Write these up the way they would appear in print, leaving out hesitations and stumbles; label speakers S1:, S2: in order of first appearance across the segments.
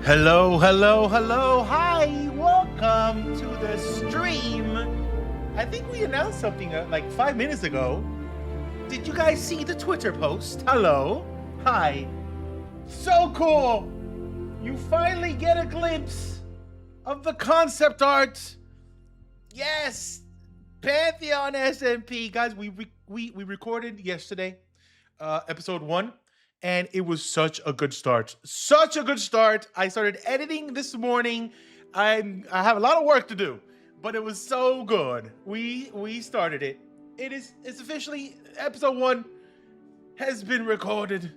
S1: Hello, hello, hello. Hi, welcome to the stream. I think we announced something like 5 minutes ago. Did you guys see the Twitter post? Hello. Hi. So cool. You finally get a glimpse of the concept art. Yes. Pantheon SMP. Guys, we recorded yesterday, episode 1. And it was such a good start. Such a good start. I started editing this morning. I have a lot of work to do, but it was so good. We started it. It's officially episode 1 has been recorded.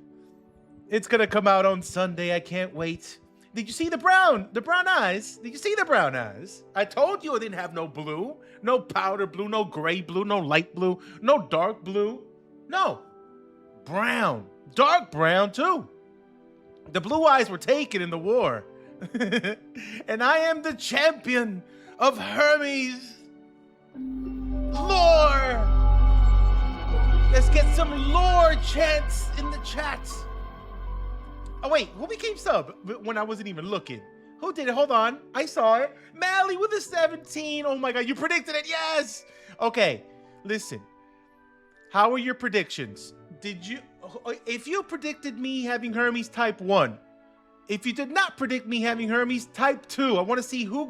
S1: It's gonna come out on Sunday. I can't wait. Did you see the brown eyes? Did you see the brown eyes? I told you I didn't have no blue, no powder blue, no gray blue, no light blue, no dark blue. No, brown. Dark brown too. The blue eyes were taken in the war. And I am the champion of Hermes. Lore. Let's get some lore chants in the chat. Oh wait, who became sub when I wasn't even looking? Who did it? Hold on. I saw it. Mally with a 17. Oh my God, you predicted it. Yes. Okay, listen. How are your predictions? If you predicted me having Hermes type 1, if you did not predict me having Hermes type 2, I want to see who's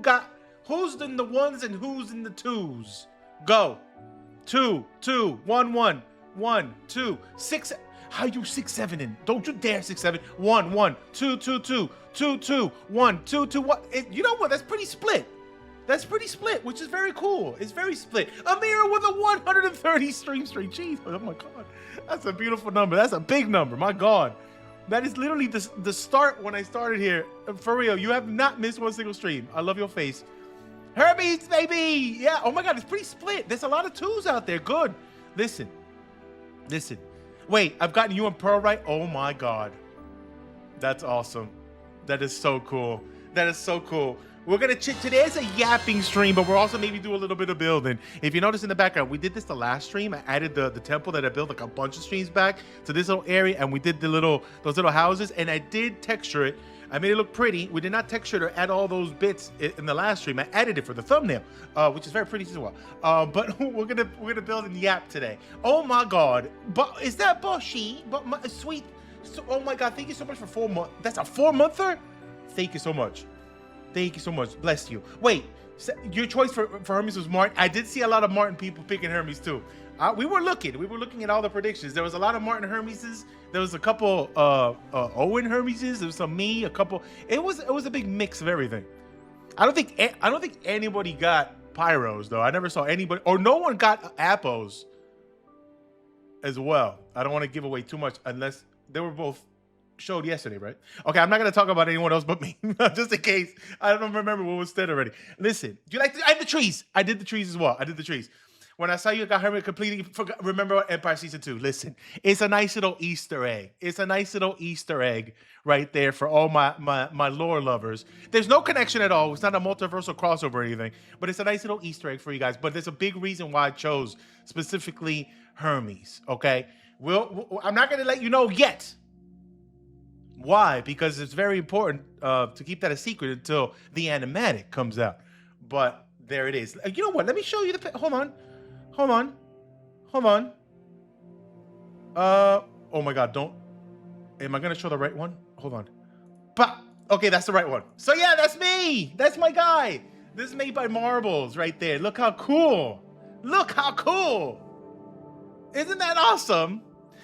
S1: in the 1s and who's in the 2s. Go. 2, 2, 1, 1, 1, 2, 6. How you 6, 7 in? Don't you dare 6, 7. 1, 1, 2, 2, 2, 2, 2, 1, 2, 2, 1. You know what? That's pretty split. That's pretty split, which is very cool. It's very split. Amira with a 130 stream streak. Jeez, oh my God. That's a beautiful number. That's a big number. My God. That is literally the start when I started here. For real, you have not missed one single stream. I love your face. Hermes, baby. Yeah, oh my God, it's pretty split. There's a lot of 2s out there. Good. Listen. Wait, I've gotten you and Pearl right? Oh my God. That's awesome. That is so cool. That is so cool. We're gonna today's a yapping stream, but we're also maybe do a little bit of building. If you notice in the background, we did this the last stream. I added the temple that I built like a bunch of streams back to this little area, and we did those little houses, and I did texture it. I made it look pretty. We did not texture it or add all those bits in the last stream. I added it for the thumbnail, which is very pretty as well. But we're gonna build in Yap today. Oh my God! But is that Boshi? But my sweet. Oh my God! Thank you so much for 4 months. That's a 4-monther. Thank you so much. Thank you so much. Bless you. Wait, your choice for Hermes was Martin. I did see a lot of Martin people picking Hermes too. We were looking at all the predictions. There was a lot of Martin Hermeses. There was a couple Owen Hermeses. There was some me. A couple. It was a big mix of everything. I don't think anybody got Pyros though. I never saw anybody, or no one got Apos as well. I don't want to give away too much unless they were both showed yesterday, right? Okay, I'm not gonna talk about anyone else but me, just in case. I don't remember what was said already. Listen, do you like? I did the trees. I did the trees as well. I did the trees. When I saw you got Hermit completely remember Empire Season 2. Listen, it's a nice little Easter egg. It's a nice little Easter egg right there for all my lore lovers. There's no connection at all. It's not a multiversal crossover or anything, but it's a nice little Easter egg for you guys. But there's a big reason why I chose specifically Hermes. Okay, I'm not gonna let you know yet. Why? Because it's very important to keep that a secret until the animatic comes out. But there it is. You know what? Let me show you the. Hold on. Oh my God! Don't. Am I gonna show the right one? Hold on. But okay, that's the right one. So yeah, that's me. That's my guy. This is made by Marbles right there. Look how cool. Look how cool. Isn't that awesome?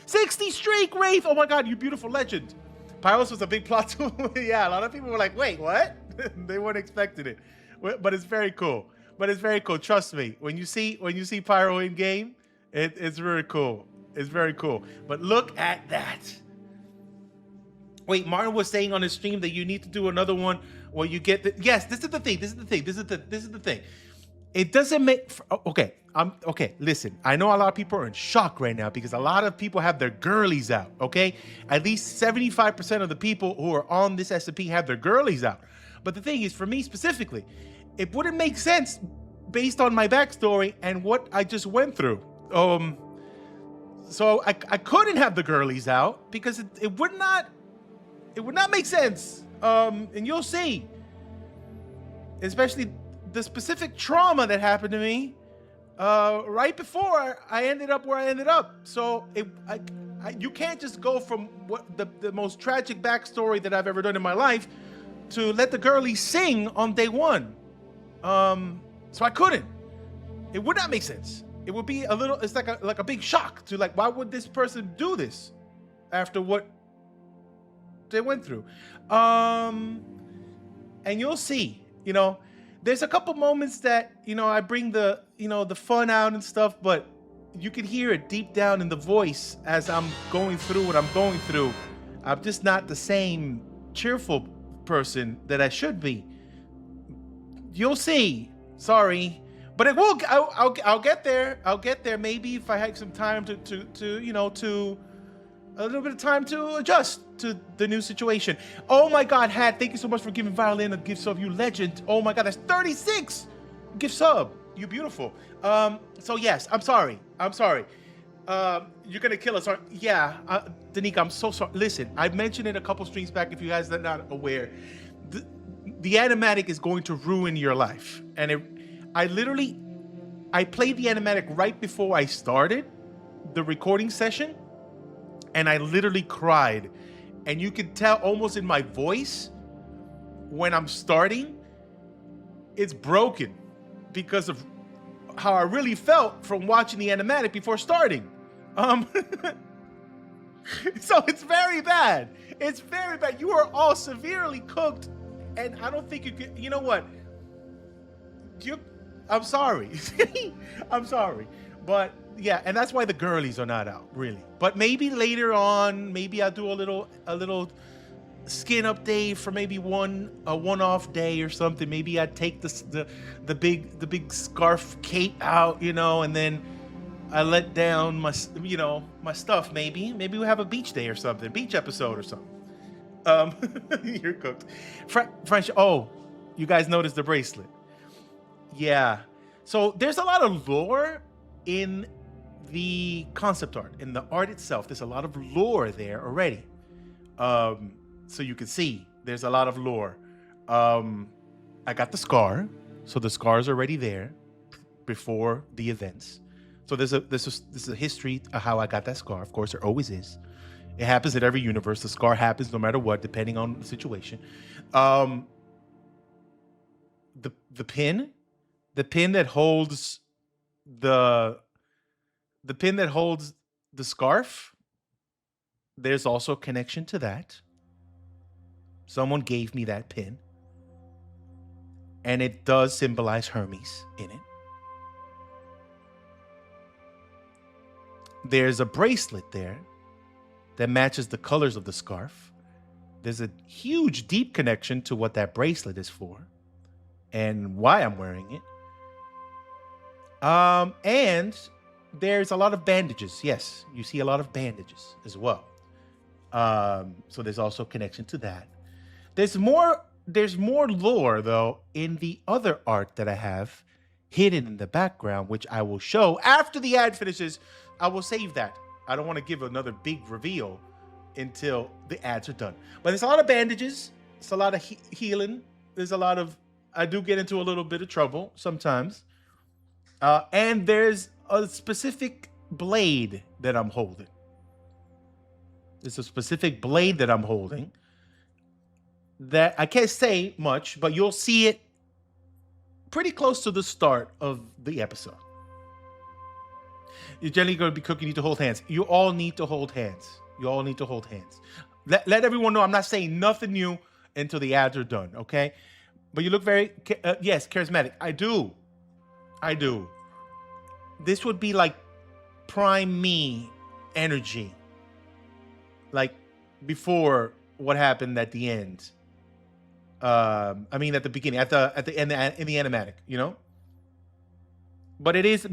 S1: 60 streak Wraith. Oh my God, you beautiful legend. Pyros was a big plot too. Yeah, a lot of people were like, wait, what? They weren't expecting it. But it's very cool. Trust me. When you see Pyro in game, it's very cool. It's very cool. But look at that. Wait, Martin was saying on his stream that you need to do another one where you get the, yes, this is the thing. It doesn't make, okay, listen, I know a lot of people are in shock right now because a lot of people have their girlies out, okay? At least 75% of the people who are on this SMP have their girlies out. But the thing is, for me specifically, it wouldn't make sense based on my backstory and what I just went through. So I couldn't have the girlies out because it would not make sense. And you'll see, especially the specific trauma that happened to me right before I ended up where I ended up. So you can't just go from what the most tragic backstory that I've ever done in my life to let the girlie sing on day one. So I couldn't. It would not make sense. It would be it's like a big shock to like, why would this person do this after what they went through? And you'll see, there's a couple moments that, I bring the fun out and stuff, but you can hear it deep down in the voice as I'm going through what I'm going through. I'm just not the same cheerful person that I should be. You'll see. Sorry. But it will, I'll get there. I'll get there. Maybe if I had some time to a little bit of time to adjust to the new situation. Oh my God, Hat, thank you so much for giving Violin a gift sub, you legend. Oh my God, that's 36 gift sub. You beautiful. So yes, I'm sorry. You're gonna kill us, aren't? Yeah, Danica, I'm so sorry. Listen, I mentioned it a couple streams back. If you guys are not aware, the animatic is going to ruin your life, and I played the animatic right before I started the recording session, and I literally cried. And you can tell almost in my voice when I'm starting, it's broken because of how I really felt from watching the animatic before starting. So it's very bad. It's very bad. You are all severely cooked, and I don't think you can. You know what? I'm sorry. I'm sorry, but yeah, and that's why the girlies are not out, really. But maybe later on, maybe I'll do a little skin update for maybe a one-off day or something. Maybe I'd take the big scarf cape out, and then I let down my my stuff. Maybe we'll have a beach day or something, beach episode or something. You're cooked. French. Oh, you guys noticed the bracelet? Yeah. So there's a lot of lore in the concept art, in the art itself. There's a lot of lore there already. So you can see there's a lot of lore. I got the scar, so the scar is already there before the events. So this is a history of how I got that scar. Of course, there always is. It happens in every universe. The scar happens no matter what, depending on the situation. The pin that holds the scarf, there's also a connection to that. Someone gave me that pin, and it does symbolize Hermes in it. There's a bracelet there that matches the colors of the scarf. There's a huge, deep connection to what that bracelet is for and why I'm wearing it. And there's a lot of bandages. Yes, you see a lot of bandages as well. So there's also a connection to that. There's more lore, though, in the other art that I have hidden in the background, which I will show after the ad finishes. I will save that. I don't want to give another big reveal until the ads are done. But there's a lot of bandages. It's a lot of healing. There's a lot of... I do get into a little bit of trouble sometimes. And there's a specific blade that I'm holding. There's a specific blade that I'm holding that I can't say much, but you'll see it pretty close to the start of the episode. You're generally going to be cooking. You need to hold hands. You all need to hold hands. You all need to hold hands. Let everyone know I'm not saying nothing new until the ads are done, okay? But you look very, yes, charismatic. I do. This would be like prime me energy. Like before what happened at the end. I mean at the beginning, at the end in the animatic, you know? But it is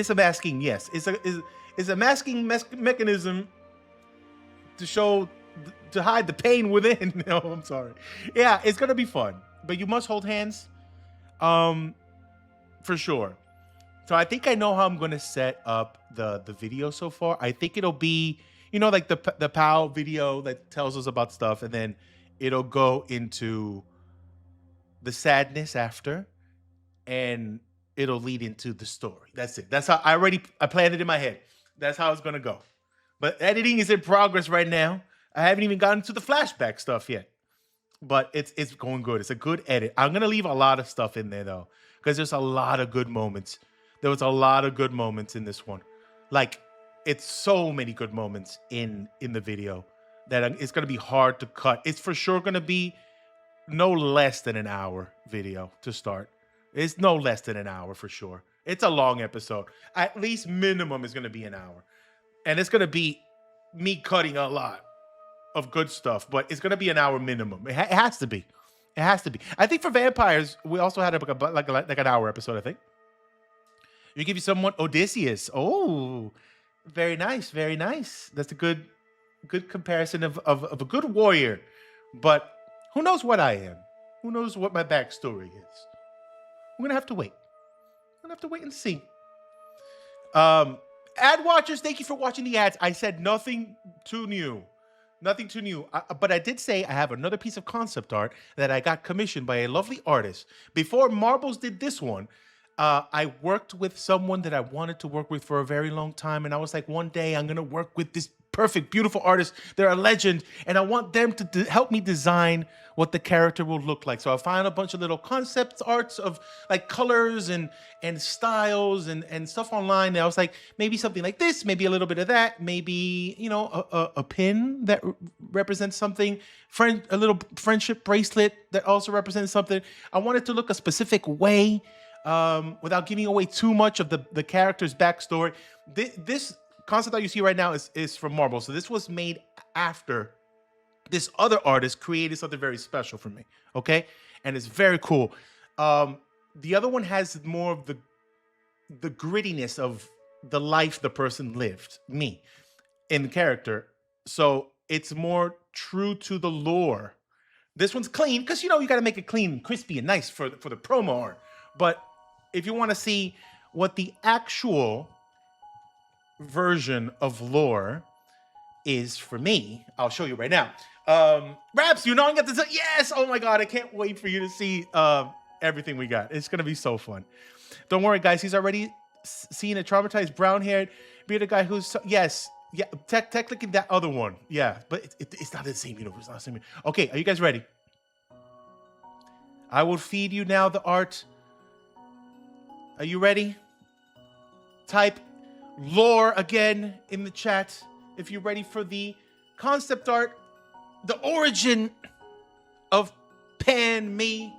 S1: a masking, yes. It's a masking mechanism to show, to hide the pain within. No, I'm sorry. Yeah, it's gonna be fun, but you must hold hands, for sure. So I think I know how I'm gonna set up the video so far. I think it'll be, you know, like the POW video that tells us about stuff, and then it'll go into the sadness after, and it'll lead into the story. That's it. That's how I planned it in my head. That's how it's gonna go. But editing is in progress right now. I haven't even gotten to the flashback stuff yet. But it's going good. It's a good edit. I'm gonna leave a lot of stuff in there though, because there's a lot of good moments. There was a lot of good moments in this one. Like, it's so many good moments in the video that it's gonna be hard to cut. It's for sure gonna be no less than an hour video to start. It's no less than an hour for sure. It's a long episode. At least minimum is gonna be an hour. And it's gonna be me cutting a lot of good stuff, but it's gonna be an hour minimum. It has to be. It has to be. I think for vampires, we also had like an hour episode. I think you give you someone Odysseus. Oh, very nice, very nice. That's a good comparison of a good warrior. But who knows what I am? Who knows what my backstory is? We're gonna have to wait. We're gonna have to wait and see. Ad watchers, thank you for watching the ads. I said nothing too new. Nothing too new. But I did say I have another piece of concept art that I got commissioned by a lovely artist. Before Marbles did this one, I worked with someone that I wanted to work with for a very long time. And I was like, one day I'm going to work with this perfect, beautiful artist. They're a legend. And I want them to help me design what the character will look like. So I found a bunch of little concept arts of like colors and styles and stuff online. And I was like, maybe something like this, maybe a little bit of that, maybe, you know, a pin that represents something, a little friendship bracelet that also represents something. I wanted to look a specific way without giving away too much of the character's backstory. This concept that you see right now is from Marvel. So this was made after this other artist created something very special for me, okay? And it's very cool. The other one has more of the grittiness of the life the person lived, me, in the character. So it's more true to the lore. This one's clean, because, you know, you got to make it clean, crispy, and nice for the promo art. But if you want to see what the actual version of lore is for me, I'll show you right now. Raps, you know I got this. Yes! Oh my god, I can't wait for you to see everything we got. It's gonna be so fun. Don't worry, guys. He's already seen a traumatized brown-haired bearded guy who's yes, yeah, technically that other one, yeah, but it's not the same universe. It's not the same. Okay, are you guys ready? I will feed you now the art. Are you ready? Type lore again in the chat if you're ready for the concept art, the origin of me.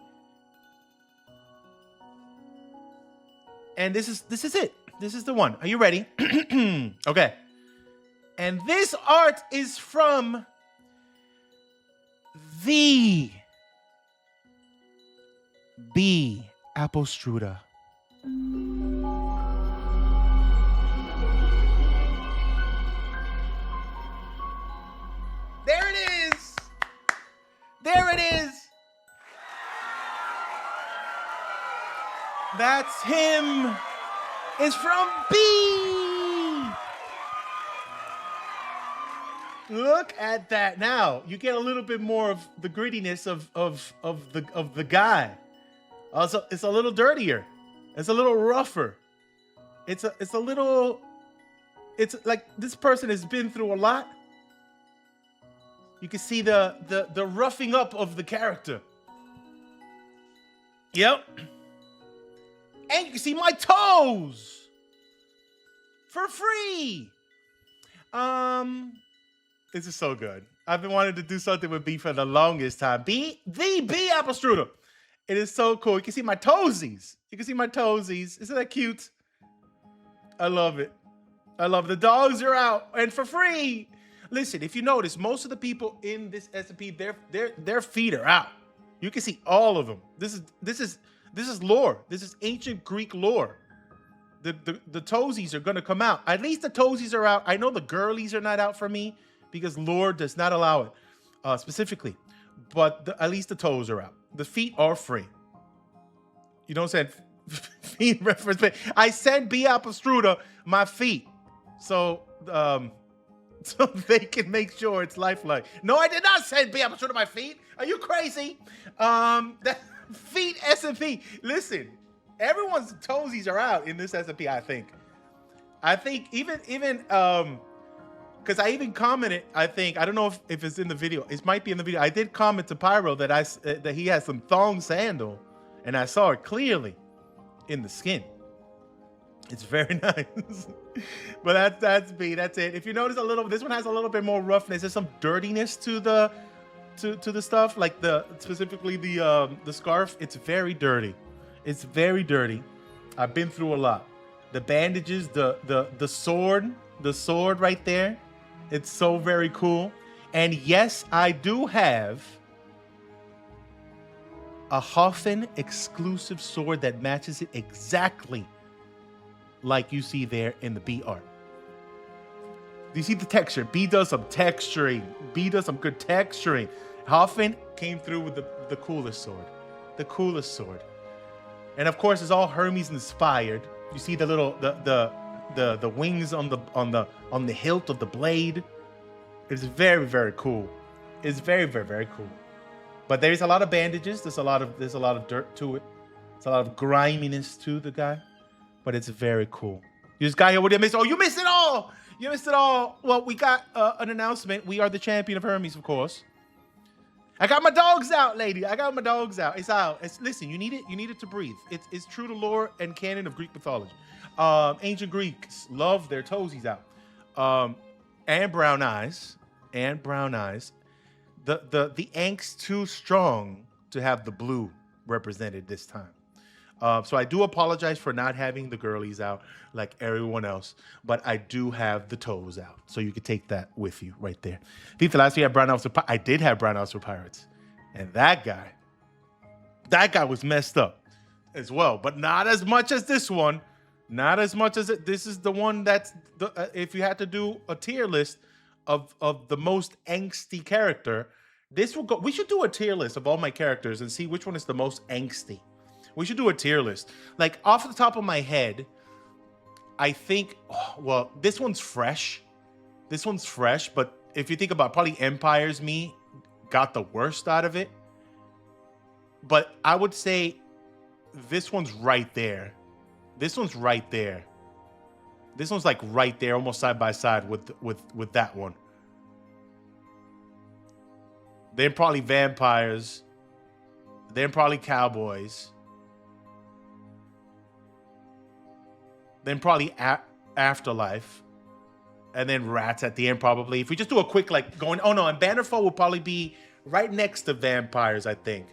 S1: And this is it. This is the one. Are you ready? Okay. And this art is from the B. Applestruda. There it is. There it is. That's him. It's from B. Look at that. Now you get a little bit more of the grittiness of the guy. Also, it's a little dirtier. It's a little rougher. It's like this person has been through a lot. You can see the roughing up of the character. Yep. And you can see my toes for free. This is so good. I've been wanting to do something with B for the longest time. The B apple strudel. It is so cool. You can see my toesies. You can see my toesies. Isn't that cute? I love it. I love the dogs are out and for free. Listen, if you notice, most of the people in this SMP, their feet are out. You can see all of them. This is lore. This is ancient Greek lore. The toesies are gonna come out. At least the toesies are out. I know the girlies are not out for me because lore does not allow it specifically. But at least the toes are out. The feet are free. You know what I'm saying? Feet reference. I sent B Apple Struder my feet. So so they can make sure it's lifelike. No, I did not send B Apple Struder my feet. Are you crazy? That feet SMP. Listen, everyone's toesies are out in this SMP, I think. I think even because I even commented, I don't know if it's in the video. It might be in the video. I did comment to Pyro that that he has some thong sandal, and I saw it clearly in the skin. It's very nice. But that's B. That's it. If you notice this one has a little bit more roughness. There's some dirtiness to the stuff, like specifically the scarf. It's very dirty. It's very dirty. I've been through a lot. The bandages, the sword right there. It's so very cool. And yes, I do have a Hoffen exclusive sword that matches it exactly like you see there in the B art. Do you see the texture? B does some texturing. B does some good texturing. Hoffen came through with the coolest sword. The coolest sword. And of course, it's all Hermes inspired. You see the little the wings on the hilt of the blade. It's very, very cool. It's very, very, very cool. But there's a lot of bandages. There's a lot of dirt to it. There's a lot of griminess to the guy. But it's very cool. This guy here, what did I miss? Oh, you missed it all! You missed it all. Well, we got an announcement. We are the champion of Hermes, of course. I got my dogs out, lady. I got my dogs out. It's out. Listen, you need it. You need it to breathe. It's true to lore and canon of Greek mythology. Ancient Greeks love their toesies out. And brown eyes. And brown eyes. The ink's too strong to have the blue represented this time. So I do apologize for not having the girlies out like everyone else, but I do have the toes out. So you can take that with you right there. Pete, the last year I had brown eyes for I did have brown eyes for pirates. And that guy was messed up as well, but not as much as this one. Not as much as it. This is the one that's, if you had to do a tier list of the most angsty character, this will go. We should do a tier list of all my characters and see which one is the most angsty. We should do a tier list. Like, off the top of my head, I think, well, this one's fresh. This one's fresh, but if you think about it, probably Empire's Me got the worst out of it. But I would say this one's right there. This one's right there. This one's like right there, almost side by side with that one. Then probably vampires. Then probably cowboys. Then probably Afterlife, and then Rats at the end probably. If we just do a quick and Bannerfall will probably be right next to vampires. I think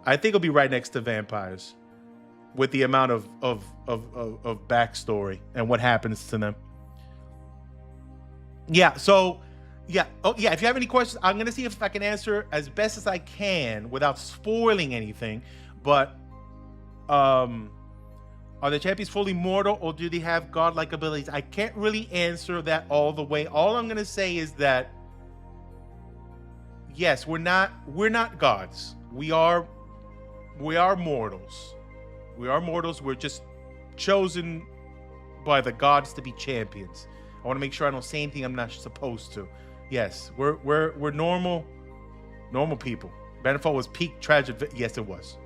S1: it'll be right next to vampires, with the amount of backstory and what happens to them. Yeah. So yeah. Oh yeah. If you have any questions, I'm gonna see if I can answer as best as I can without spoiling anything. But are the champions fully mortal, or do they have godlike abilities? I can't really answer that all the way. All I'm gonna say is that yes, we're not gods. We are mortals. We are mortals. We're just chosen by the gods to be champions. I want to make sure I don't say anything I'm not supposed to. Yes, we're normal people. Bannerfall was peak tragic. Yes, it was.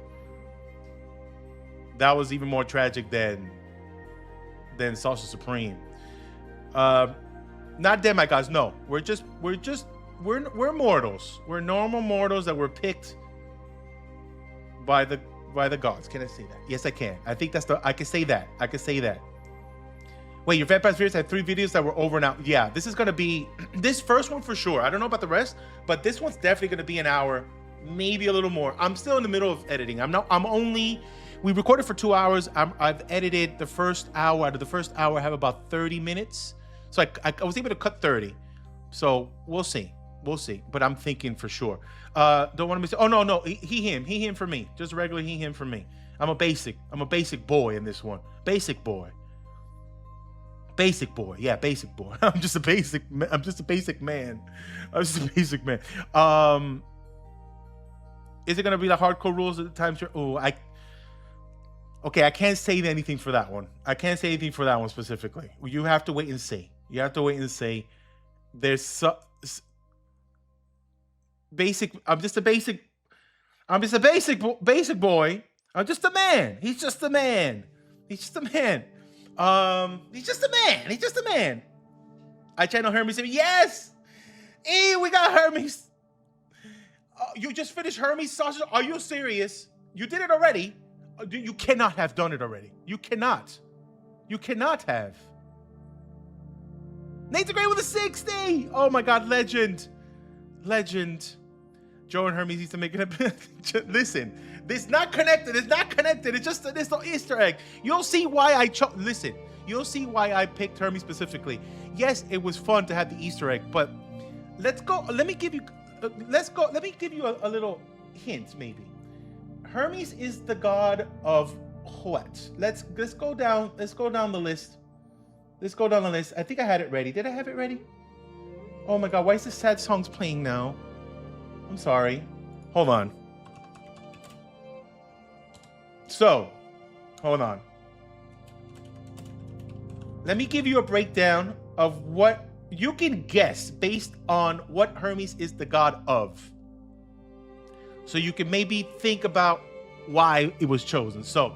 S1: That was even more tragic than Sausage Supreme. Not demigods. No, we're mortals. We're normal mortals that were picked by the gods. Can I say that? Yes, I can. I think I can say that. Wait, your Vampire Spirits had 3 videos that were over and out. Yeah, this is gonna be this first one for sure. I don't know about the rest, but this one's definitely gonna be an hour, maybe a little more. I'm still in the middle of editing. We recorded for 2 hours. I've edited the first hour. Out of the first hour, I have about 30 minutes. So I was able to cut 30. So we'll see. We'll see. But I'm thinking for sure. Don't want to miss. Oh no, he him for me. Just regular he him for me. I'm a basic boy in this one. Basic boy. Yeah, basic boy. I'm just a basic man. I'm just a basic man. Is it gonna be the hardcore rules at the time? Oh, okay, I can't say anything for that one. I can't say anything for that one specifically. You have to wait and see. There's basic. I'm just a basic boy. I'm just a man. He's just a man. He's just a man. I channel Hermes. Yes. We got Hermes. You just finished Hermes Sausage? Are you serious? You did it already? You cannot have done it already. You cannot have. Nate's Great with a 60. Oh my God, legend. Joe and Hermes used to make it. Listen, it's not connected. It's just this little Easter egg. You'll see why I listen. You'll see why I picked Hermes specifically. Yes, it was fun to have the Easter egg, but let's go. Let me give you a little hint, maybe. Hermes is the god of what? Let's go down the list. I think I had it ready. Did I have it ready? Oh my God, why is this sad songs playing now? I'm sorry. Hold on. So, hold on. Let me give you a breakdown of what you can guess based on what Hermes is the god of. So you can maybe think about why it was chosen. So,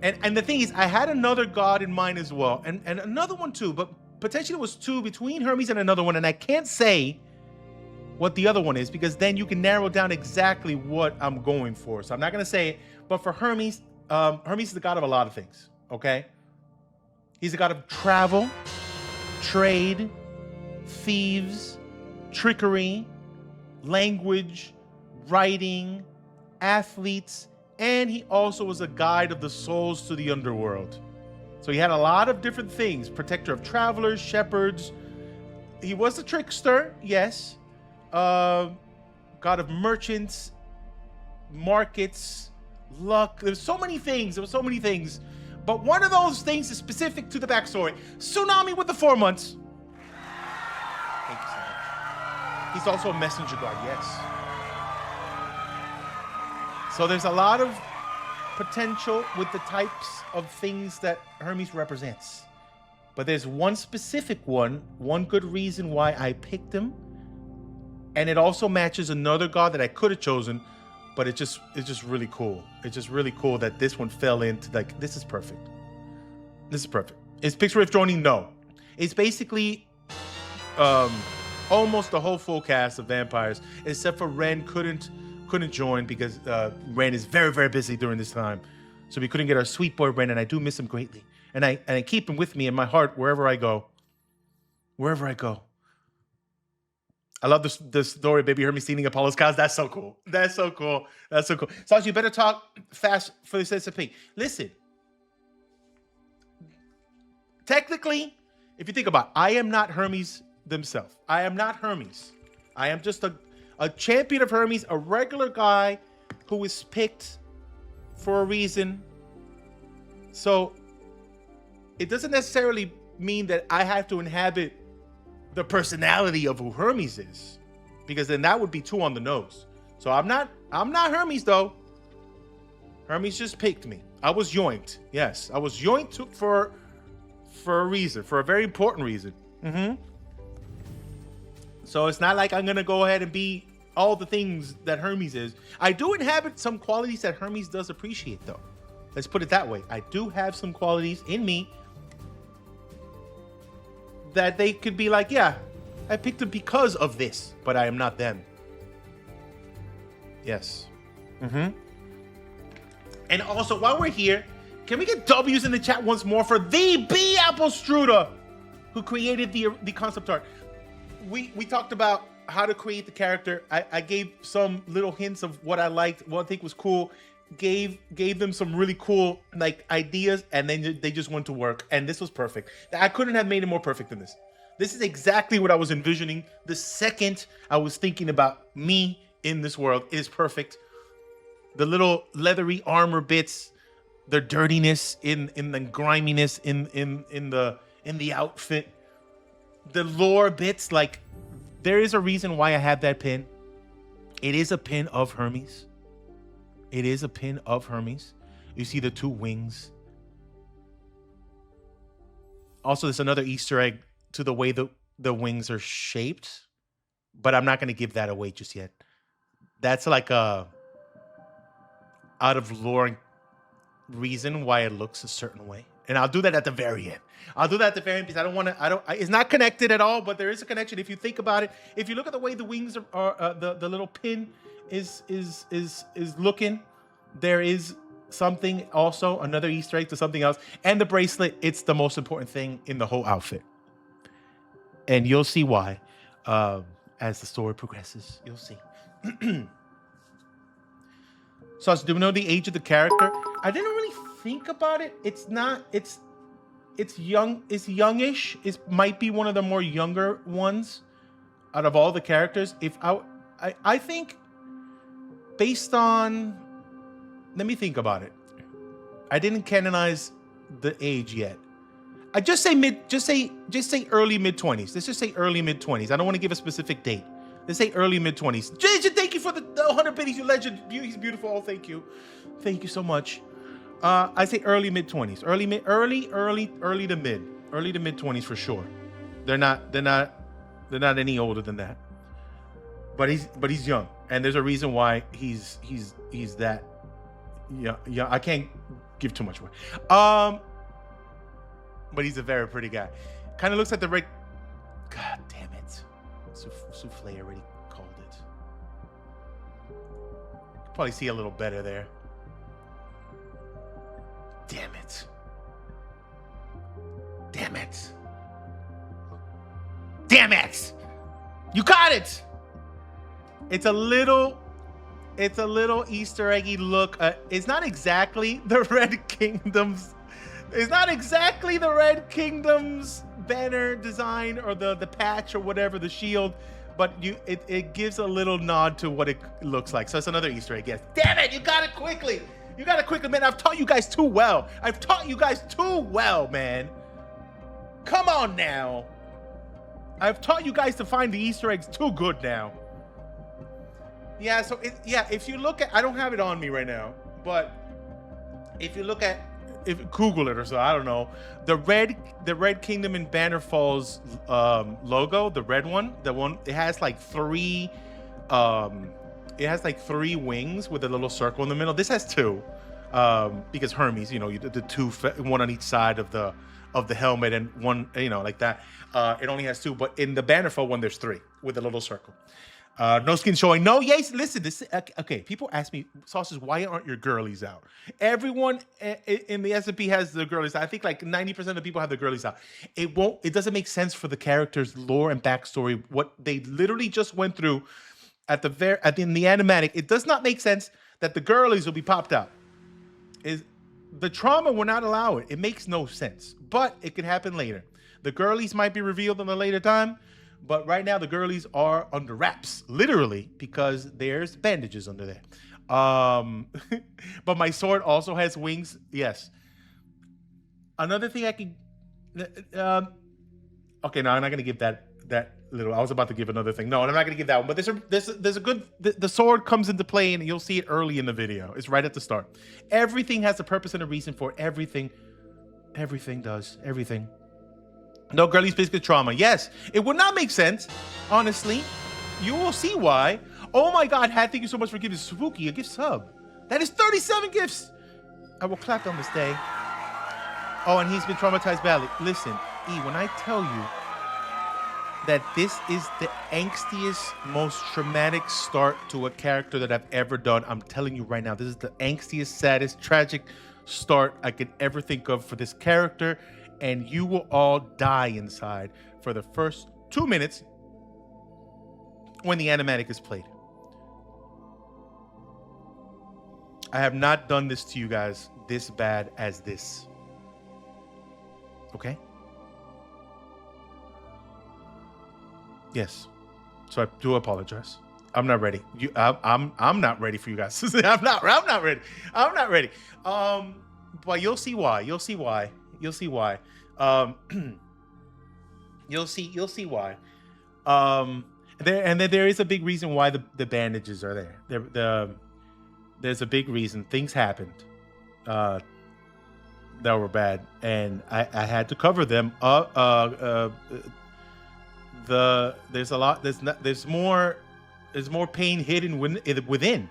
S1: and the thing is, I had another god in mind as well, and another one too, but potentially it was 2 between Hermes and another one, and I can't say what the other one is because then you can narrow down exactly what I'm going for. So I'm not gonna say it, but for Hermes, Hermes is the god of a lot of things, okay? He's the god of travel, trade, thieves, trickery, language, writing, athletes, and he also was a guide of the souls to the underworld. So he had a lot of different things. Protector of travelers, shepherds. He was a trickster, yes. God of merchants, markets, luck. There's so many things. But one of those things is specific to the backstory. Tsunami with the 4 months. Thank you so much. He's also a messenger god, yes. So there's a lot of potential with the types of things that Hermes represents. But there's one specific one good reason why I picked him. And it also matches another god that I could have chosen, but it's just really cool. It's just really cool that this one fell into, like, this is perfect. Is Pixar Rift joining? No. It's basically almost the whole full cast of vampires, except for Ren couldn't join because Ren is very, very busy during this time. So we couldn't get our sweet boy Ren, and I do miss him greatly. And I keep him with me in my heart wherever I go. I love this story, Baby Hermes stealing Apollo's cows. That's so cool. So you better talk fast for this SMP. Listen. Technically, if you think about it, I am not Hermes themselves. I am not Hermes. I am just a champion of Hermes, a regular guy who was picked for a reason. So it doesn't necessarily mean that I have to inhabit the personality of who Hermes is, because then that would be too on the nose. So I'm not Hermes though. Hermes just picked me. I was yoinked. Yes, I was yoinked for a reason, for a very important reason. So it's not like I'm gonna go ahead and be all the things that Hermes is. I do inhabit some qualities that Hermes does appreciate though. Let's put it that way. I do have some qualities in me that they could be like, yeah, I picked them because of this, but I am not them. Yes. And also, while we're here, Can we get W's in the chat once more for the B Apple Struder, who created the concept art? We talked about how to create the character. I gave some little hints of what I liked, what I think was cool. Gave them some really cool like ideas, and then they just went to work, and this was perfect. I couldn't have made it more perfect than this. This is exactly what I was envisioning the second I was thinking about me in this world. It is perfect. The little leathery armor bits, the dirtiness in the griminess in the outfit, the lore bits. Like, there is a reason why I have that pin. It is a pin of Hermes. It is a pin of Hermes. You see the two wings. Also, there's another Easter egg to the way the wings are shaped, but I'm not going to give that away just yet. That's like a out of lore reason why it looks a certain way, and I'll do that at the very end. I'll do that at the very end because I don't want to. It's not connected at all, but there is a connection if you think about it. If you look at the way the wings are the little pin is looking, there is something also, another Easter egg to something else. And the bracelet, it's the most important thing in the whole outfit, and you'll see why as the story progresses. You'll see. So do we know the age of the character? I didn't really think about it. It's not. It's young. It's youngish. It might be one of the more younger ones out of all the characters. If I think, based on, let me think about it. I didn't canonize the age yet. I just say early mid-20s. Let's just say early mid-20s. I don't want to give a specific date. Let's say early mid-20s. JJ, thank you for the 100 biddies, you legend. He's beautiful. Oh, thank you. Thank you so much. I say early mid-20s. Early to mid. Early to mid-20s for sure. They're not any older than that. But he's young. And there's a reason why he's that. Yeah, I can't give too much away. But he's a very pretty guy. Kind of looks like the red. God damn it. Souffle already called it. Probably see a little better there. Damn it. Damn it. Damn it. You got it. It's a little Easter eggy look. It's not exactly the Red Kingdom's. It's not exactly the Red Kingdom's banner design or the patch or whatever, the shield, but it gives a little nod to what it looks like. So it's another Easter egg. Yes. Damn it! You got it quickly. You got it quickly, man. I've taught you guys too well. Man. Come on now. I've taught you guys to find the Easter eggs too good now. Yeah. So if you look at, I don't have it on me right now, but if you look at, if Google it or so, I don't know, the Red Kingdom in Banner Falls logo, the red one, it has like three wings with a little circle in the middle. This has two, because Hermes, the two, one on each side of the helmet, and one, like that. It only has two, but in the Banner Fall one, there's three with a little circle. No skin showing. No, yes, listen, this okay. People ask me, Sausage, why aren't your girlies out? Everyone in the SMP has the girlies out. I think like 90% of the people have the girlies out. It doesn't make sense for the characters' lore and backstory, what they literally just went through in the animatic. It does not make sense that the girlies will be popped out. The trauma will not allow it. It makes no sense, but it can happen later. The girlies might be revealed in a later time, but right now the girlies are under wraps, literally, because there's bandages under there. But my sword also has wings. Yes. Another thing I can. Okay, no, I'm not gonna give that little. I was about to give another thing. No, I'm not gonna give that one. But there's a good. The sword comes into play, and you'll see it early in the video. It's right at the start. Everything has a purpose and a reason for it. Everything does. Everything. No girlies biscuit trauma. Yes, it would not make sense. Honestly, you will see why. Oh my God, Hat, thank you so much for giving Spooky a gift sub. That is 37 gifts. I will clap on this day. Oh, and he's been traumatized badly. Listen, E, when I tell you that this is the angstiest, most traumatic start to a character that I've ever done, I'm telling you right now, this is the angstiest, saddest, tragic start I could ever think of for this character, and you will all die inside for the first 2 minutes when the animatic is played. I have not done this to you guys this bad as this. Okay? Yes. So I do apologize. I'm not ready. I'm not ready for you guys. I'm not ready. I'm not ready. But you'll see why. You'll see why. You'll see why. You'll see why. There is a big reason why the bandages are there. There's a big reason. Things happened that were bad, and I had to cover them. There's more pain hidden within.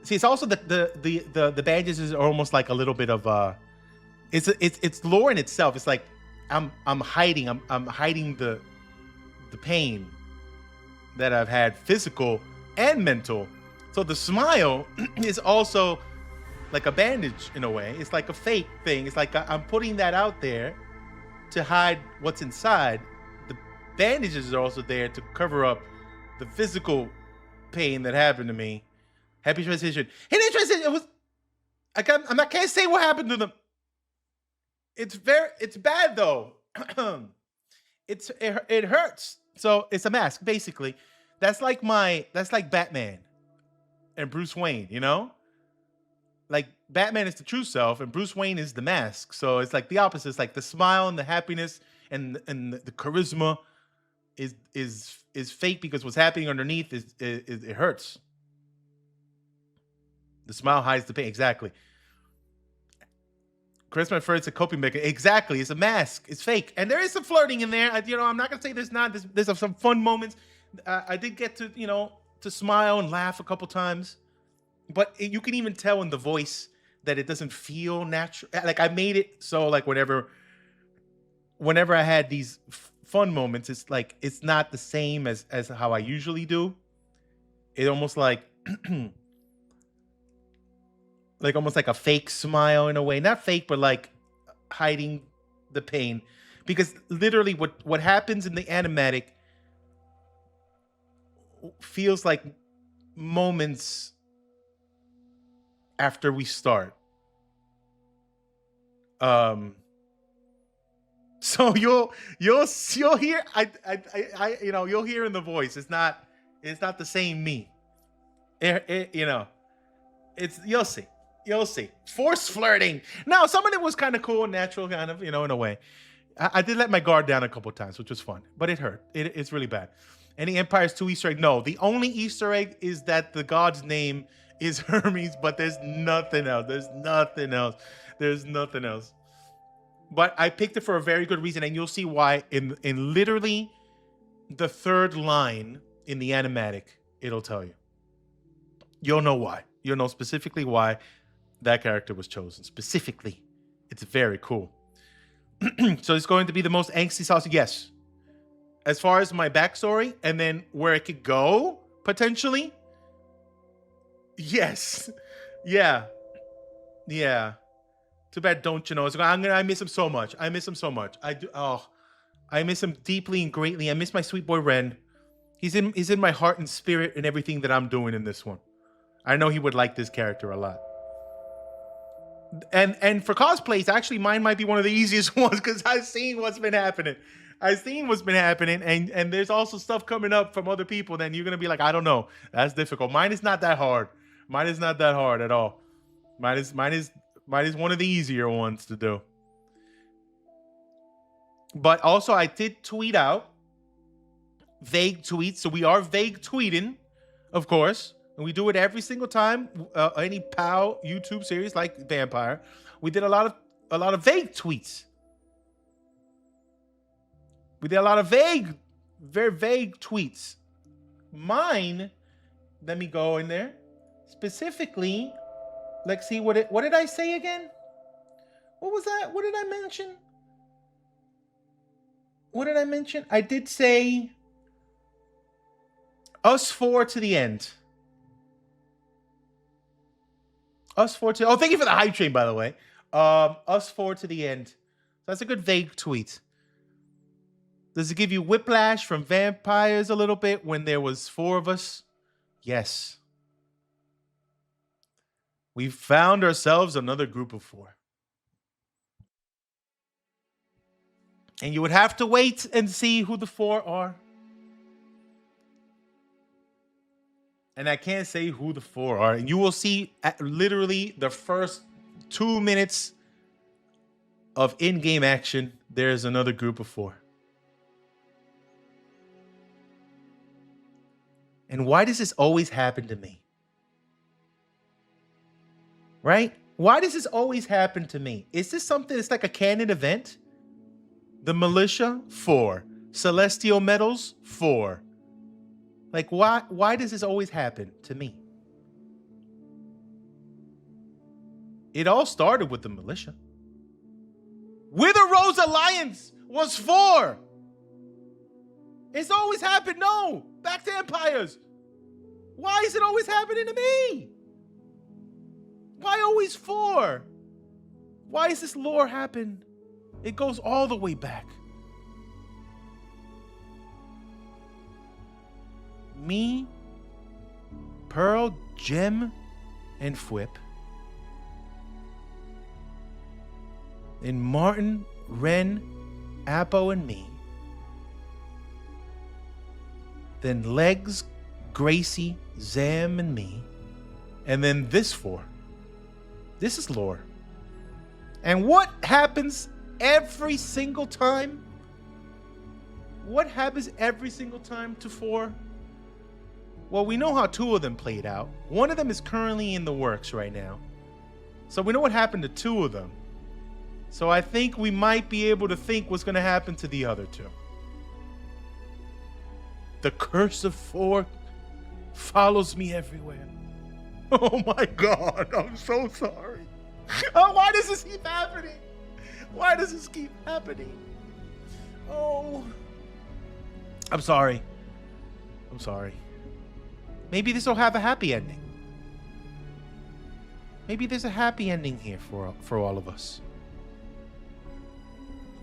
S1: See, it's also the bandages are almost like a little bit of it's lore in itself. It's like I'm hiding the pain that I've had, physical and mental. So the smile is also like a bandage in a way. It's like a fake thing. It's like I'm putting that out there to hide what's inside. The bandages are also there to cover up the physical pain that happened to me. Happy transition. Hidden transition. It was. I can't say what happened to them. It's bad though. It hurts. So it's a mask basically. That's like Batman and Bruce Wayne. You know, like Batman is the true self and Bruce Wayne is the mask. So it's like the opposite. It's like the smile and the happiness and the charisma is fake because what's happening underneath is it hurts. The smile hides the pain. Exactly. Charisma at first, a coping mechanism. Exactly. It's a mask. It's fake. And there is some flirting in there. I'm not going to say there's not. There's some fun moments. I did get to, to smile and laugh a couple times. But you can even tell in the voice that it doesn't feel natural. Like I made it so like whenever I had these fun moments, it's like it's not the same as how I usually do. It almost like almost like a fake smile in a way. Not fake, but like hiding the pain. Because literally what happens in the animatic feels like moments after we start. So you'll hear you'll hear in the voice. It's not the same me. You'll see. You'll see. Forced flirting. No, some of it was kind of cool and natural, kind of, in a way. I did let my guard down a couple times, which was fun, but it hurt. It's really bad. Any Empire's 2 Easter egg? No. The only Easter egg is that the god's name is Hermes, but there's nothing else. There's nothing else. But I picked it for a very good reason, and you'll see why in literally the third line in the animatic, it'll tell you. You'll know why. You'll know specifically why that character was chosen. Specifically. It's very cool. So it's going to be the most angsty sausage. Yes. As far as my backstory and then where it could go, potentially. Yes. Yeah. Too bad, don't you know? I miss him so much. I miss him so much. I do. Oh, I miss him deeply and greatly. I miss my sweet boy Ren. He's in my heart and spirit and everything that I'm doing in this one. I know he would like this character a lot. And for cosplays, actually, mine might be one of the easiest ones because I've seen what's been happening. And there's also stuff coming up from other people. Then you're gonna be like, I don't know. That's difficult. Mine is not that hard. Mine is not that hard at all. Mine is one of the easier ones to do. But also, I did tweet out vague tweets. So we are vague tweeting, of course. And we do it every single time. Any POW YouTube series like Vampire, we did a lot of vague tweets. We did a lot of very vague tweets. Mine, let me go in there. Specifically, let's see what did I say again? What was that? What did I mention? I did say us four to the end. Us four to. Oh, thank you for the hype train, by the way. Us four to the end. That's a good vague tweet. Does it give you whiplash from vampires a little bit when there was 4 of us? Yes. We found ourselves another group of 4. And you would have to wait and see who the 4 are. And I can't say who the 4 are. And you will see at literally the first 2 minutes of in-game action, there's another group of 4. And why does this always happen to me? Right? Why does this always happen to me? Is this something that's like a canon event? The militia, 4. Celestial metals, 4. Like, why does this always happen to me? It all started with the militia. Wither Rose Alliance was 4. It's always happened. No, back to empires. Why is it always happening to me? Why always 4? Why does this lore happen? It goes all the way back. Me, Pearl, Gem, and Fwip. And Martin, Ren, Apo, and me. Then Legs, Gracie, Zam, and me. And then this 4. This is lore. And what happens every single time? What happens every single time to 4? Well, we know how 2 of them played out. One of them is currently in the works right now. So we know what happened to 2 of them. So I think we might be able to think what's going to happen to the other 2. The curse of 4 follows me everywhere. Oh my God, I'm so sorry. Oh, why does this keep happening? Why does this keep happening? Oh, I'm sorry. I'm sorry. Maybe this will have a happy ending. Maybe there's a happy ending here for all of us.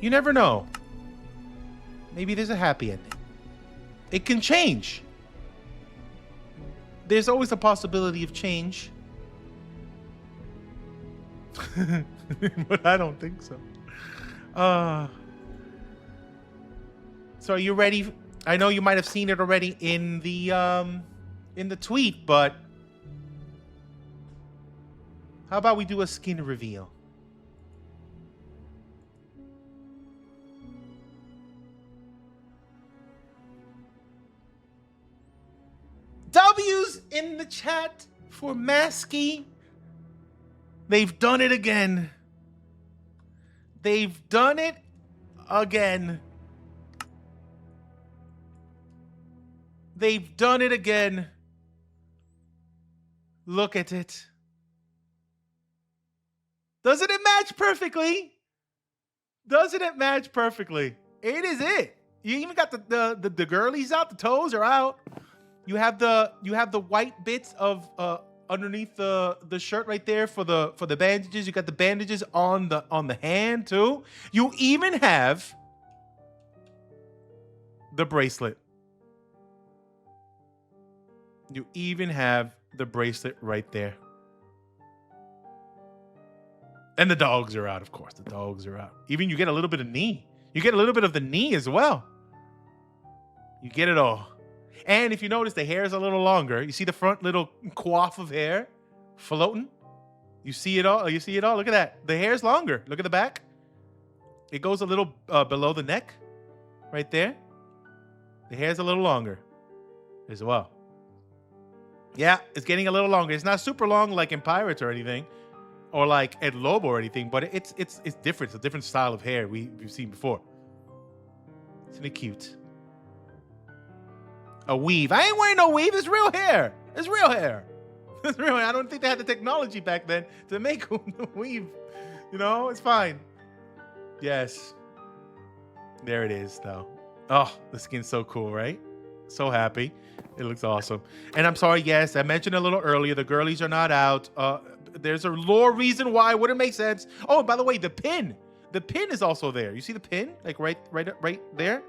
S1: You never know. Maybe there's a happy ending. It can change. There's always a possibility of change. But I don't think so. So are you ready? I know you might have seen it already in the tweet, but how about we do a skin reveal? W's in the chat for Masky. They've done it again. They've done it again. They've done it again. Look at it. Doesn't it match perfectly? Doesn't it match perfectly? It is it. You even got the girlies out. The toes are out. You have the white bits of underneath the shirt right there for the bandages. You got the bandages on the hand too. You even have the bracelet. You even have the bracelet right there. And the dogs are out, of course. The dogs are out. Even you get a little bit of knee. You get a little bit of the knee as well. You get it all. And if you notice, the hair is a little longer. You see the front little coif of hair floating? You see it all? You see it all? Look at that. The hair is longer. Look at the back. It goes a little below the neck. Right there. The hair is a little longer as well. Yeah, it's getting a little longer. It's not super long like in Pirates or anything. Or like at Lobo or anything. But it's different. It's a different style of hair we've seen before. Isn't it cute? A weave. I ain't wearing no weave. It's real hair. It's real hair. It's real hair. I don't think they had the technology back then to make a weave. You know, it's fine. Yes. There it is, though. Oh, the skin's so cool, right? So happy. It looks awesome. And I'm sorry, yes, I mentioned a little earlier, the girlies are not out. There's a lore reason why it wouldn't make sense. Oh, by the way, the pin is also there. You see the pin, like right there,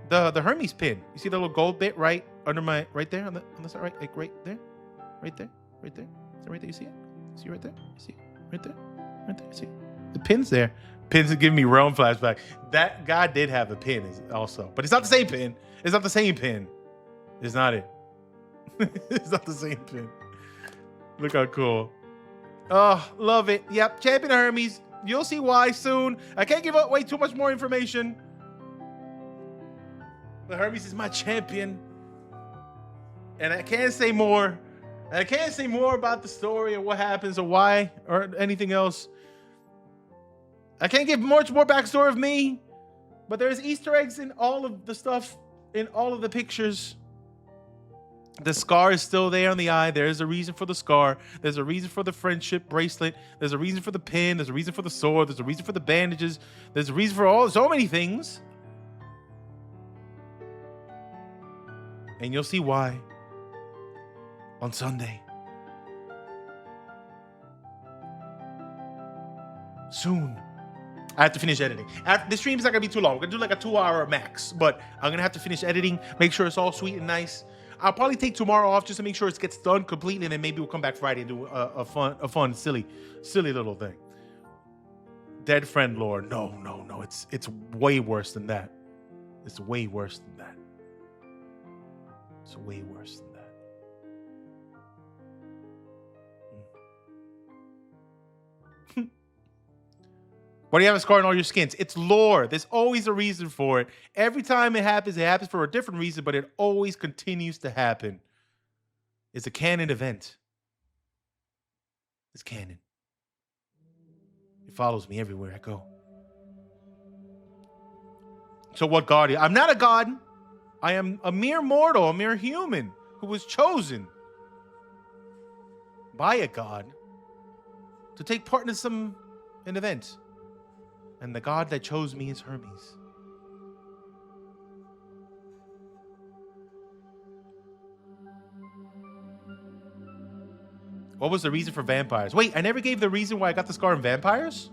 S1: the Hermes pin. You see the little gold bit right under my, right there on the side, right, like right there. Is it right there? You see it? See it right there? You see it? Right there? You see it? The pin's there. Pins are giving me realm flashback. That guy did have a pin also, but it's not the same pin. It's not the same pin. It's not it. It's not the same pin. Look how cool. Oh, love it. Yep, Champion Hermes. You'll see why soon. I can't give away too much more information. But Hermes is my champion. And I can't say more. I can't say more about the story or what happens or why or anything else. I can't give much more backstory of me, but there's Easter eggs in all of the stuff, in all of the pictures. The scar is still there on the eye. There's a reason for the scar. There's a reason for the friendship bracelet. There's a reason for the pin. There's a reason for the sword. There's a reason for the bandages. There's a reason for so many things. And you'll see why on Sunday. Soon. I have to finish editing. The stream's not gonna be too long. We're gonna do like a 2-hour max, but I'm gonna have to finish editing, make sure it's all sweet and nice. I'll probably take tomorrow off just to make sure it gets done completely, and then maybe we'll come back Friday and do a fun, silly little thing. Dead friend lore. No. It's way worse than that. It's way worse than that. It's way worse than that. Why do you have a scar on all your skins? It's lore. There's always a reason for it. Every time it happens for a different reason, but it always continues to happen. It's a canon event. It's canon. It follows me everywhere I go. So what god? I'm not a god. I am a mere mortal, a mere human who was chosen by a god to take part in an event. And the god that chose me is Hermes. What was the reason for vampires? Wait, I never gave the reason why I got the scar in vampires?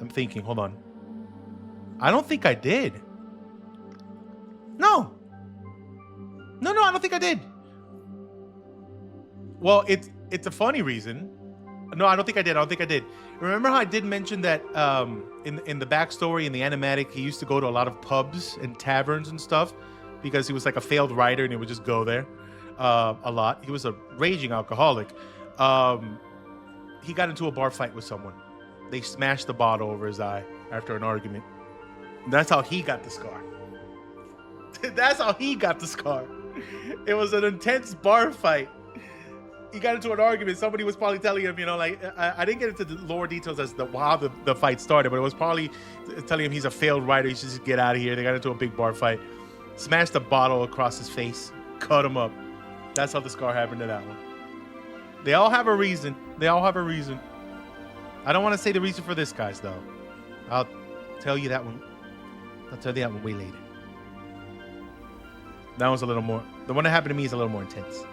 S1: I'm thinking, hold on. I don't think I did. No, I don't think I did. Well, it's a funny reason. No, I don't think I did. Remember how I did mention that in the backstory, in the animatic, he used to go to a lot of pubs and taverns and stuff because he was like a failed writer and he would just go there a lot. He was a raging alcoholic. He got into a bar fight with someone. They smashed the bottle over his eye after an argument. That's how he got the scar. That's how he got the scar. It was an intense bar fight. He got into an argument. Somebody was probably telling him, like, I didn't get into the lore details as to how the fight started, but it was probably telling him he's a failed writer. He should just get out of here. They got into a big bar fight. Smashed a bottle across his face. Cut him up. That's how the scar happened to that one. They all have a reason. I don't want to say the reason for this, guys, though. I'll tell you that one. I'll tell you that one way later. That one's a little more... The one that happened to me is a little more intense.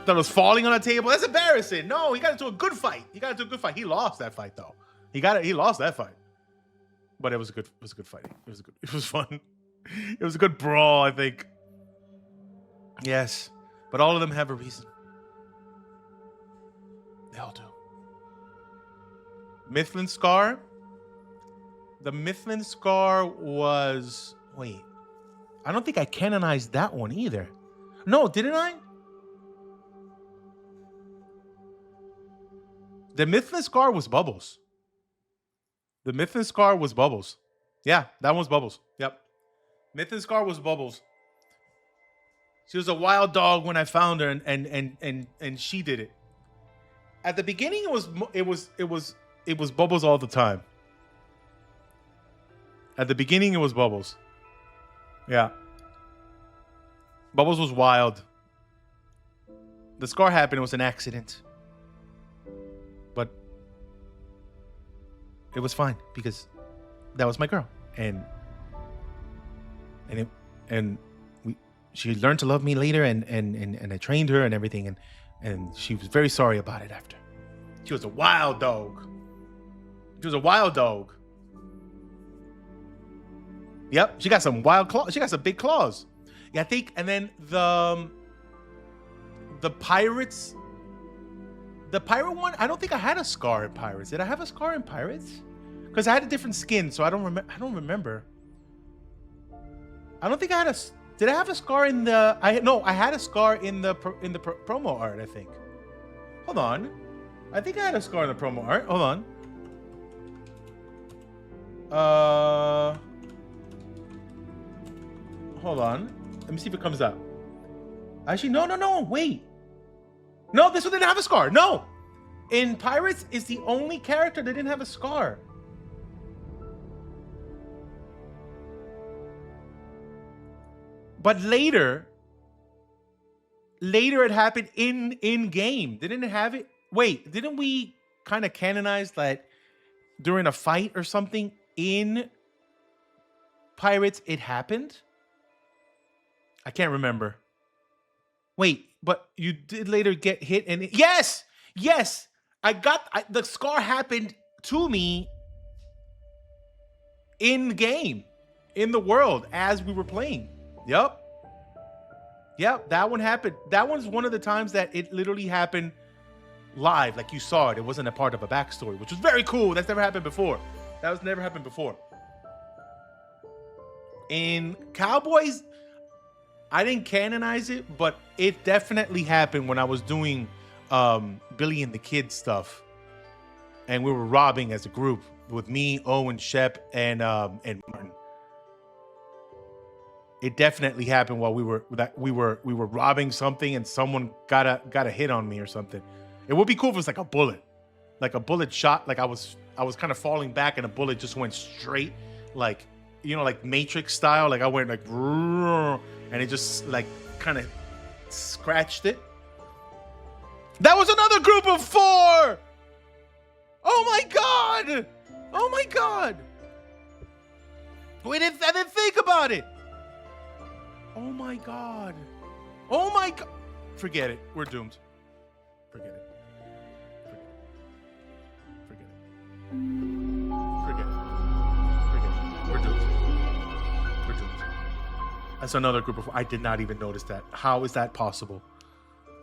S1: Thought it was falling on a table. That's embarrassing. No, he got into a good fight. He lost that fight, though. He lost that fight. But it was a good fighting. It was fun. It was a good brawl, I think. Yes. But all of them have a reason. They all do. Mifflin Scar. The Mifflin Scar was... Wait. I don't think I canonized that one either. No, didn't I? The Mifflin Scar was Bubbles. Yeah, that one's Bubbles. Yep. Mifflin Scar was Bubbles. She was a wild dog when I found her, and she did it. At the beginning, it was Bubbles all the time. At the beginning, it was Bubbles. Yeah. Bubbles was wild. The scar happened. It was an accident. But it was fine because that was my girl. And and she learned to love me later, and I trained her and everything, and she was very sorry about it after. She was a wild dog. She was a wild dog. Yep, she got some wild claws. She got some big claws. Yeah, I think, and then the pirates. The pirate one, I don't think I had a scar in Pirates. Did I have a scar in Pirates? Because I had a different skin, so I don't remember. I don't think I had a. Did I have a scar in the? I had a scar in the promo art. I think. Hold on, I think I had a scar in the promo art. Hold on. Hold on. Let me see if it comes up. Actually, no. Wait. No, this one didn't have a scar. No. In Pirates, is the only character that didn't have a scar. But later it happened in game. Didn't it have it? Wait, didn't we kind of canonize that during a fight or something in Pirates it happened? I can't remember. Wait, but you did later get hit, and yes, the scar happened to me in the game, in the world as we were playing. Yep, that one happened. That one's one of the times that it literally happened live, like you saw it. It wasn't a part of a backstory, which was very cool. That's never happened before. Never happened before. In Cowboys, I didn't canonize it, but it definitely happened when I was doing Billy and the Kid stuff, and we were robbing as a group with me, Owen, Shep, and Martin. It definitely happened while we were robbing something, and someone got a hit on me or something. It would be cool if it was like a bullet shot, like I was kind of falling back and a bullet just went straight, like, you know, like Matrix style, like I went like, and it just like kind of scratched it. That was another group of 4. Oh my god! Oh my god! I didn't think about it. Oh my god! Oh my god! Forget it. We're doomed. Forget it. Forget it. We're doomed. That's another group of. I did not even notice that. How is that possible?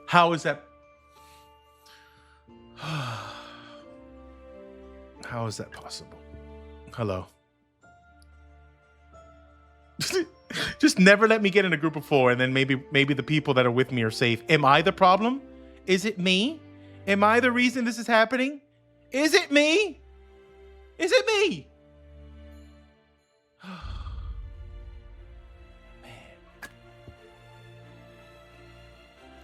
S1: How is that? How is that possible? Hello. Just never let me get in a group of 4, and then maybe the people that are with me are safe. Am I the problem? Is it me? Am I the reason this is happening? Is it me? Is it me?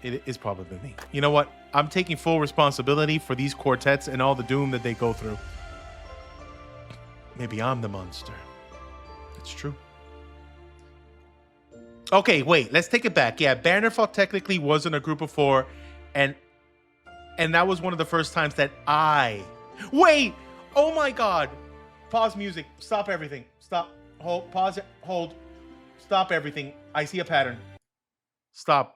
S1: It is probably me. You know what? I'm taking full responsibility for these quartets and all the doom that they go through. Maybe I'm the monster. That's true. Okay, wait. Let's take it back. Yeah, Bannerfall technically wasn't a group of 4, and that was one of the first times that I... Wait! Oh my god! Pause music. Stop everything. Stop. Hold. Pause it. Hold. Stop everything. I see a pattern. Stop.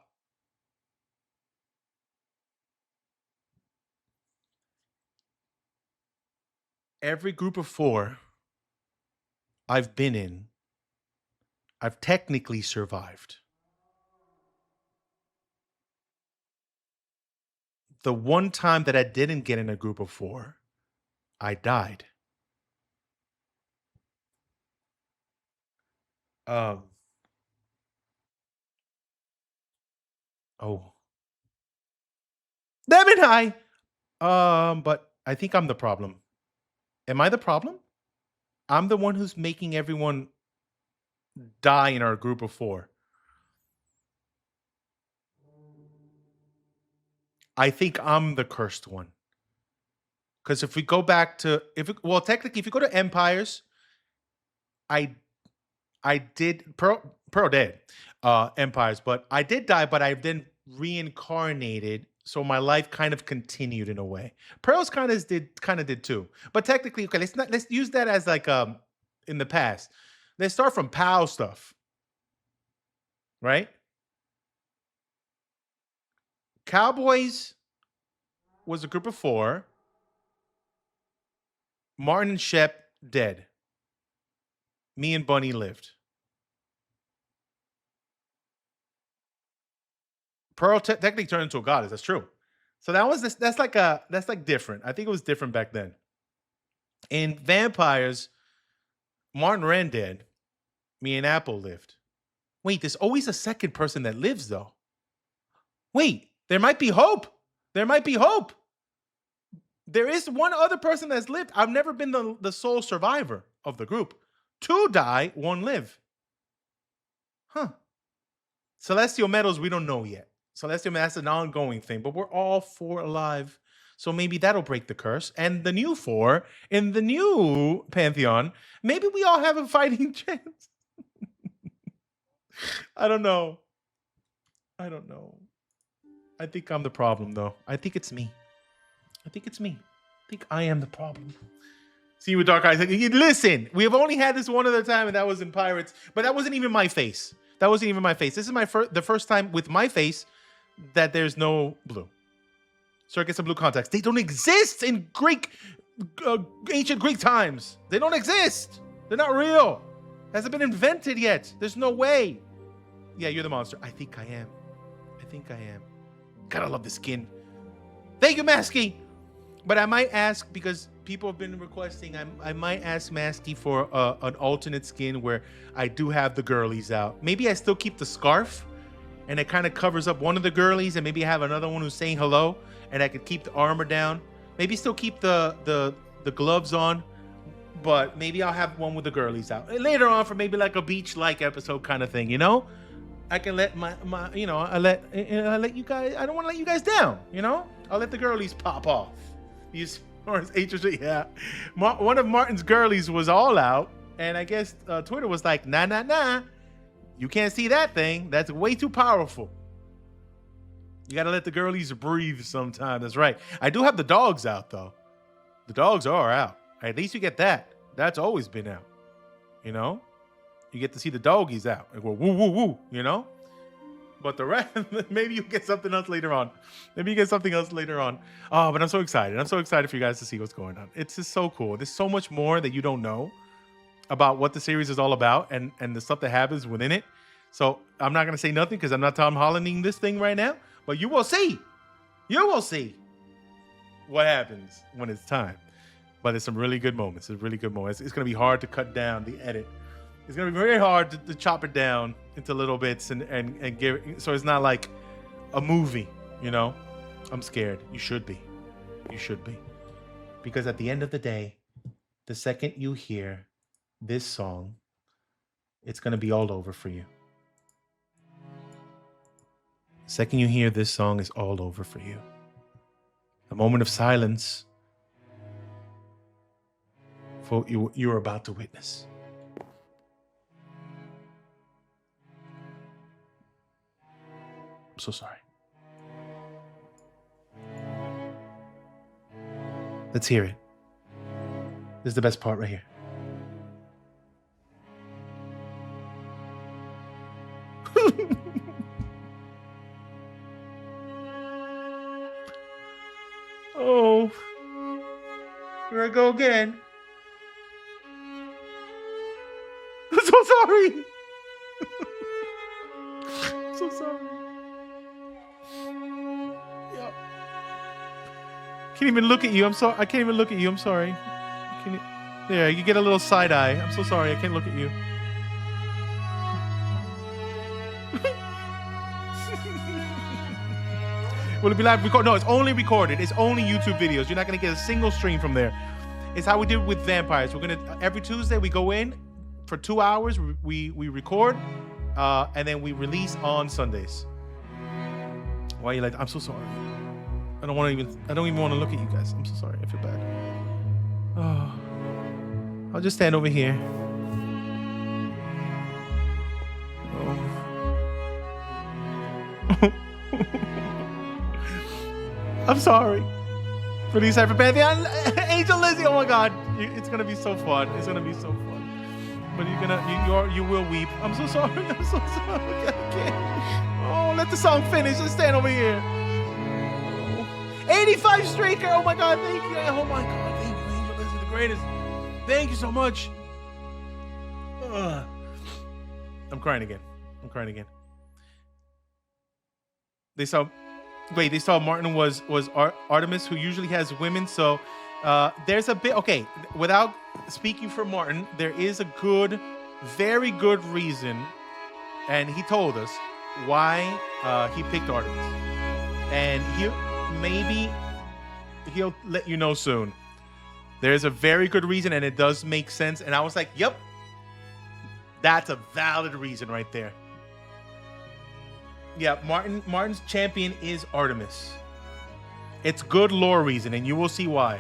S1: Every group of 4 I've been in, I've technically survived. The one time that I didn't get in a group of 4, I died. Oh. Damn it, hi. But I think I'm the problem. Am I the problem? I'm the one who's making everyone die in our group of 4. I think I'm the cursed one. Because if we go back to technically, if you go to Empires, I did Pearl dead, Empires, but I did die, but I've then reincarnated, so my life kind of continued in a way. Pearl's kind of did too, but technically, okay, let's use that as like in the past. Let's start from POW stuff. right? Cowboys was a group of 4. Martin and Shep dead. Me and Bunny lived. Pearl technically turned into a goddess. That's true. So that was this. That's like different. I think it was different back then. In vampires, Martin ran dead. Me and Apple lived. Wait, there's always a second person that lives though. Wait, there might be hope. There might be hope. There is one other person that's lived. I've never been the sole survivor of the group. 2 die, 1 live. Huh. Celestial metals, we don't know yet. Celestial, that's an ongoing thing, but we're all 4 alive. So maybe that'll break the curse. And the new 4 in the new Pantheon, maybe we all have a fighting chance. I don't know. I don't know. I think I'm the problem, though. I think it's me. I think it's me. I think I am the problem. See you with dark eyes. Listen, we have only had this one other time, and that was in Pirates. But that wasn't even my face. That wasn't even my face. This is the first time with my face that there's no blue. Circuits and blue contacts. They don't exist in Greek, ancient Greek times. They don't exist. They're not real. Hasn't been invented yet. There's no way. Yeah, you're the monster. I think I am. I think I am. Gotta love the skin. Thank you, Masky. But I might ask, because people have been requesting, I might ask Masky for an alternate skin where I do have the girlies out. Maybe I still keep the scarf and it kind of covers up one of the girlies, and maybe I have another one who's saying hello and I could keep the armor down. Maybe still keep the gloves on, but maybe I'll have one with the girlies out. And later on for maybe like a beach-like episode kind of thing, you know? I can let my you know, I let you guys, I don't want to let you guys down, you know? I'll let the girlies pop off. Yeah. One of Martin's girlies was all out, and I guess Twitter was like, nah. You can't see that thing. That's way too powerful. You got to let the girlies breathe sometime. That's right. I do have the dogs out, though. The dogs are out. At least you get that. That's always been out. You know? You get to see the doggies out. Like, well, woo, woo, woo, you know? But the rest, maybe you get something else later on. Maybe you get something else later on. Oh, but I'm so excited. I'm so excited for you guys to see what's going on. It's just so cool. There's so much more that you don't know about what the series is all about and the stuff that happens within it. So I'm not going to say nothing because I'm not Tom Hollanding this thing right now. But you will see. You will see what happens when it's time. But there's some really good moments. It's really good moments. It's going to be hard to cut down the edit. It's going to be very hard to chop it down into little bits and give it, so it's not like a movie, you know? I'm scared. You should be. You should be. Because at the end of the day, the second you hear this song, it's going to be all over for you. The second you hear this song, it's all over for you. A moment of silence for you're about to witness. I'm so sorry. Let's hear it. This is the best part right here. Oh, here I go again. I'm so sorry. I'm so sorry. Can't even look at you. I'm sorry. I can't even look at you. I'm sorry. There, you get a little side eye. I'm so sorry. I can't look at you. Will it be live recorded? No, it's only recorded. It's only YouTube videos. You're not going to get a single stream from there. It's how we did with vampires. We're going to, every Tuesday, we go in for 2 hours. We record, and then we release on Sundays. Why are you like, I'm so sorry. I don't even want to look at you guys. I'm so sorry. I feel bad. Oh, I'll just stand over here. Oh. I'm sorry. Release Cypher Pantheon. Angel Lizzie. Oh my God. It's going to be so fun. It's going to be so fun. but you will weep. I'm so sorry. I'm so sorry. I can't. Oh, let the song finish. Let's stand over here. Oh. 85 streaker. Oh my God, thank you. Oh my God, thank you, Angel. This is the greatest. Thank you so much. I'm crying again. I'm crying again. They saw Martin was Artemis, who usually has women. So there's a bit, okay, without speaking for Martin, there is a good, very good reason, and he told us why he picked Artemis. And he'll let you know soon. There's a very good reason, and it does make sense. And I was like, yep, that's a valid reason right there. Yeah, Martin's champion is Artemis. It's good lore reason, and you will see why.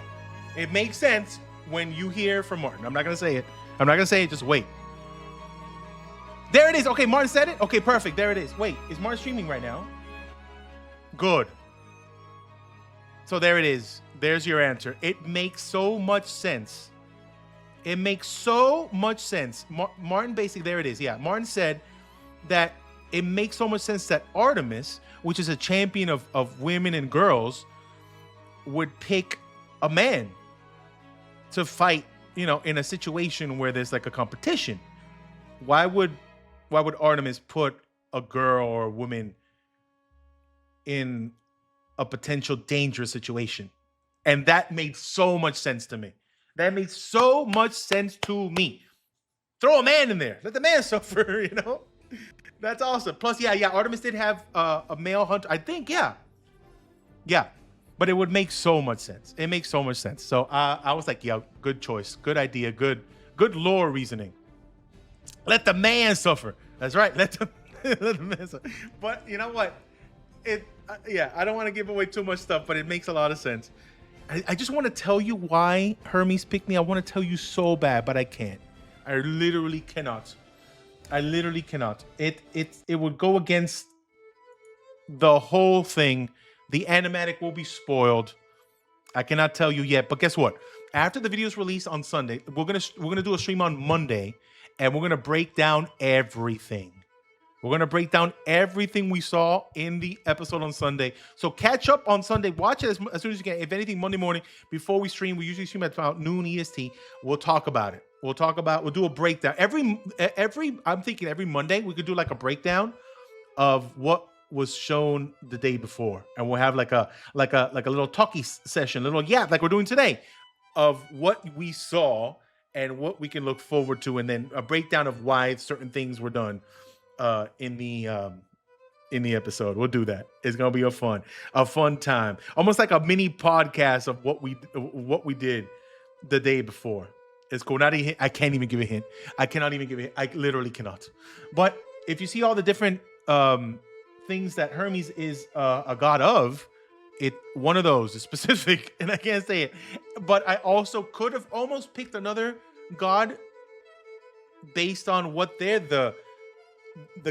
S1: It makes sense when you hear from Martin. I'm not going to say it. I'm not going to say it. Just wait. There it is. Okay, Martin said it. Okay, perfect. There it is. Wait, is Martin streaming right now? Good. So there it is. There's your answer. It makes so much sense. It makes so much sense. Martin basically, there it is. Yeah, Martin said that it makes so much sense that Artemis, which is a champion of women and girls, would pick a man to fight, you know, in a situation where there's like a competition. Why would Artemis put a girl or a woman in a potential dangerous situation? And that made so much sense to me. That made so much sense to me. Throw a man in there. Let the man suffer, you know? That's awesome. Plus, yeah, Artemis did have a male hunter. I think, yeah. But it would make so much sense. It makes so much sense. So I was like, yeah, good choice. Good idea. Good lore reasoning. Let the man suffer. That's right. Let the man suffer. But you know what? I don't want to give away too much stuff, but it makes a lot of sense. I just want to tell you why Hermes picked me. I want to tell you so bad, but I can't. I literally cannot. It would go against the whole thing. The animatic will be spoiled. I cannot tell you yet, but guess what? After the video is released on Sunday, we're gonna do a stream on Monday, and we're gonna break down everything. We're gonna break down everything we saw in the episode on Sunday. So catch up on Sunday. Watch it as soon as you can. If anything, Monday morning before we stream, we usually stream at about noon EST. We'll talk about it. We'll do a breakdown I'm thinking every Monday we could do like a breakdown of what was shown the day before, and we'll have like a little talkie session, little like we're doing today, of what we saw and what we can look forward to, and then a breakdown of why certain things were done in the episode. We'll do that. It's gonna be a fun time, almost like a mini podcast of what we did the day before. It's cool. I can't even give a hint. I cannot even give a hint. I literally cannot. But if you see all the different things that Hermes is a god of, one of those is specific, and I can't say it. But I also could have almost picked another god based on what they're the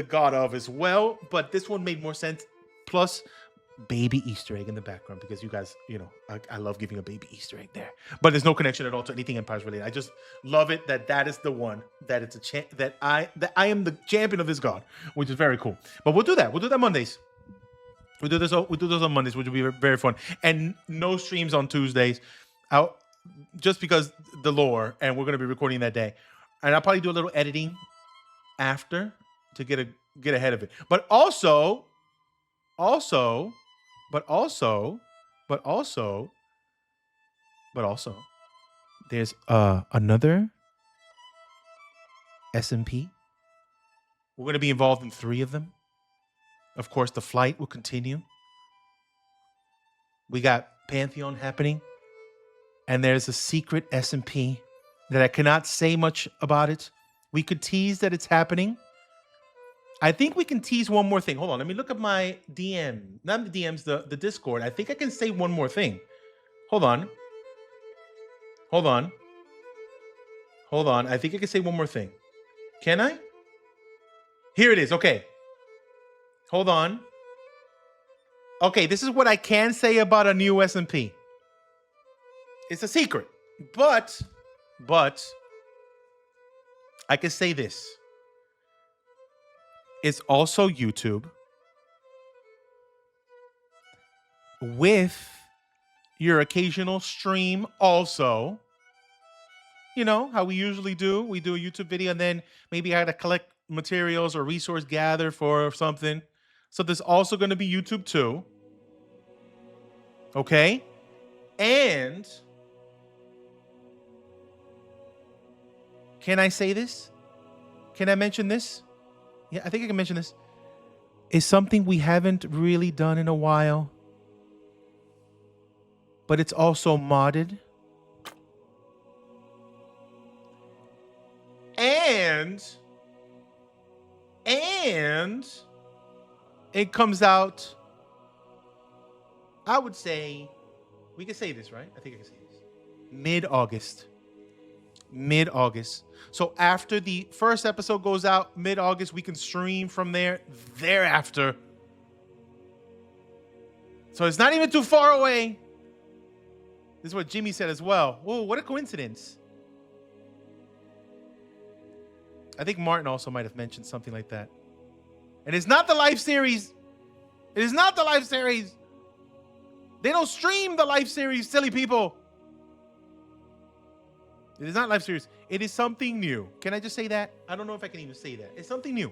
S1: god of as well. But this one made more sense. Plus, baby Easter egg in the background, because you guys, you know, I love giving a baby Easter egg there. But there's no connection at all to anything Empires related. I just love it that is the one, that it's that I am the champion of this god, which is very cool. But we'll do that. We'll do that Mondays. We do those on Mondays, which will be very fun. And no streams on Tuesdays, out just because the lore, and we're gonna be recording that day. And I'll probably do a little editing after to get ahead of it. But also, there's another SMP. We're going to be involved in 3 of them. Of course, the flight will continue. We got Pantheon happening, and there's a secret SMP that I cannot say much about it. We could tease that it's happening. I think we can tease one more thing. Hold on, let me look at my DM. Not the DMs, the Discord. I think I can say one more thing. Hold on. I think I can say one more thing. Can I? Here it is. Okay. Hold on. Okay, this is what I can say about a new SMP. It's a secret. But I can say this. It's also YouTube with your occasional stream also. You know, how we usually do. We do a YouTube video and then maybe I had to collect materials or resource gather for something. So there's also going to be YouTube too. Okay? And can I say this? Can I mention this? Yeah, I think I can mention this. It's something we haven't really done in a while, but it's also modded. And it comes out, I would say, we can say this, right? I think I can say this. Mid-August. Mid-August. So after the first episode goes out, mid-August, we can stream from there thereafter. So it's not even too far away. This is what Jimmy said as well. Whoa, what a coincidence. I think Martin also might have mentioned something like that. And it's not the live series. It is not the live series. They don't stream the live series, silly people. It is not live series. It is something new. Can I just say that? I don't know if I can even say that. It's something new.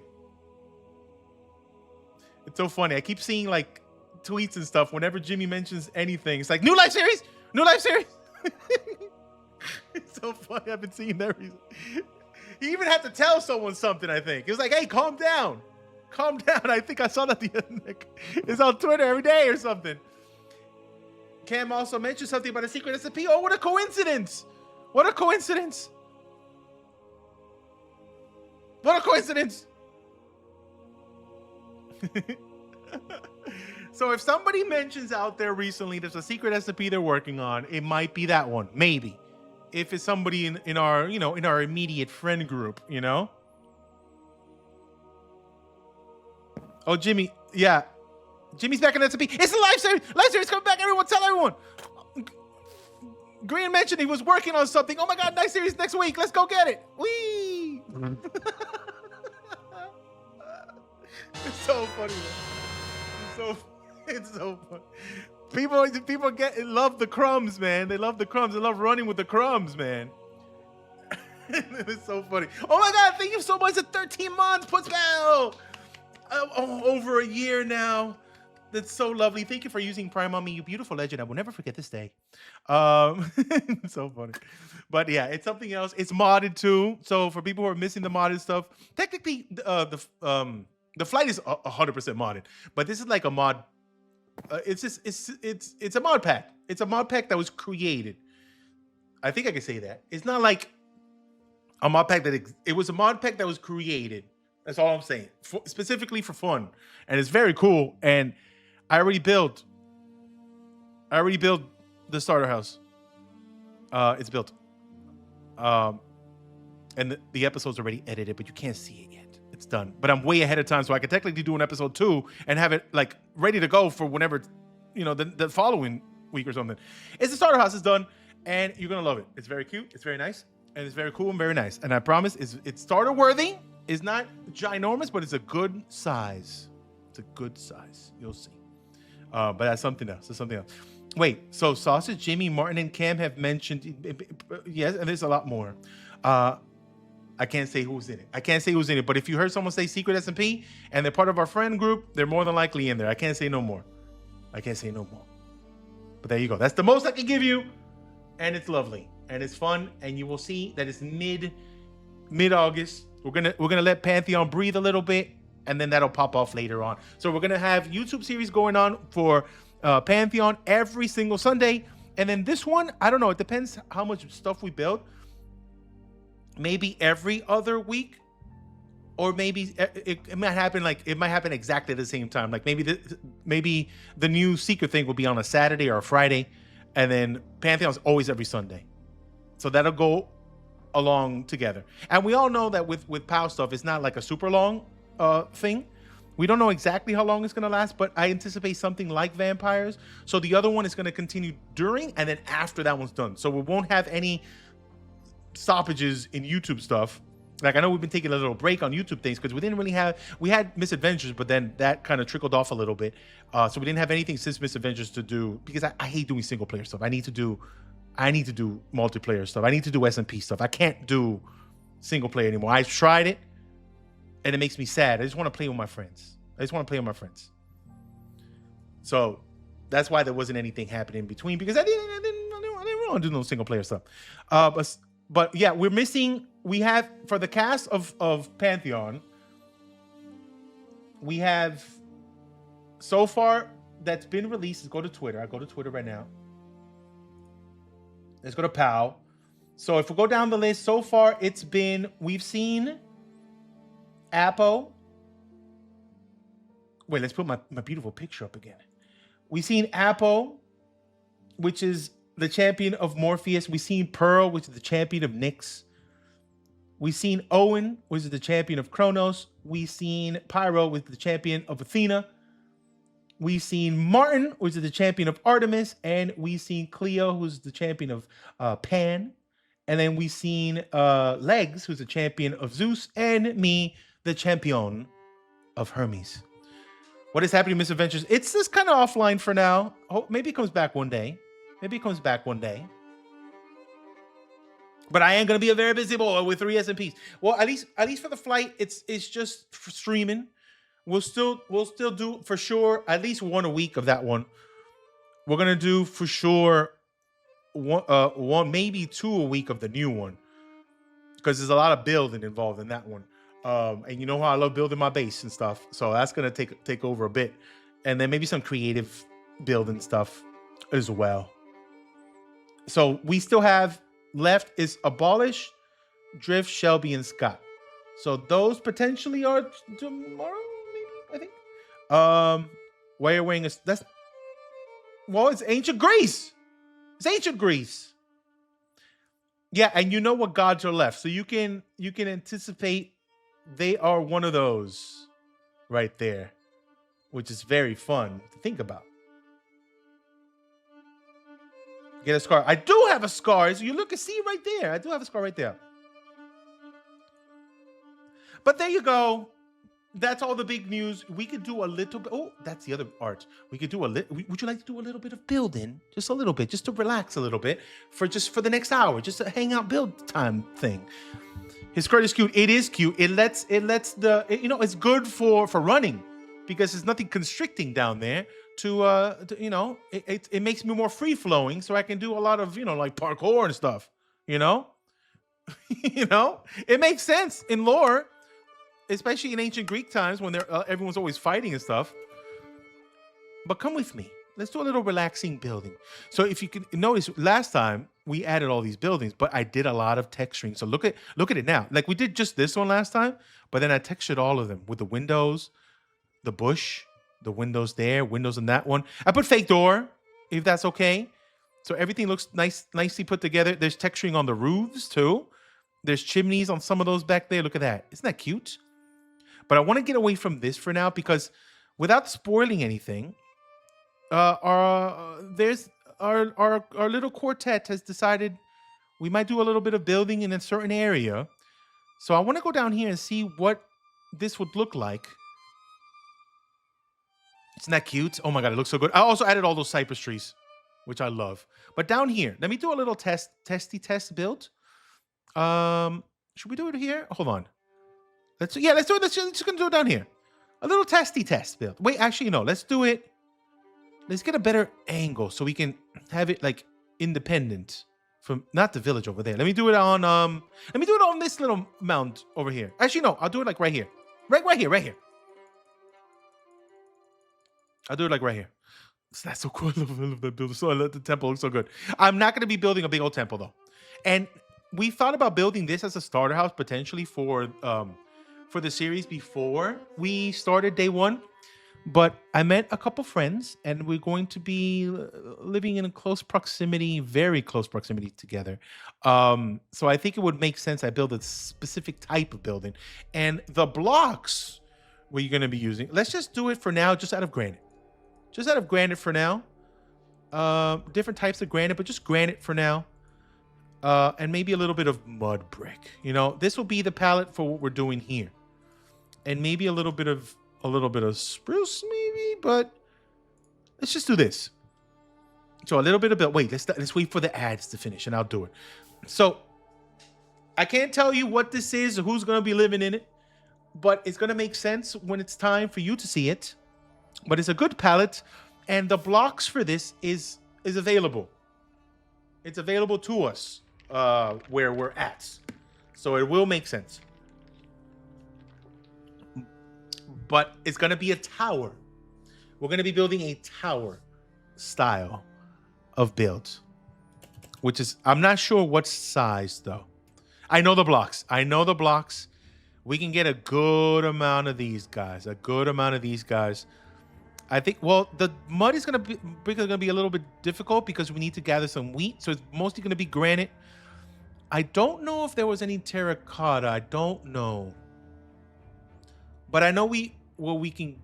S1: It's so funny. I keep seeing like tweets and stuff whenever Jimmy mentions anything. It's like, new live series? New live series? It's so funny. I've been seeing that recently. He even had to tell someone something, I think. He was like, hey, calm down. Calm down. I think I saw that the other night. It's on Twitter every day or something. Cam also mentioned something about a secret SMP. Oh, what a coincidence. What a coincidence. What a coincidence. So if somebody mentions out there recently there's a secret SMP they're working on, it might be that one. Maybe. If it's somebody in our, you know, in our immediate friend group, you know? Oh, Jimmy. Yeah. Jimmy's back in SMP. It's a live series. Live series coming back. Everyone, tell everyone. Green mentioned he was working on something. Oh my God, nice series next week. Let's go get it. Whee! It's so funny. It's so funny. People love the crumbs, man. They love the crumbs. They love running with the crumbs, man. It's so funny. Oh my God, thank you so much for 13 months, Putzbell. Over a year now. That's so lovely. Thank you for using Prime on me, you beautiful legend. I will never forget this day. It's so funny. But yeah, it's something else. It's modded too. So for people who are missing the modded stuff, technically the flight is 100% modded. But this is like a mod. It's a mod pack. It's a mod pack that was created. I think I can say that. It's not like a mod pack it was a mod pack that was created. That's all I'm saying. Specifically for fun. And it's very cool. And I already built the starter house. It's built. And the episode's already edited, but you can't see it yet. It's done. But I'm way ahead of time, so I can technically do an episode 2 and have it like ready to go for whenever, you know, the following week or something. It's the starter house. It's done, and you're gonna love it. It's very cute. It's very nice, and it's very cool and very nice. And I promise, it's starter worthy. It's not ginormous, but it's a good size. It's a good size. You'll see. But that's something else. That's something else. Wait. So Sausage, Jimmy, Martin, and Cam have mentioned. Yes, and there's a lot more. I can't say who's in it. I can't say who's in it. But if you heard someone say Secret SMP and they're part of our friend group, they're more than likely in there. I can't say no more. I can't say no more. But there you go. That's the most I can give you, and it's lovely and it's fun. And you will see that it's mid-August. We're gonna let Pantheon breathe a little bit, and then that'll pop off later on. So we're gonna have YouTube series going on for Pantheon every single Sunday, and then this one, I don't know. It depends how much stuff we build. Maybe every other week, or maybe it might happen exactly at the same time. Like maybe the new secret thing will be on a Saturday or a Friday, and then Pantheon's always every Sunday. So that'll go along together. And we all know that with POW stuff, it's not like a super long thing. We don't know exactly how long it's going to last, but I anticipate something like vampires. So the other one is going to continue during and then after that one's done. So we won't have any stoppages in YouTube stuff Like, I know we've been taking a little break on YouTube things because we didn't really have, we had Misadventures, but then that kind of trickled off a little bit. So we didn't have anything since Misadventures to do, because I hate doing single player stuff. I need to do multiplayer stuff. I need to do SMP stuff. I can't do single player anymore. I tried it and it makes me sad. I just want to play with my friends. So that's why there wasn't anything happening in between, because I didn't want to do no single player stuff. But yeah, we're missing. We have, for the cast of Pantheon, we have so far that's been released. Let's go to Twitter. I go to Twitter right now. Let's go to POW. So if we go down the list, so far it's been, we've seen Apo. Wait, let's put my beautiful picture up again. We've seen Apo, which is the champion of Morpheus. We've seen Pearl, which is the champion of Nyx. We've seen Owen, which is the champion of Kronos. We've seen Pyro, which is the champion of Athena. We've seen Martin, which is the champion of Artemis. And we've seen Cleo, who's the champion of Pan. And then we've seen Legs, who's the champion of Zeus. And me, the champion of Hermes. What is happening, Misadventures? It's just kind of offline for now. Oh, maybe it comes back one day. But I am going to be a very busy boy with 3 SMPs. Well, at least for the flight, it's just for streaming. We'll still do for sure at least one a week of that one. We're gonna do for sure one maybe 2 a week of the new one, because there's a lot of building involved in that one. And you know how I love building my base and stuff, so that's gonna take over a bit, and then maybe some creative building stuff as well. So we still have left is Abolish, Drift, Shelby, and Scott. So those potentially are tomorrow, maybe, I think. Warrior Wing is, that's, well, it's Ancient Greece. It's Ancient Greece. Yeah, and you know what gods are left. So you can anticipate they are one of those right there, which is very fun to think about. Get a scar. I do have a scar. So you look and see right there. I do have a scar right there. But there you go. That's all the big news. We could do a little bit. Oh, that's the other art. We could do a little. Would you like to do a little bit of building? Just a little bit, just to relax a little bit for the next hour, just a hangout build time thing. His skirt is cute. It is cute. It lets the, you know, it's good for running, because there's nothing constricting down there to you know, it makes me more free flowing, so I can do a lot of, you know, like parkour and stuff, you know. You know, it makes sense in lore, especially in ancient Greek times when everyone's always fighting and stuff. But come with me. Let's do a little relaxing building. So if you can notice, last time we added all these buildings, but I did a lot of texturing. So look at it now. Like we did just this one last time, but then I textured all of them with the windows, the bush, the windows there, windows in that one. I put fake door, if that's okay. So everything looks nicely put together. There's texturing on the roofs too. There's chimneys on some of those back there. Look at that. Isn't that cute? But I want to get away from this for now, because without spoiling anything, our little quartet has decided we might do a little bit of building in a certain area. So I want to go down here and see what this would look like. Isn't that cute? Oh my God, it looks so good. I also added all those cypress trees, which I love. But down here, let me do a little testy test build. Should we do it here? Hold on. Let's do it. Let's just gonna do it down here. A little testy test build. Wait, actually, no. Let's do it. Let's get a better angle so we can have it like independent from not the village over there. Let me do it on Let me do it on this little mound over here. Actually, no. I'll do it like right here. Right here. I'll do it like right here. It's not so cool. I love that build. So I love the temple. Looks so good. I'm not going to be building a big old temple though. And we thought about building this as a starter house potentially for the series before we started day one. But I met a couple friends, and we're going to be living in a close proximity, very close proximity together. So I think it would make sense I build a specific type of building. And the blocks we're going to be using, let's just do it for now, just out of granite. Just out of granite for now. Different types of granite, but just granite for now. and maybe a little bit of mud brick. You know, this will be the palette for what we're doing here, and maybe a little bit of spruce, maybe. But let's just do this. So a little bit of build. Wait, let's wait for the ads to finish, and I'll do it. So I can't tell you what this is or who's gonna be living in it, but it's gonna make sense when it's time for you to see it. But it's a good palette, and the blocks for this is available. It's available to us where we're at, so it will make sense. But it's gonna be a tower. We're gonna be building a tower style of build, which is, I'm not sure what size though. I know the blocks. We can get a good amount of these guys. I think, well, the mud is going to be a little bit difficult because we need to gather some wheat. So it's mostly going to be granite. I don't know if there was any terracotta. I don't know. But I know we can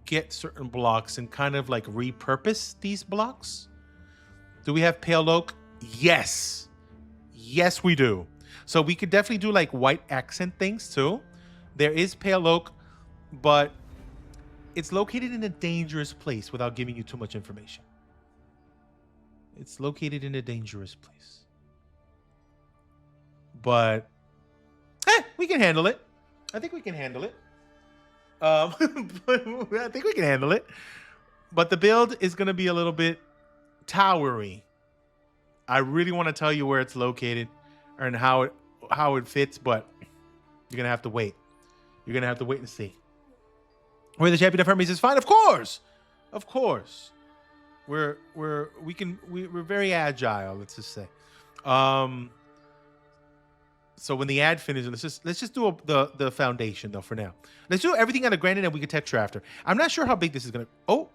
S1: get certain blocks and kind of like repurpose these blocks. Do we have pale oak? Yes. Yes, we do. So we could definitely do like white accent things too. There is pale oak, but it's located in a dangerous place without giving you too much information. It's located in a dangerous place. But we can handle it. I think we can handle it. I think we can handle it. But the build is going to be a little bit towery. I really want to tell you where it's located and how it fits, but you're going to have to wait. You're going to have to wait and see. Where the champion of Hermes is fine, of course. Of course. We're very agile, let's just say. So when the ad finishes, let's just do the foundation though for now. Let's do everything out of granite and we can texture after. I'm not sure how big this is gonna. Oh,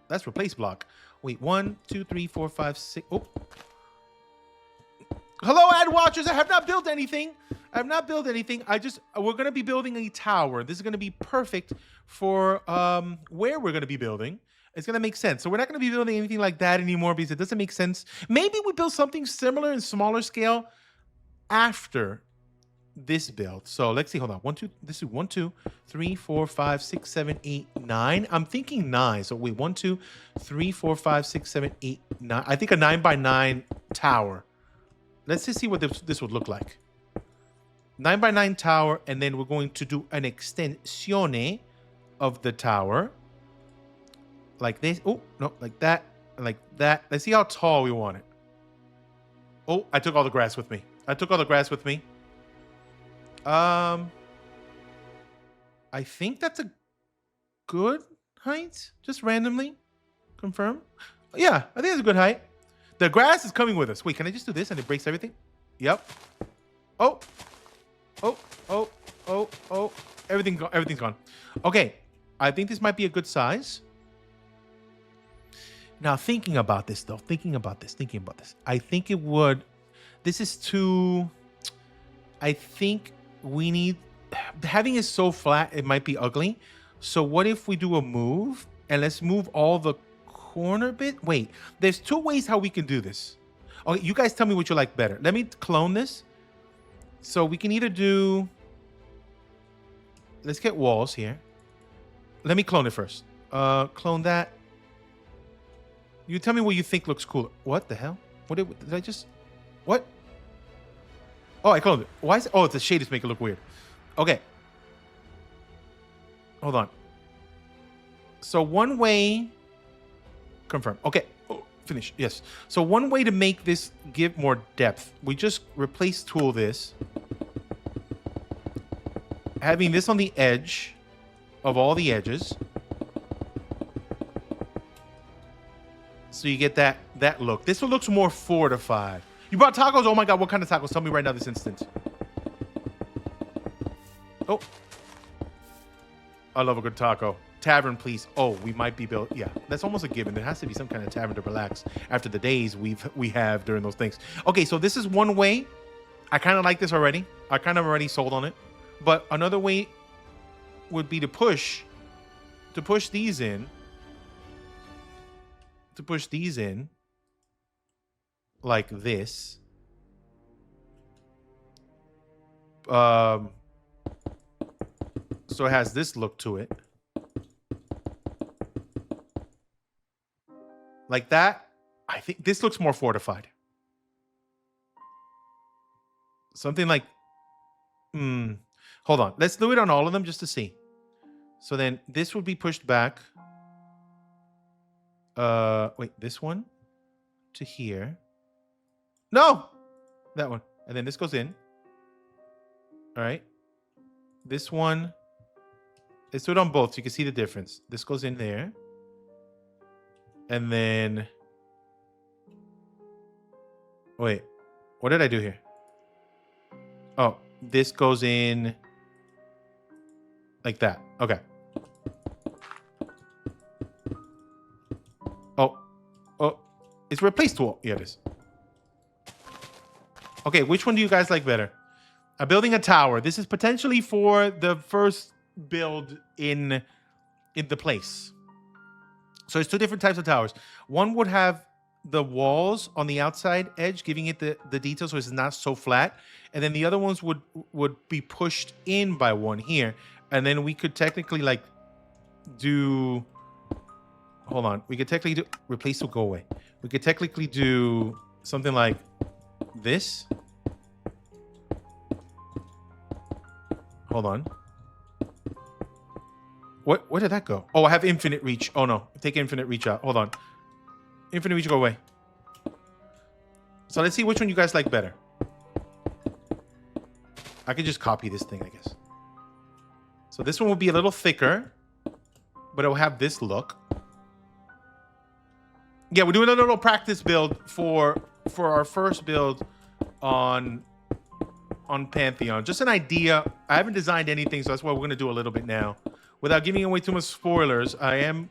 S1: that's replace block. Wait, 1, 2, 3, 4, 5, 6. Oh. Hello, ad watchers. I have not built anything. We're gonna be building a tower. This is gonna be perfect for where we're gonna be building. It's gonna make sense. So we're not gonna be building anything like that anymore because it doesn't make sense. Maybe we build something similar in smaller scale after this build. So let's see. Hold on. 1, 2. This is 1, 2, 3, 4, 5, 6, 7, 8, 9. I'm thinking 9. So wait, 1, 2, 3, 4, 5, 6, 7, 8, 9. I think a 9x9 tower. Let's just see what this would look like. 9x9 tower, and then we're going to do an extensione of the tower. Like this. Oh, no, like that. And like that. Let's see how tall we want it. Oh, I took all the grass with me. I think that's a good height. Just randomly confirm. Yeah, I think it's a good height. The grass is coming with us. Wait, can I just do this and it breaks everything? Yep. Oh. Everything's gone. Okay. I think this might be a good size. Now, thinking about this. I think it would. This is too. I think we need. Having it so flat, it might be ugly. So what if we do a move and let's move all the corner bit? Wait, there's two ways how we can do this. Okay, you guys tell me what you like better. Let me clone this. So we can either do. Let's get walls here. Let me clone it first. Clone that. You tell me what you think looks cooler. What the hell? What did I just? What? Oh, I cloned it. Why is it? Oh, the shaders make it look weird. Okay. Hold on. So one way. Confirm. Okay. Oh, finish. Yes. So one way to make this give more depth, we just replace tool this. Having this on the edge of all the edges. So you get that look. This one looks more fortified. You brought tacos? Oh my God, what kind of tacos? Tell me right now this instant. Oh. I love a good taco. Tavern, please. Oh, we might be built. Yeah, that's almost a given. There has to be some kind of tavern to relax after the days we have during those things. Okay, so this is one way. I kind of like this already. I kind of already sold on it. But another way would be to push these in. Like this. So it has this look to it. Like that. I think this looks more fortified. Something like... Hold on. Let's do it on all of them just to see. So then this would be pushed back. Wait, this one to here. No! That one. And then this goes in. All right. This one. Let's do it on both so you can see the difference. This goes in there. And then... Wait. What did I do here? Oh, this goes in like that. Okay. Oh. It's replaced wall. Yeah, it is. Okay, which one do you guys like better? I'm building a tower. This is potentially for the first build in the place. So it's two different types of towers. One would have the walls on the outside edge, giving it the detail so it's not so flat. And then the other ones would be pushed in by one here. And then we could technically like do... Hold on. We could technically do... Replace will go away. We could technically do something like this. Hold on. Where did that go? Oh, I have infinite reach. Oh, no. Take infinite reach out. Hold on. Infinite reach, go away. So let's see which one you guys like better. I could just copy this thing, I guess. So this one will be a little thicker, but it will have this look. Yeah, we're doing a little practice build for our first build on Pantheon. Just an idea. I haven't designed anything, so that's why we're going to do a little bit now. Without giving away too much spoilers, I am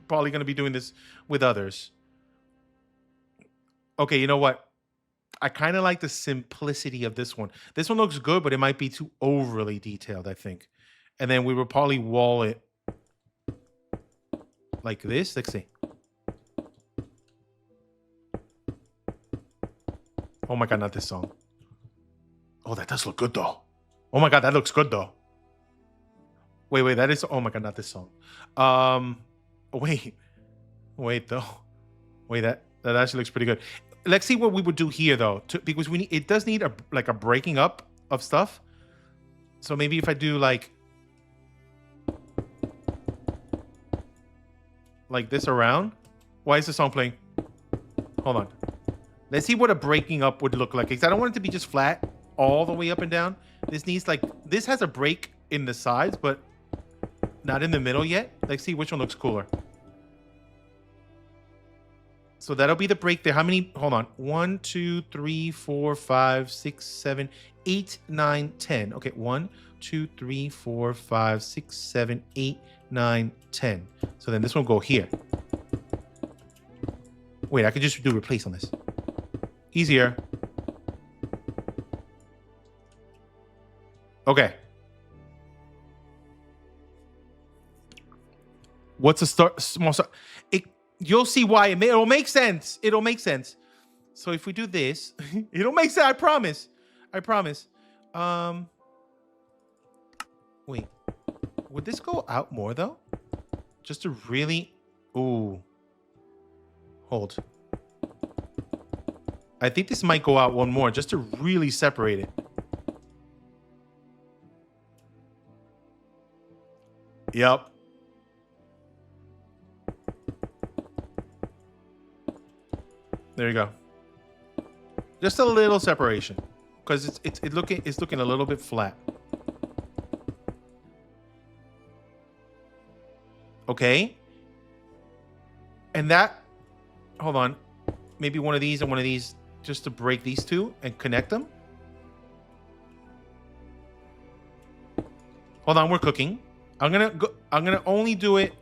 S1: probably going to be doing this with others. Okay, you know what? I kind of like the simplicity of this one. This one looks good, but it might be too overly detailed, I think. And then we will probably wall it like this. Let's see. Oh my God, not this song. Oh, that does look good though. Oh my God, that looks good though. Wait, that is... Oh my God, not this song. Wait though. Wait, that actually looks pretty good. Let's see what we would do here though, because it does need a breaking up of stuff. So maybe if I do like this around. Why is the song playing? Hold on. Let's see what a breaking up would look like. Because I don't want it to be just flat all the way up and down. This needs this has a break in the sides, but not in the middle yet. Let's see which one looks cooler. So that'll be the break there. How many? Hold on. 1, 2, 3, 4, 5, 6, 7, 8, 9, 10. Okay. 1, 2, 3, 4, 5, 6, 7, 8, 9, 10. So then this one will go here. Wait, I could just do replace on this. Easier. Okay. What's a small start? You'll see why it'll make sense. It'll make sense. So if we do this, it'll make sense. I promise. I promise. Wait. Would this go out more though? Just to really... Ooh. Hold. I think this might go out one more just to really separate it. Yep. There you go. Just a little separation, because it's looking a little bit flat. Okay. And that, hold on, maybe one of these and one of these, just to break these two and connect them. Hold on, we're cooking. I'm gonna only do it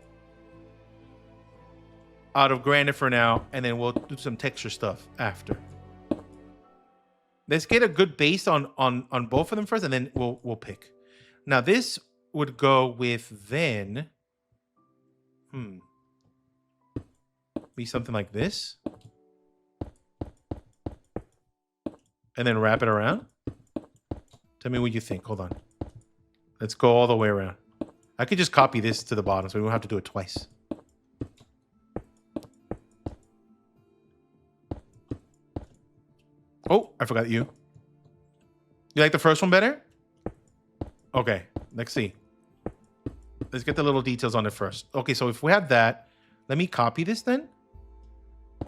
S1: out of granite for now, and then we'll do some texture stuff after. Let's get a good base on both of them first, and then we'll pick. Now this would go with then be something like this, and then wrap it around. Tell me what you think. Hold on. Let's go all the way around. I could just copy this to the bottom so we won't have to do it twice. Oh, I forgot you. You like the first one better? Okay, let's see. Let's get the little details on it first. Okay, so if we have that, let me copy this then.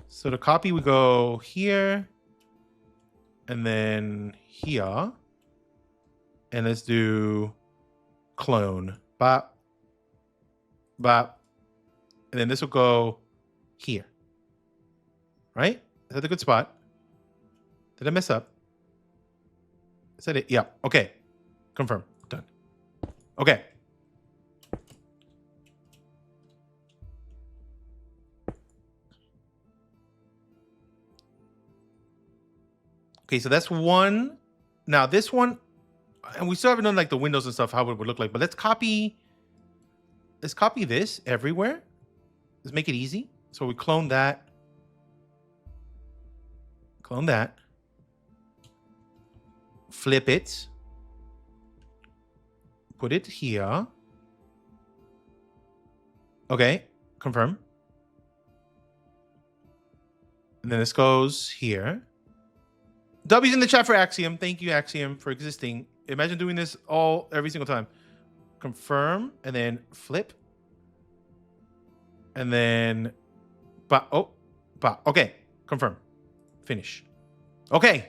S1: So to copy, we go here. And then here. And let's do clone. Bop. Bop. And then this will go here. Right? Is that a good spot? Did I mess up? Is that it? Yeah. Okay. Confirm. Done. Okay. Okay, so that's one. Now this one, and we still haven't done like the windows and stuff, how it would look like, but let's copy this everywhere. Let's make it easy. So we clone that. Clone that. Flip it. Put it here. Okay, confirm. And then this goes here. W's in the chat for Axiom. Thank you, Axiom, for existing. Imagine doing this every single time. Confirm, and then flip. And then, okay, confirm. Finish. Okay.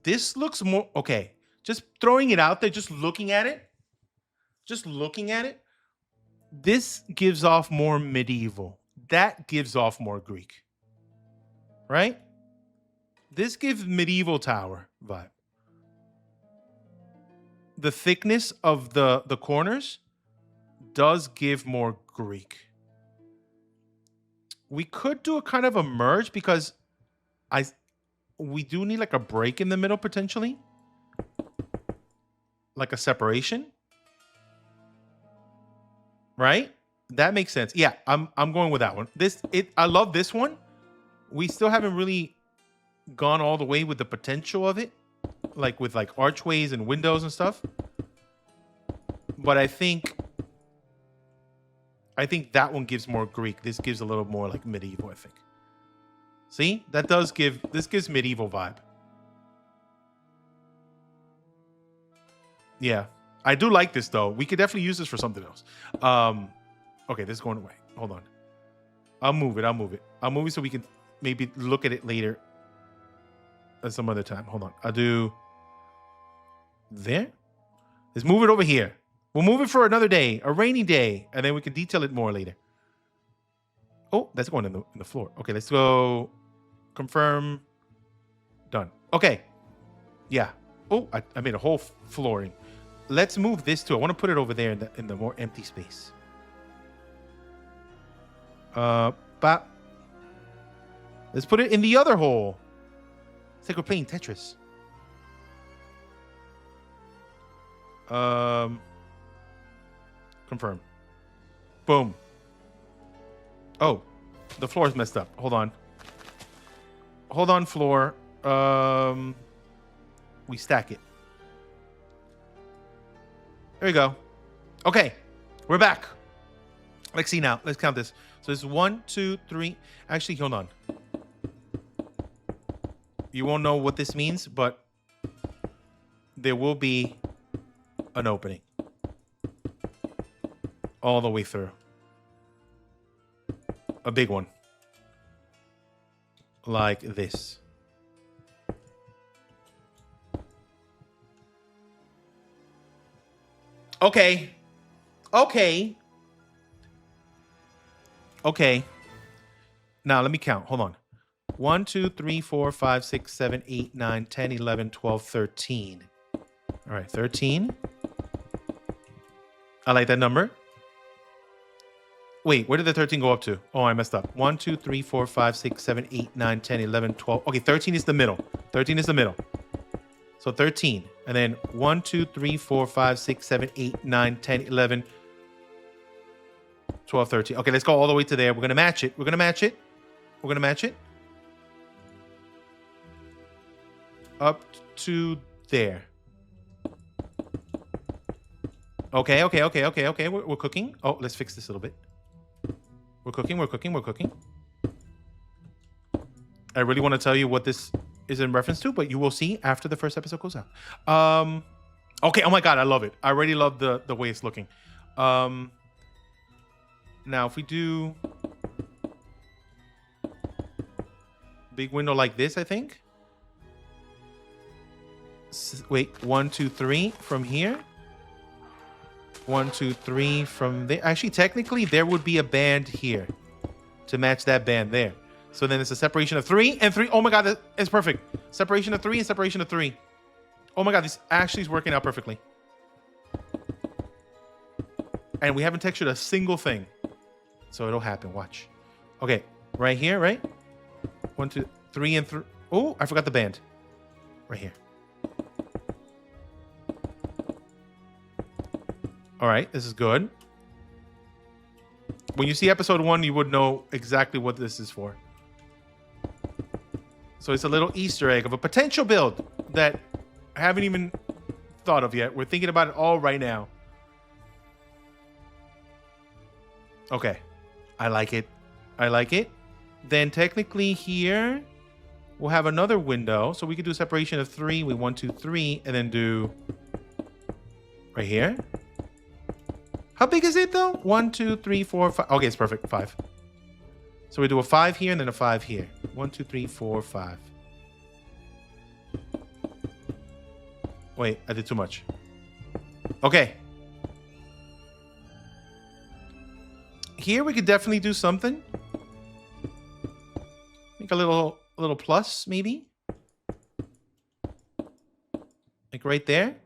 S1: This looks more, okay. Just throwing it out there, just looking at it. Just looking at it. This gives off more medieval. That gives off more Greek. Right? This gives medieval tower vibe. The thickness of the corners does give more Greek. We could do a kind of a merge because we do need like a break in the middle potentially. Like a separation. Right? That makes sense. Yeah, I'm going with that one. I love this one. We still haven't really gone all the way with the potential of it, like with like archways and windows and stuff. But I think that one gives more Greek. This gives a little more like medieval, I think. See? This gives medieval vibe. Yeah. I do like this though. We could definitely use this for something else. Okay, this is going away. Hold on. I'll move it. I'll move it so we can maybe look at it later at some other time. Hold on. I'll do there. Let's move it over here. We'll move it for another day, a rainy day, and then we can detail it more later. Oh, that's going in the floor. Okay, let's go confirm. Done. Okay. Yeah. Oh, I made a whole flooring. Let's move this too. I want to put it over there in the more empty space. Let's put it in the other hole. It's like we're playing Tetris. Confirm. Boom. Oh, the floor is messed up. Hold on. Hold on, floor. We stack it. There we go. Okay, we're back. Let's see now. Let's count this. So it's 1, 2, 3. Actually, hold on. You won't know what this means, but there will be an opening all the way through. A big one. Like this. Okay. Okay. Okay. Now let me count. Hold on. 1, 2, 3, 4, 5, 6, 7, 8, 9, 10, 11, 12, 13. All right, 13. I like that number. Wait, where did the 13 go up to? Oh, I messed up. 1, 2, 3, 4, 5, 6, 7, 8, 9, 10, 11, 12. Okay, 13 is the middle. 13 is the middle. So 13. And then 1, 2, 3, 4, 5, 6, 7, 8, 9, 10, 11, 12, 13. Okay, let's go all the way to there. We're going to match it. We're going to match it. We're going to match it. up to there. Okay. We're cooking. Oh, let's fix this a little bit. We're cooking. I really want to tell you what this is in reference to, but you will see after the first episode goes out. Okay. Oh my God, I love it. I already love the way it's looking. Now, if we do big window like this, I think. Wait, 1, 2, 3 from here. 1, 2, 3 from there. Actually, technically, there would be a band here to match that band there. So then it's a separation of 3 and 3. Oh my God, that is perfect. Separation of 3 and separation of 3. Oh my God, this actually is working out perfectly. And we haven't textured a single thing. So it'll happen. Watch. Okay, right here, right? 1, 2, 3 and 3. Oh, I forgot the band. Right here. All right, this is good. When you see episode 1, you would know exactly what this is for. So it's a little Easter egg of a potential build that I haven't even thought of yet. We're thinking about it all right now. Okay, I like it. Then technically here, we'll have another window. So we could do a separation of 3. We 1, 2, 3, and then do right here. How big is it though? 1, 2, 3, 4, 5. Okay, it's perfect. 5. So we do a 5 here and then a 5 here. 1, 2, 3, 4, 5. Wait, I did too much. Okay. Here we could definitely do something. Make a little plus, maybe. Like right there.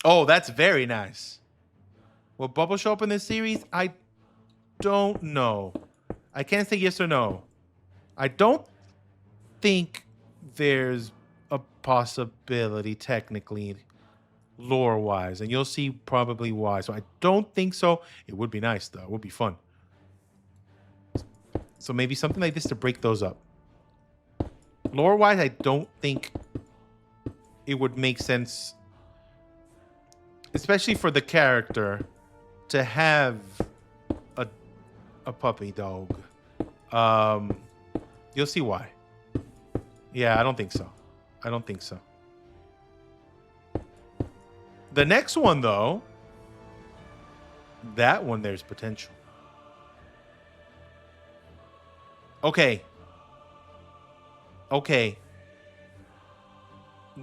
S1: Oh, that's very nice. Will bubble show up in this series? I don't know. I can't say yes or no. I don't think there's a possibility technically lore-wise, and you'll see probably why. So I don't think so. It would be nice though. It would be fun. So maybe something like this to break those up. Lore-wise, I don't think it would make sense, especially for the character, to have a puppy dog. You'll see why. Yeah, I don't think so. The next one, though, that one there's potential. Okay.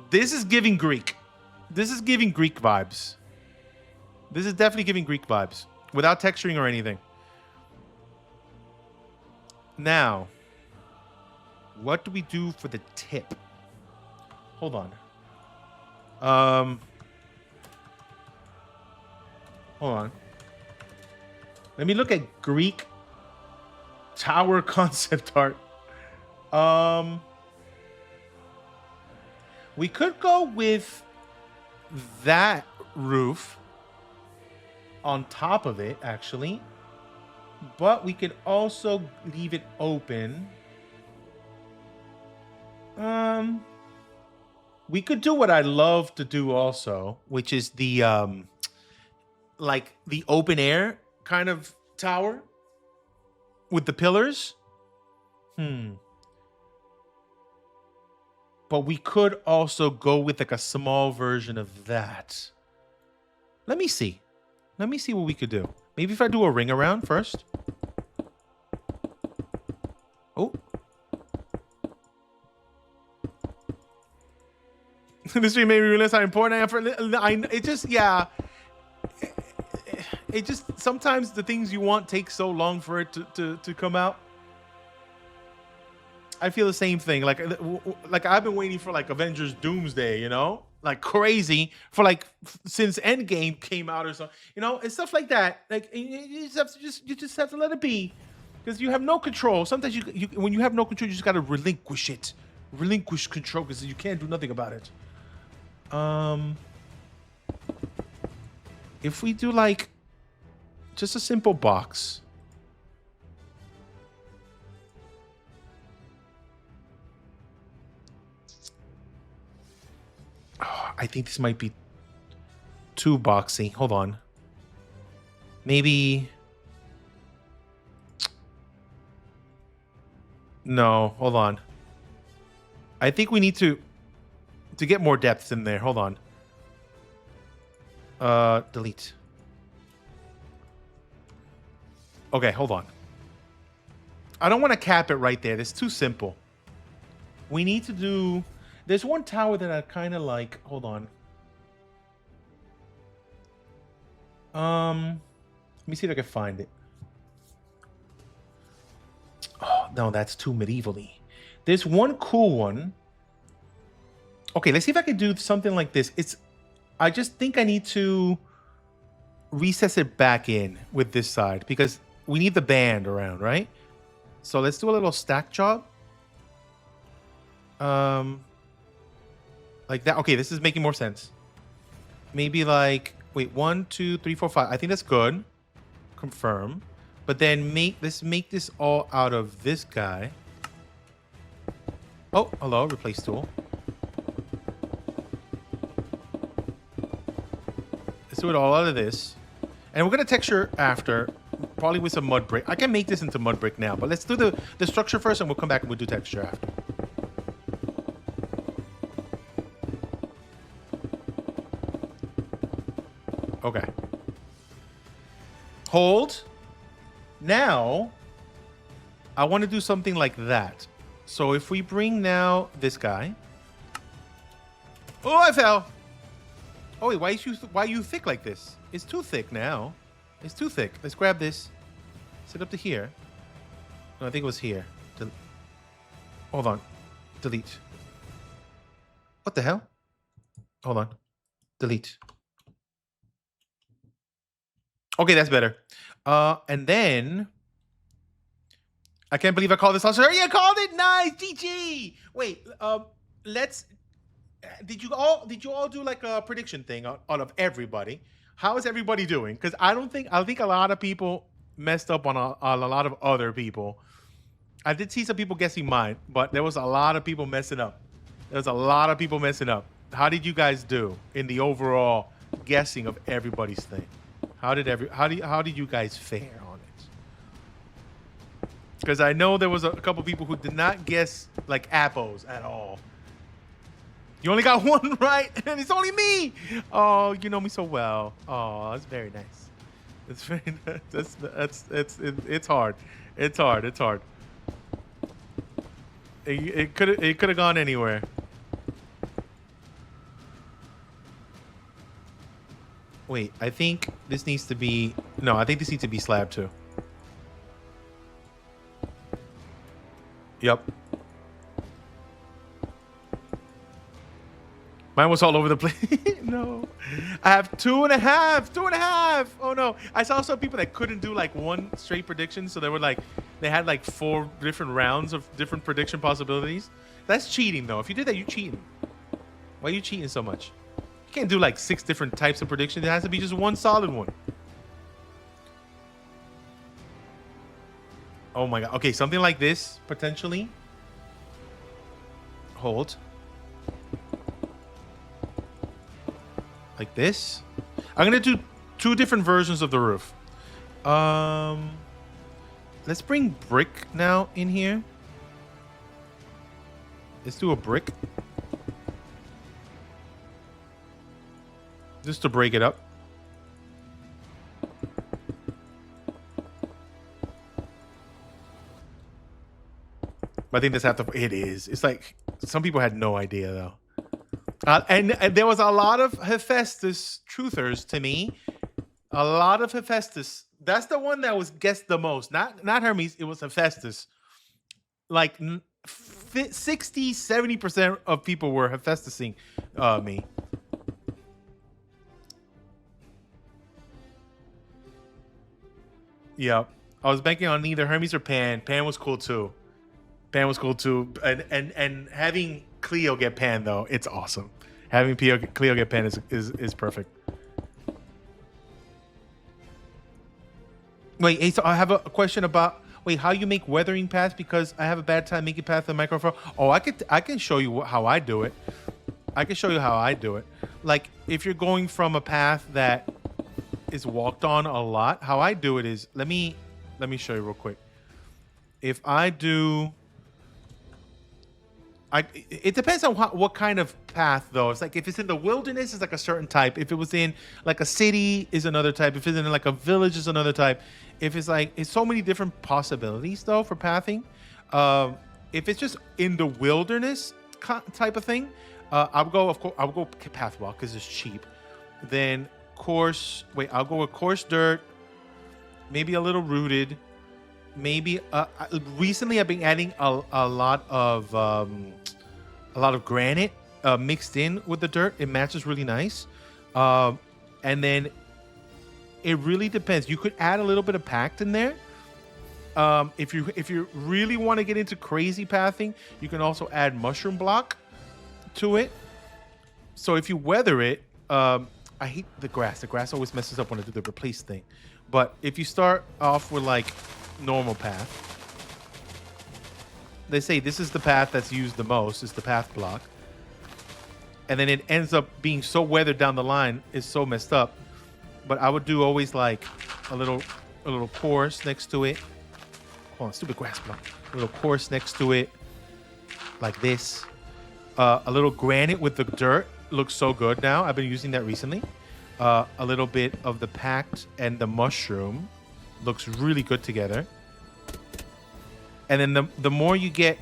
S1: This is giving Greek. This is giving Greek vibes. This is definitely giving Greek vibes without texturing or anything. Now, what do we do for the tip? Hold on. Hold on. Let me look at Greek tower concept art. We could go with that roof on top of it, actually. But we could also leave it open. We could do what I love to do also, which is the like the open air kind of tower with the pillars. But we could also go with like a small version of that. Let me see what we could do. Maybe if I do a ring around first. Oh. This made me realize how important I am for it. Just, yeah. It just, sometimes the things you want take so long for it to come out. I feel the same thing. Like I've been waiting for like Avengers Doomsday, you know? Like crazy for like since Endgame came out or something, you know, and stuff like that. Like you just have to let it be, because you have no control. Sometimes you when you have no control, you just gotta relinquish control, because you can't do nothing about it. If we do like just a simple box. I think this might be too boxy. Hold on. Maybe... No, hold on. I think we need to get more depth in there. Hold on. Delete. Okay, hold on. I don't want to cap it right there. It's too simple. We need to do... There's one tower that I kind of like. Hold on. Let me see if I can find it. Oh, no, that's too medievally. There's one cool one. Okay, let's see if I can do something like this. I just think I need to recess it back in with this side because we need the band around, right? So let's do a little stack job. Like that. Okay, this is making more sense. Maybe like, wait, 1, 2, 3, 4, 5. I think that's good. Confirm. But then let's make this all out of this guy. Oh, hello, replace tool. Let's do it all out of this. And we're gonna texture after, probably with some mud brick. I can make this into mud brick now, but let's do the structure first and we'll come back and we'll do texture after. Okay. Hold. Now, I want to do something like that. So if we bring now this guy. Oh, I fell. Oh, wait, why are you thick like this? It's too thick now. It's too thick. Let's grab this. Set up to here. No, I think it was here. Hold on. Delete. What the hell? Hold on. Delete. Okay, that's better. And then I can't believe I called this also. Yeah, called it. Nice. GG. Wait, did you all do like a prediction thing out of everybody? How is everybody doing? Because I think a lot of people messed up on a lot of other people. I did see some people guessing mine, but there was a lot of people messing up. How did you guys do in the overall guessing of everybody's thing? How did you guys fare on it? Because I know there was a couple people who did not guess like apples at all. You only got one right, and it's only me. Oh, you know me so well. Oh, that's very nice. It's very it's hard. It's hard. It could have gone anywhere. Wait, I think this needs to be... No, I think this needs to be slab too. Yep. Mine was all over the place. No. I have 2.5. 2.5. Oh, no. I saw some people that couldn't do like one straight prediction. So they had like 4 different rounds of different prediction possibilities. That's cheating, though. If you did that, you're cheating. Why are you cheating so much? You can't do like 6 different types of predictions. It has to be just one solid one. Oh my god. Okay, something like this, potentially. Hold. Like this. I'm gonna do 2 different versions of the roof. Let's bring brick now in here. Let's do a brick. Just to break it up. I think this it is. It's like some people had no idea though. And there was a lot of Hephaestus truthers to me. A lot of Hephaestus. That's the one that was guessed the most. Not Hermes. It was Hephaestus. Like 60, 70% of people were Hephaestusing me. Yeah. I was banking on either Hermes or Pan. Pan was cool too. And having Cleo get Pan though, it's awesome. Having Cleo get Pan is perfect. Wait, hey, so I have a question about how you make weathering paths because I have a bad time making paths in microphone. Oh, I can show you how I do it. I can show you how I do it. Like if you're going from a path that is walked on a lot, how I do it is let me show you real quick. If I do, it depends on what kind of path though. It's like if it's in the wilderness, it's like a certain type. If it was in like a city, is another type. If it's in like a village, is another type. If it's like it's so many different possibilities though for pathing. If it's just in the wilderness type of thing, I'll go path walk because it's cheap. Then coarse. Wait, I'll go with coarse dirt, maybe a little rooted. Maybe recently I've been adding a lot of granite mixed in with the dirt. It matches really nice. And then it really depends. You could add a little bit of packed in there. If you really want to get into crazy pathing, you can also add mushroom block to it. So if you weather it, I hate the grass. The grass always messes up when I do the replace thing. But if you start off with like normal path, they say this is the path that's used the most, is the path block, and then it ends up being so weathered down the line, is so messed up. But I would do always like a little course next to it. Hold on, stupid grass block. A little course next to it, like this. A little granite with the dirt looks so good now. I've been using that recently. A little bit of the packed and the mushroom looks really good together. And then the more you get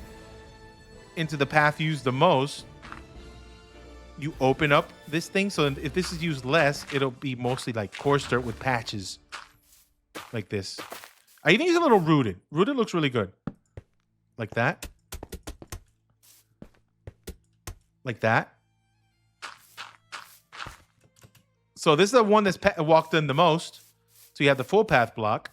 S1: into the path used the most, you open up this thing. So if this is used less, it'll be mostly like coarse dirt with patches like this. I even use a little rooted. Rooted looks really good. Like that. Like that. So this is the one that's walked in the most. So you have the full path block.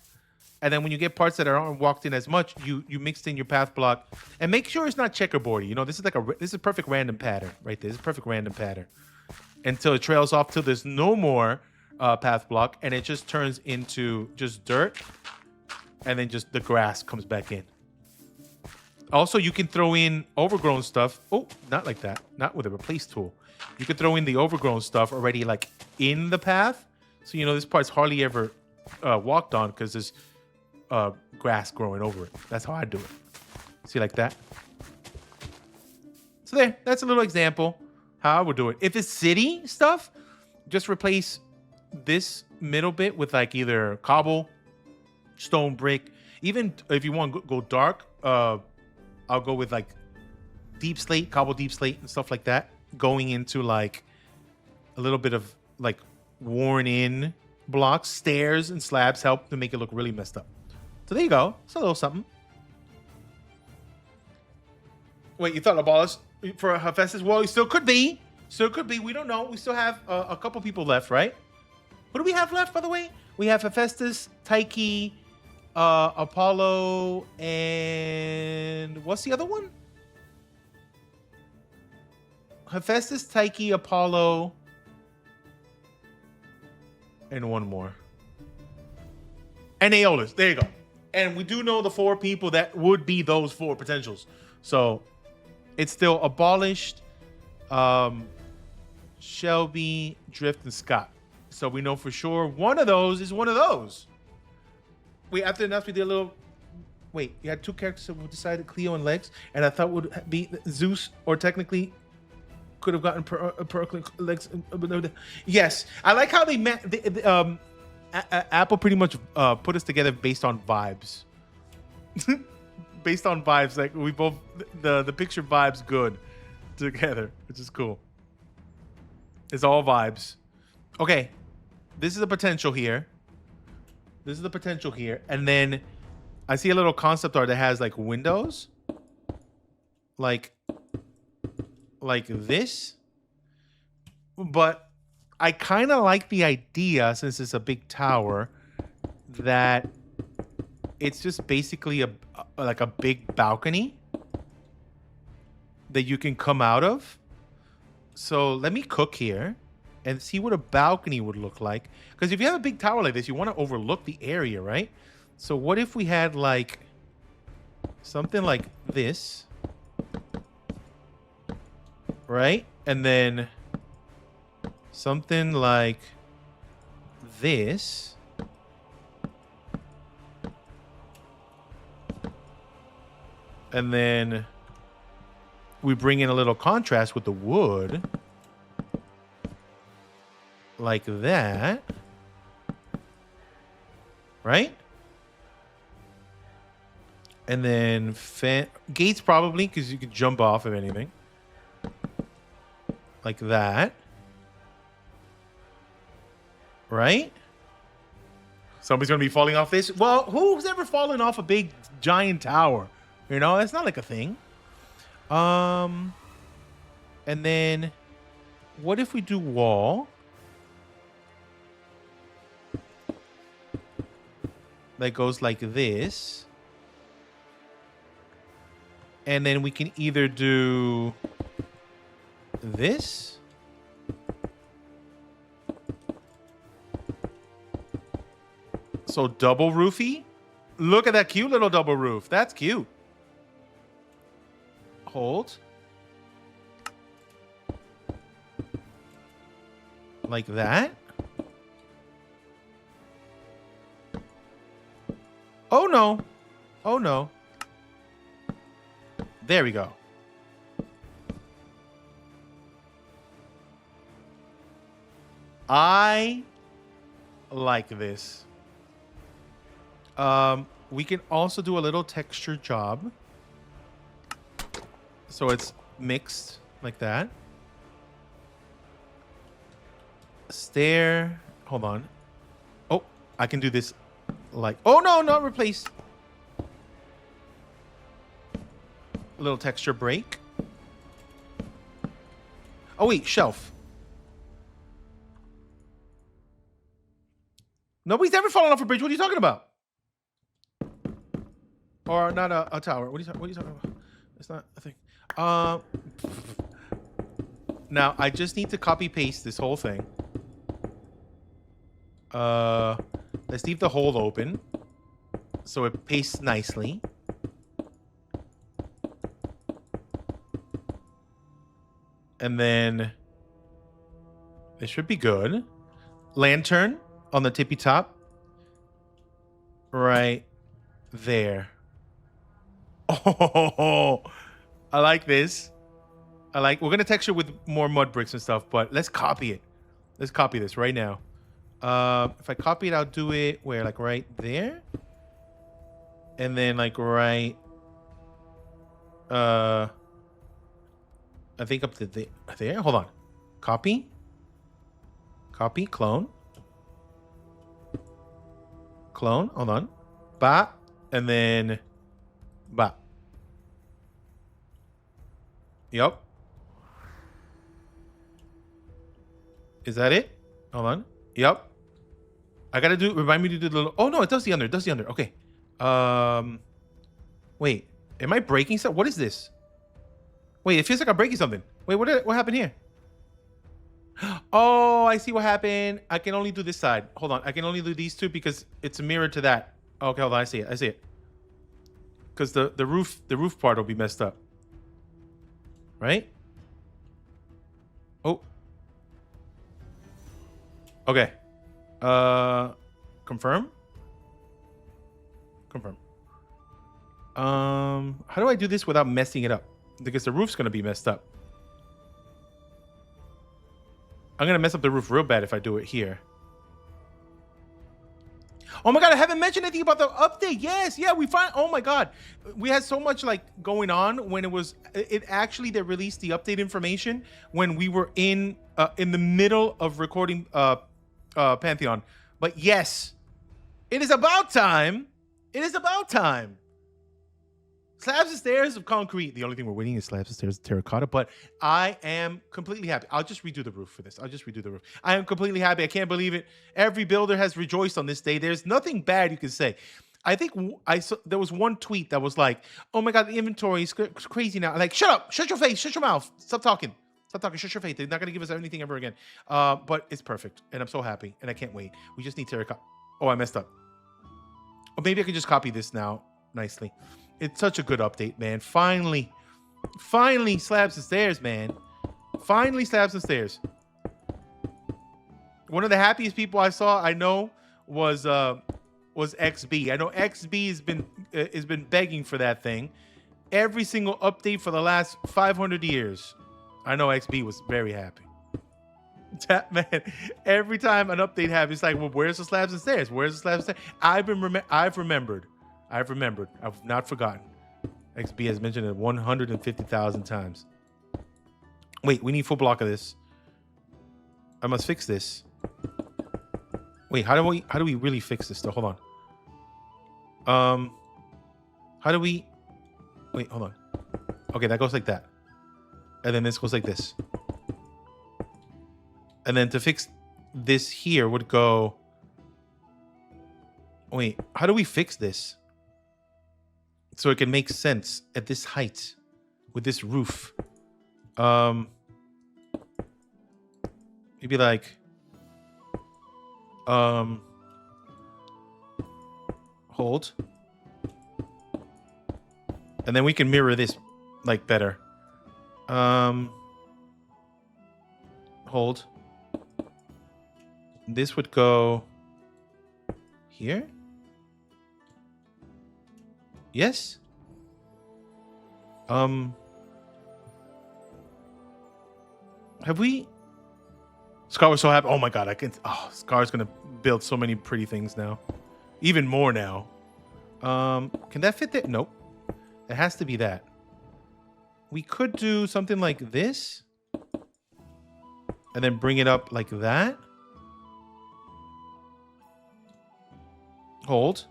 S1: And then when you get parts that aren't walked in as much, you mixed in your path block. And make sure it's not checkerboardy. You know, this is like this is a perfect random pattern right there. This is a perfect random pattern. Until it trails off till there's no more path block. And it just turns into just dirt. And then just the grass comes back in. Also, you can throw in overgrown stuff. Oh, not like that. Not with a replace tool. You can throw in the overgrown stuff already like in the path. So, you know, this part's hardly ever walked on because there's grass growing over it. That's how I do it. See, like that? So there, that's a little example how I would do it. If it's city stuff, just replace this middle bit with like either cobble, stone brick. Even if you want to go dark, I'll go with like deep slate, cobble deep slate and stuff like that. Going into like a little bit of like worn in blocks. Stairs and slabs help to make it look really messed up. So there you go. It's a little something. Wait, you thought abolish for Hephaestus? Well, you still could be. Still could be. We don't know. We still have a couple people left, right? What do we have left, by the way? We have Hephaestus, Tyche, Apollo, and what's the other one? Hephaestus, Tyche, Apollo, and one more. And Aeolus. There you go. And we do know the 4 people that would be those 4 potentials. So it's still abolished, Shelby, Drift, and Scott. So we know for sure one of those is one of those. Wait, after that, we did a little. Wait, you had 2 characters that decided Cleo and Legs, and I thought would be Zeus, or technically could have gotten Legs. Yes, I like how they met. Apple pretty much put us together based on vibes. Based on vibes, like we both the picture vibes good together, which is cool. It's all vibes. Okay, this is a potential here. This is the potential here. And then I see a little concept art that has like windows. Like this. But I kind of like the idea, since it's a big tower, that it's just basically like a big balcony that you can come out of. So let me cook here and see what a balcony would look like. Because if you have a big tower like this, you want to overlook the area, right? So what if we had like something like this? right? And then something like this. And then we bring in a little contrast with the wood. Like that. Right? And then gates probably, because you could jump off of anything. Like that. Right? Somebody's going to be falling off this. Well, who's ever fallen off a big giant tower? You know, that's not like a thing. And then what if we do wall? That goes like this. And then we can either do this. So double roofy. Look at that cute little double roof. That's cute. Hold. Like that. Oh no. Oh no. There we go. I like this. We can also do a little texture job. So it's mixed like that. Stair. Hold on. Oh, I can do this like... Oh, no, not replace. A little texture break. Oh, wait, shelf. Nobody's ever fallen off a bridge. What are you talking about? Or not a tower. What are you talking about? It's not a thing. Now, I just need to copy paste this whole thing. Let's leave the hole open so it pastes nicely. And then it should be good. Lantern on the tippy top. Right there. Oh, I like this. We're going to texture with more mud bricks and stuff, but let's copy it. Let's copy this right now. If I copy it, I'll do it where, like right there. And then like right, I think up to there. Hold on. Copy. Copy. Clone. Clone. Hold on. Ba. And then ba. Yep. Is that it? Hold on. Yep. I gotta do. Remind me to do the little. Oh no, it does the under. It does the under. Okay. Wait. Am I breaking something? What is this? Wait, it feels like I'm breaking something. Wait, what happened here? Oh, I see what happened. I can only do this side. Hold on. I can only do these two because it's a mirror to that. Okay, hold on. I see it. I see it. Because the roof part will be messed up. Right? Oh. Okay. Confirm. Confirm. How do I do this without messing it up? Because the roof's gonna be messed up. I'm gonna mess up the roof real bad if I do it here. Oh my god, I haven't mentioned anything about the update. Yes, yeah, oh my god. We had so much like going on when it actually they released the update information when we were in the middle of recording Pantheon. But yes, it is about time. It is about time. Slabs and stairs of concrete. The only thing we're waiting is slabs and stairs of terracotta, but I am completely happy. I'll just redo the roof for this. I'll just redo the roof. I am completely happy. I can't believe it. Every builder has rejoiced on this day. There's nothing bad you can say. I think there was one tweet that was like, oh my god, the inventory is crazy now. Like, shut up. Shut your face. Shut your mouth. Stop talking. Stop talking. Shut your face. They're not going to give us anything ever again. But it's perfect. And I'm so happy. And I can't wait. We just need terracotta. Oh, I messed up. Or maybe I can just copy this now nicely. It's such a good update, man. Finally, slabs and stairs, man. Finally slabs and stairs. One of the happiest people I know was XB. I know XB has been begging for that thing. Every single update for the last 500 years. I know XB was very happy. That man, every time an update happens, it's like, well, where's the slabs and stairs? Where's the slabs and stairs? I've remembered. I've not forgotten. XB has mentioned it 150,000 times. Wait, we need full block of this. I must fix this. Wait, how do we really fix this though? Hold on. How do we wait, hold on. Okay, that goes like that. And then this goes like this. And then to fix this here would go. Wait, how do we fix this? So it can make sense at this height with this roof. Maybe like hold. And then we can mirror this like better. Hold. This would go here. Yes. Have we? Scar was so happy. Oh my god, I can. Oh, Scar's gonna build so many pretty things now, even more now. Can that fit there? Nope. It has to be that. We could do something like this, and then bring it up like that. Hold.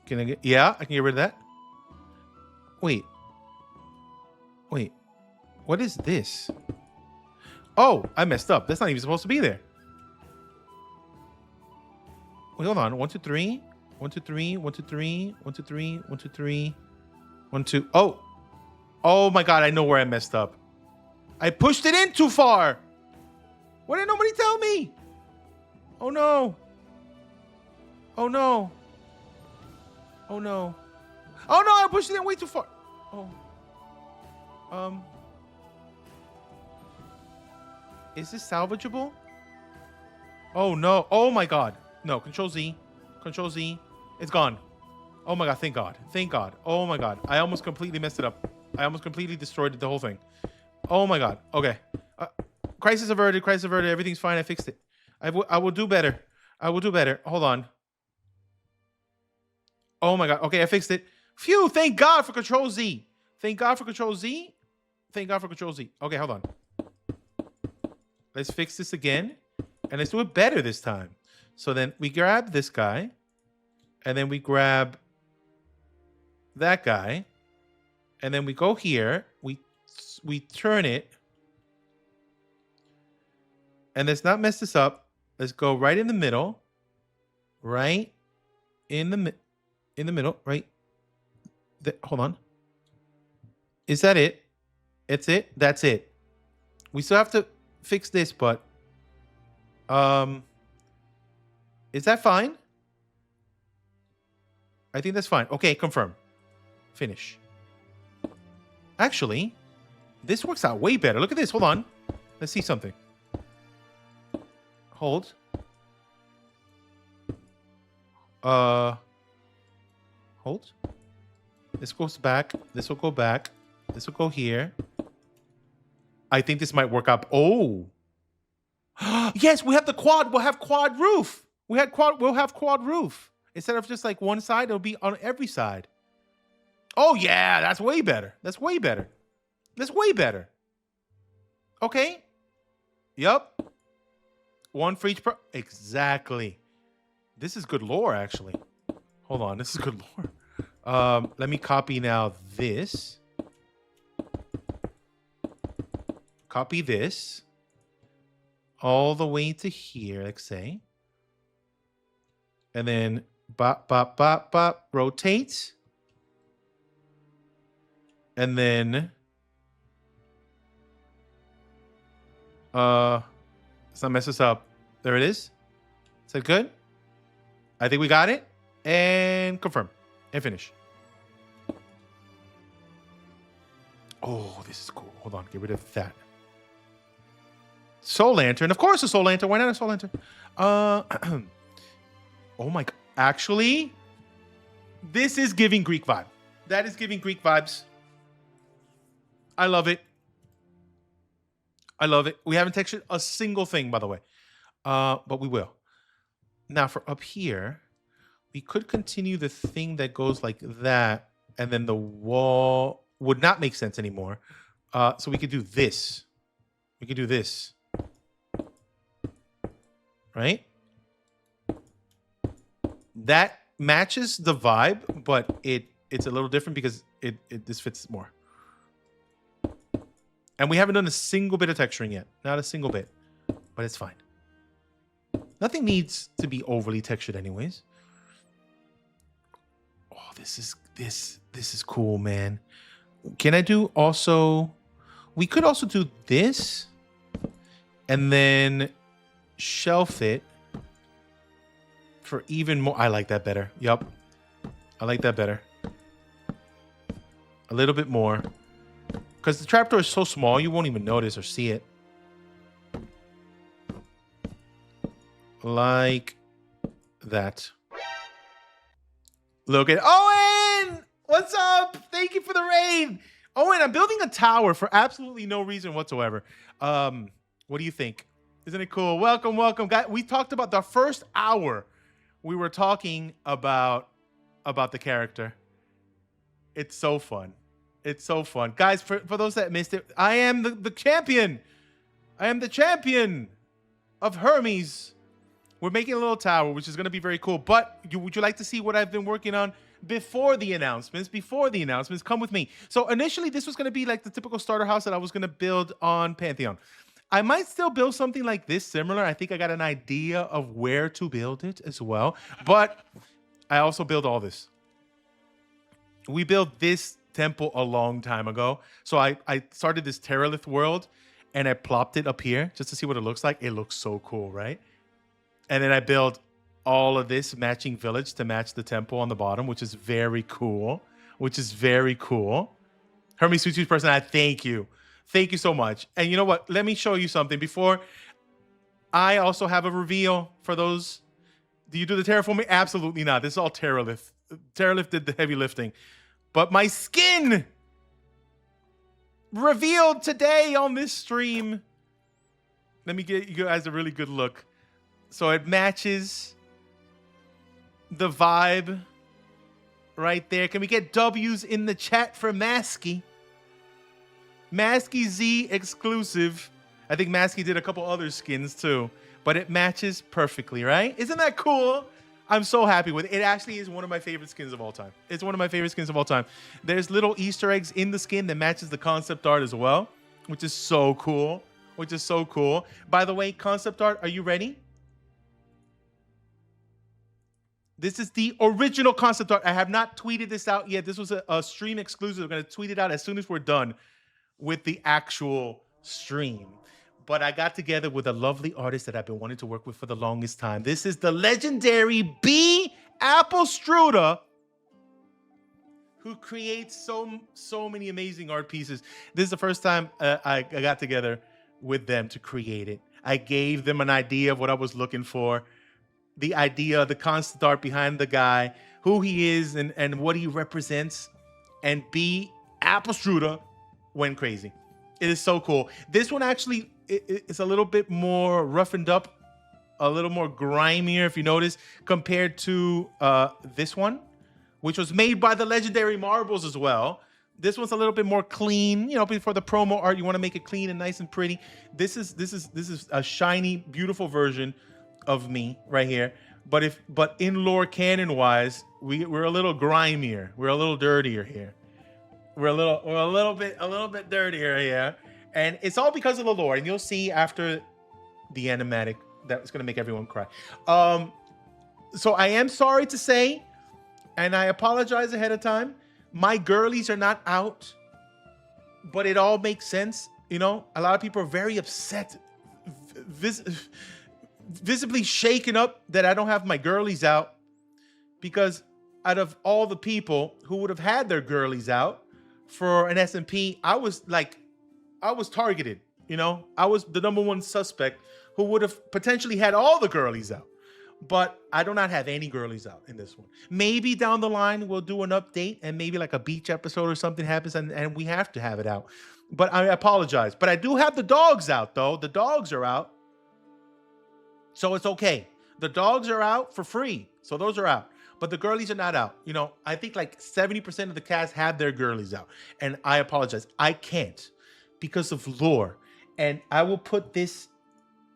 S1: Can I get? Yeah, I can get rid of that. Wait. Wait. What is this? Oh, I messed up. That's not even supposed to be there. Wait, hold on. 1, 2, 3. 1, 2, 3. 1, 2, 3. 1, 2, 3. 1, 2, 3. 1, 2. Oh. Oh my god, I know where I messed up. I pushed it in too far. Why didn't nobody tell me? Oh no. Oh no. Oh no. Oh no, I pushed it in way too far. Oh. Is this salvageable? Oh no. Oh my god. No, Control Z. Control Z. It's gone. Oh my god, thank god. Thank god. Oh my god. I almost completely messed it up. I almost completely destroyed the whole thing. Oh my god. Okay. Crisis averted. Crisis averted. Everything's fine. I fixed it. I will do better. I will do better. Hold on. Oh my god. Okay, I fixed it. Phew. Thank god for Control Z. Thank god for Control Z. Thank god for Control Z. Okay, hold on. Let's fix this again. And let's do it better this time. So then we grab this guy. And then we grab that guy. And then we go here. We turn it. And let's not mess this up. Let's go right in the middle. Right in the middle. Right. Hold on. Is that it? It's it? That's it. We still have to fix this, but is that fine? I think that's fine. Okay, confirm. Finish. Actually, this works out way better. Look at this. Hold on. Let's see something. Hold. Hold. This goes back. This will go back. This will go here. I think this might work out. Oh. Yes, we have the quad. We'll have quad roof. We'll have quad roof. Instead of just like one side, it'll be on every side. Oh yeah, that's way better. That's way better. That's way better. Okay. Yup. One for each exactly. This is good lore, actually. Hold on, this is good lore. Let me copy now this. Copy this. All the way to here, let's say. And then bop, bop, bop, bop, rotate. And then let's not mess this up. There it is. Is that good? I think we got it. And confirm. And finish. Oh, this is cool. Hold on. Get rid of that. Soul Lantern. Of course a Soul Lantern. Why not a Soul Lantern? Oh my God. Actually, this is giving Greek vibe. That is giving Greek vibes. I love it. I love it. We haven't textured a single thing, by the way. But we will. Now for up here, we could continue the thing that goes like that, and then the wall would not make sense anymore. So we could do this. We could do this. Right? That matches the vibe, but it's a little different because this fits more. And we haven't done a single bit of texturing yet. Not a single bit. But it's fine. Nothing needs to be overly textured anyways. Oh, this is cool, man. Can I do also... We could also do this. And then shelf it for even more. I like that better. Yup. I like that better. A little bit more. Because the trapdoor is so small, you won't even notice or see it. Like that. Look at Owen! What's up? Thank you for the raid. Owen, I'm building a tower for absolutely no reason whatsoever. What do you think? Isn't it cool? Welcome, welcome. Guys, we talked about the first hour. We were talking about the character. It's so fun. It's so fun. Guys, for those that missed it, I am the champion. I am the champion of Hermes. We're making a little tower, which is going to be very cool. But would you like to see what I've been working on before the announcements? Before the announcements, come with me. So initially, this was going to be like the typical starter house that I was going to build on Pantheon. I might still build something like this similar. I think I got an idea of where to build it as well. But I also build all this. We built this temple a long time ago. So I started this Terralith world and I plopped it up here just to see what it looks like. It looks so cool, right? And then I built all of this matching village to match the temple on the bottom, which is very cool. Which is very cool. Hermes Sweet Sweet Person, I thank you. Thank you so much. And you know what? Let me show you something. Before, I also have a reveal for those. Do you do the terraforming? Absolutely not. This is all Terralith. Terralith did the heavy lifting. But my skin revealed today on this stream. Let me get you guys a really good look. So it matches the vibe right there. Can we get W's in the chat for Masky? Masky Z exclusive. I think Masky did a couple other skins too, but it matches perfectly, right? Isn't that cool? I'm so happy with it. It actually is one of my favorite skins of all time. It's one of my favorite skins of all time. There's little Easter eggs in the skin that matches the concept art as well, which is so cool. Which is so cool. By the way, concept art, are you ready? This is the original concept art. I have not tweeted this out yet. This was a stream exclusive. We're going to tweet it out as soon as we're done with the actual stream. But I got together with a lovely artist that I've been wanting to work with for the longest time. This is the legendary B. Applestruda, who creates so many amazing art pieces. This is the first time I got together with them to create it. I gave them an idea of what I was looking for, the idea, the concept art behind the guy, who he is and what he represents, and B. Applestruda went crazy. It is so cool. This one actually is a little bit more roughened up, a little more grimier, if you notice, compared to this one, which was made by the legendary Marbles as well. This one's a little bit more clean. You know, before the promo art, you want to make it clean and nice and pretty. This is a shiny, beautiful version of me right here. But in lore canon wise, we're a little grimier. We're a little dirtier here. We're a little bit dirtier here. And it's all because of the lore. And you'll see after the animatic that it's going to make everyone cry. So I am sorry to say, and I apologize ahead of time, my girlies are not out, but it all makes sense. You know, a lot of people are very upset, visibly shaken up that I don't have my girlies out, because out of all the people who would have had their girlies out for an SMP, I was targeted. You know, I was the number one suspect who would have potentially had all the girlies out. But I do not have any girlies out in this one. Maybe down the line we'll do an update and maybe like a beach episode or something happens and we have to have it out. But I apologize. But I do have the dogs out though. The dogs are out. So it's okay. The dogs are out for free. So those are out. But the girlies are not out. You know, I think like 70% of the cast have their girlies out. And I apologize. I can't because of lore. And I will put this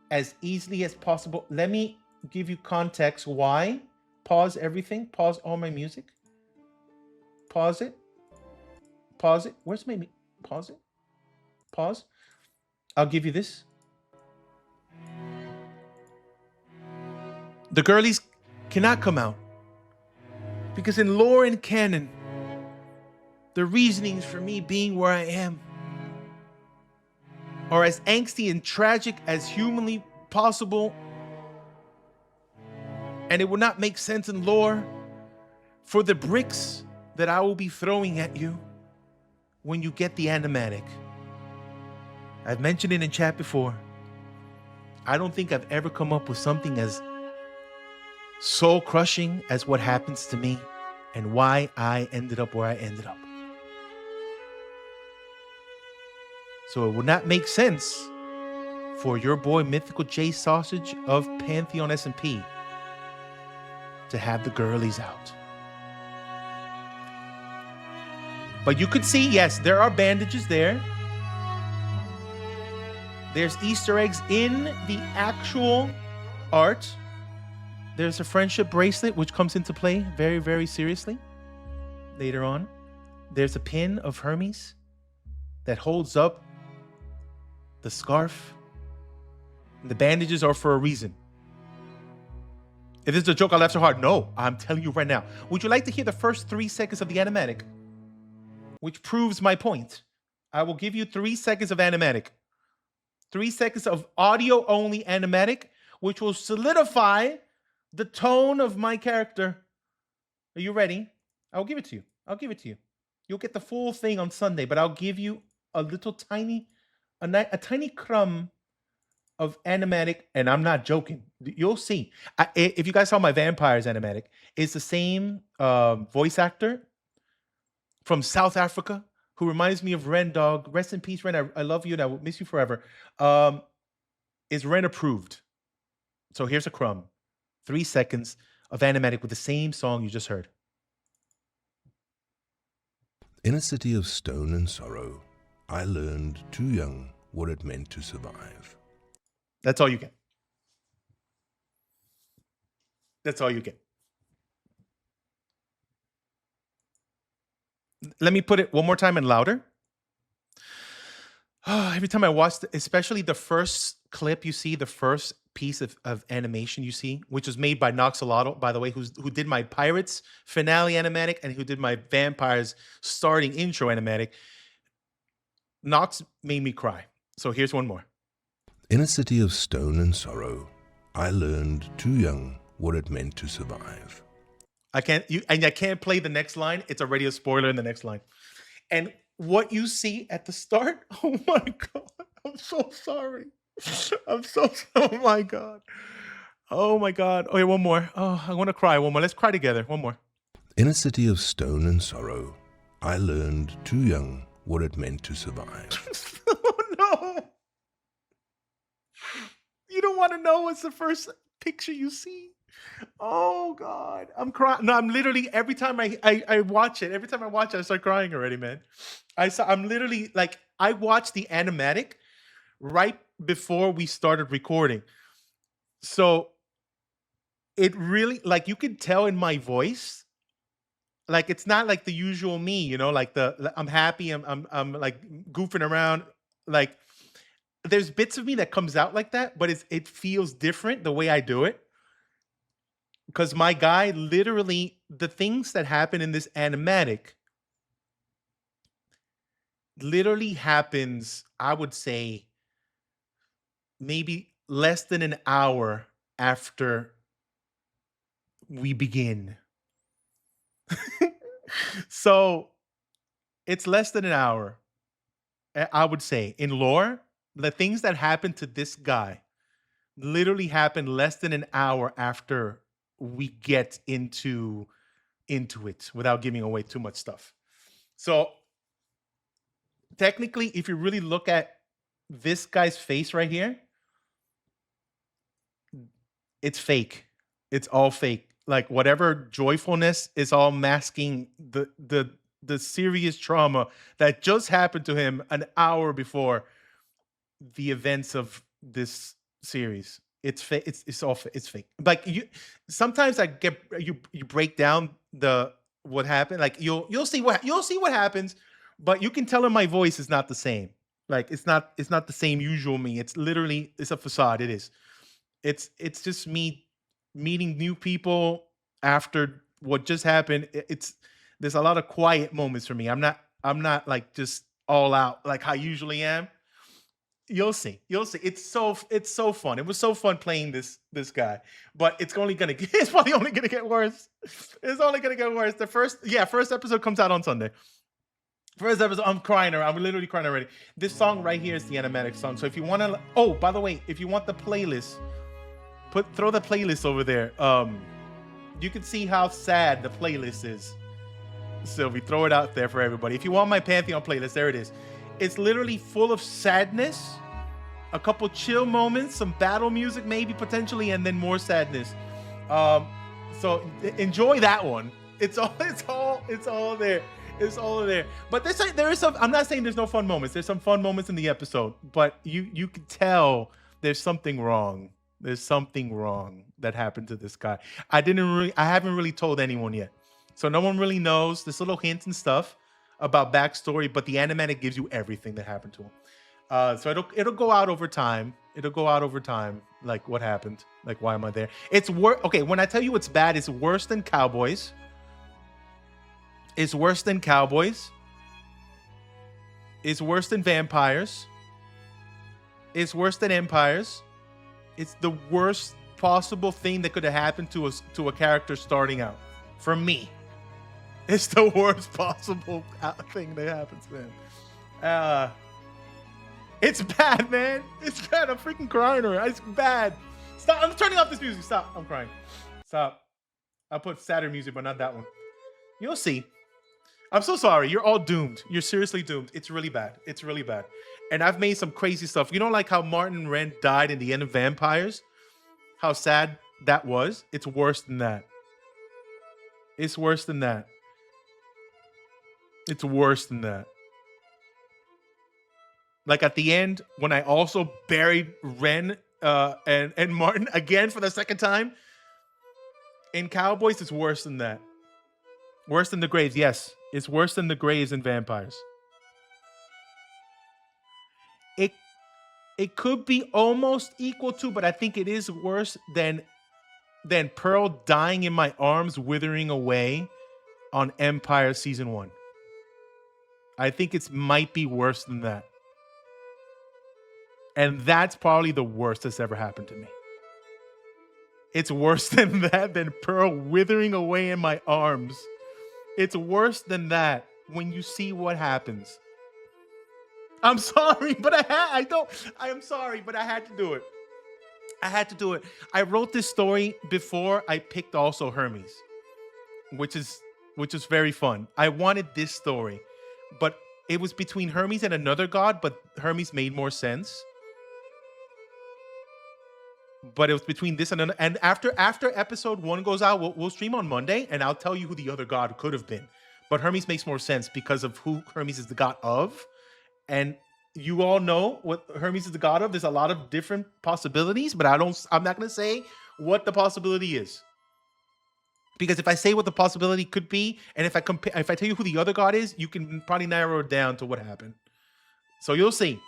S1: as easily as possible. Let me give you context why. Pause everything. Pause all my music. Pause it. Pause it. Where's my pause it? Pause. I'll give you this. The girlies cannot come out because in lore and canon, the reasonings for me being where I am are as angsty and tragic as humanly possible. And it will not make sense in lore for the bricks that I will be throwing at you when you get the animatic. I've mentioned it in chat before. I don't think I've ever come up with something as soul crushing as what happens to me and why I ended up where I ended up. So it would not make sense for your boy Mythical J Sausage of Pantheon SMP to have the girlies out. But you could see, yes, there are bandages there. There's Easter eggs in the actual art. There's a friendship bracelet, which comes into play very, very seriously later on. There's a pin of Hermes that holds up the scarf. And the bandages are for a reason. If this is a joke, I laughed so hard. No, I'm telling you right now. Would you like to hear the first 3 seconds of the animatic? Which proves my point. I will give you 3 seconds of animatic. 3 seconds of audio-only animatic, which will solidify the tone of my character. Are you ready? I'll give it to you. I'll give it to you. You'll get the full thing on Sunday, but I'll give you a little tiny, a tiny crumb of animatic, and I'm not joking. You'll see. If you guys saw my Vampires animatic, it's the same voice actor from South Africa who reminds me of Ren Dog. Rest in peace, Ren. I love you and I will miss you forever. Is Ren approved? So here's a crumb. 3 seconds of animatic with the same song you just heard.
S2: In a city of stone and sorrow, I learned too young what it meant to survive.
S1: That's all you get. That's all you get. Let me put it one more time and louder. Every time I watch, especially the first clip you see, the first piece of animation you see, which was made by Noxolotl, by the way, who did my Pirates finale animatic and who did my Vampires starting intro animatic. Nox made me cry. So here's one more.
S2: In a city of stone and sorrow, I learned too young what it meant to survive.
S1: I can't play the next line. It's already a spoiler in the next line. And what you see at the start, oh my God, I'm so sorry. Oh my God. Oh my God. Okay, one more. Oh, I want to cry. One more. Let's cry together. One more.
S2: In a city of stone and sorrow, I learned too young what it meant to survive.
S1: Oh no. You don't want to know what's the first picture you see. Oh God, I'm crying. No, I'm literally every time I watch it, I start crying already, man. I'm literally like I watched the animatic right before we started recording, so it really like you could tell in my voice, like it's not like the usual me, you know, like I'm happy, I'm like goofing around, like there's bits of me that comes out like that, but it feels different the way I do it. Because my guy, literally, the things that happen in this animatic literally happens, I would say, maybe less than an hour after we begin. So it's less than an hour, I would say. In lore, the things that happened to this guy literally happened less than an hour after we get into it without giving away too much stuff. So technically, if you really look at this guy's face right here, it's fake. It's all fake. Like whatever joyfulness is all masking the serious trauma that just happened to him an hour before the events of this series. It's fake. It's all it's fake. Like you, sometimes I get you break down the what happened. Like you'll see what happens, but you can tell in my voice is not the same. Like it's not the same usual me. It's literally it's a facade. It is. It's just me meeting new people after what just happened. It's there's a lot of quiet moments for me. I'm not like just all out like I usually am. You'll see. You'll see. It's so fun. It was so fun playing this guy, but it's only gonna get, it's probably only gonna get worse. It's only gonna get worse. The first episode comes out on Sunday. First episode, I'm crying. I'm literally crying already. This song right here is the animatic song. So if you want to, oh, by the way, if you want the playlist, throw the playlist over there. You can see how sad the playlist is. So we throw it out there for everybody. If you want my Pantheon playlist, there it is. It's literally full of sadness, a couple chill moments, some battle music maybe potentially, and then more sadness. So enjoy that one. It's all there. It's all there. But there is some. I'm not saying there's no fun moments. There's some fun moments in the episode, but you can tell there's something wrong. There's something wrong that happened to this guy. I haven't really told anyone yet, so no one really knows. There's little hints and stuff about backstory, but the animatic gives you everything that happened to him. So it'll go out over time. It'll go out over time, like what happened, like why am I there? It's worse. Okay, when I tell you it's bad, it's worse than Cowboys. It's worse than Cowboys. It's worse than Vampires. It's worse than Empires. It's the worst possible thing that could have happened to a character starting out. For me, it's the worst possible thing that happens to him. It's bad, man. It's bad. I'm freaking crying already. It's bad. Stop. I'm turning off this music. Stop. I'm crying. Stop. I'll put sadder music, but not that one. You'll see. I'm so sorry. You're all doomed. You're seriously doomed. It's really bad. It's really bad. And I've made some crazy stuff. You know, like how Martin Wren died in the end of Vampires? How sad that was? It's worse than that. It's worse than that. It's worse than that. Like at the end, when I also buried Wren and Martin again for the second time. In Cowboys, it's worse than that. Worse than the graves, yes. It's worse than the graves in Vampires. It could be almost equal to, but I think it is worse than Pearl dying in my arms, withering away on Empire Season 1. I think it might be worse than that. And that's probably the worst that's ever happened to me. It's worse than that, than Pearl withering away in my arms. It's worse than that when you see what happens. I'm sorry, but I am sorry, but I had to do it. I had to do it. I wrote this story before I picked also Hermes, which is very fun. I wanted this story, but it was between Hermes and another god, but Hermes made more sense. But it was between this and another. And after episode 1 goes out, we'll stream on Monday, and I'll tell you who the other god could have been. But Hermes makes more sense because of who Hermes is the god of. And you all know what Hermes is the god of. There's a lot of different possibilities, but I'm not going to say what the possibility is. Because if I say what the possibility could be, and if I tell you who the other god is, you can probably narrow it down to what happened. So you'll see.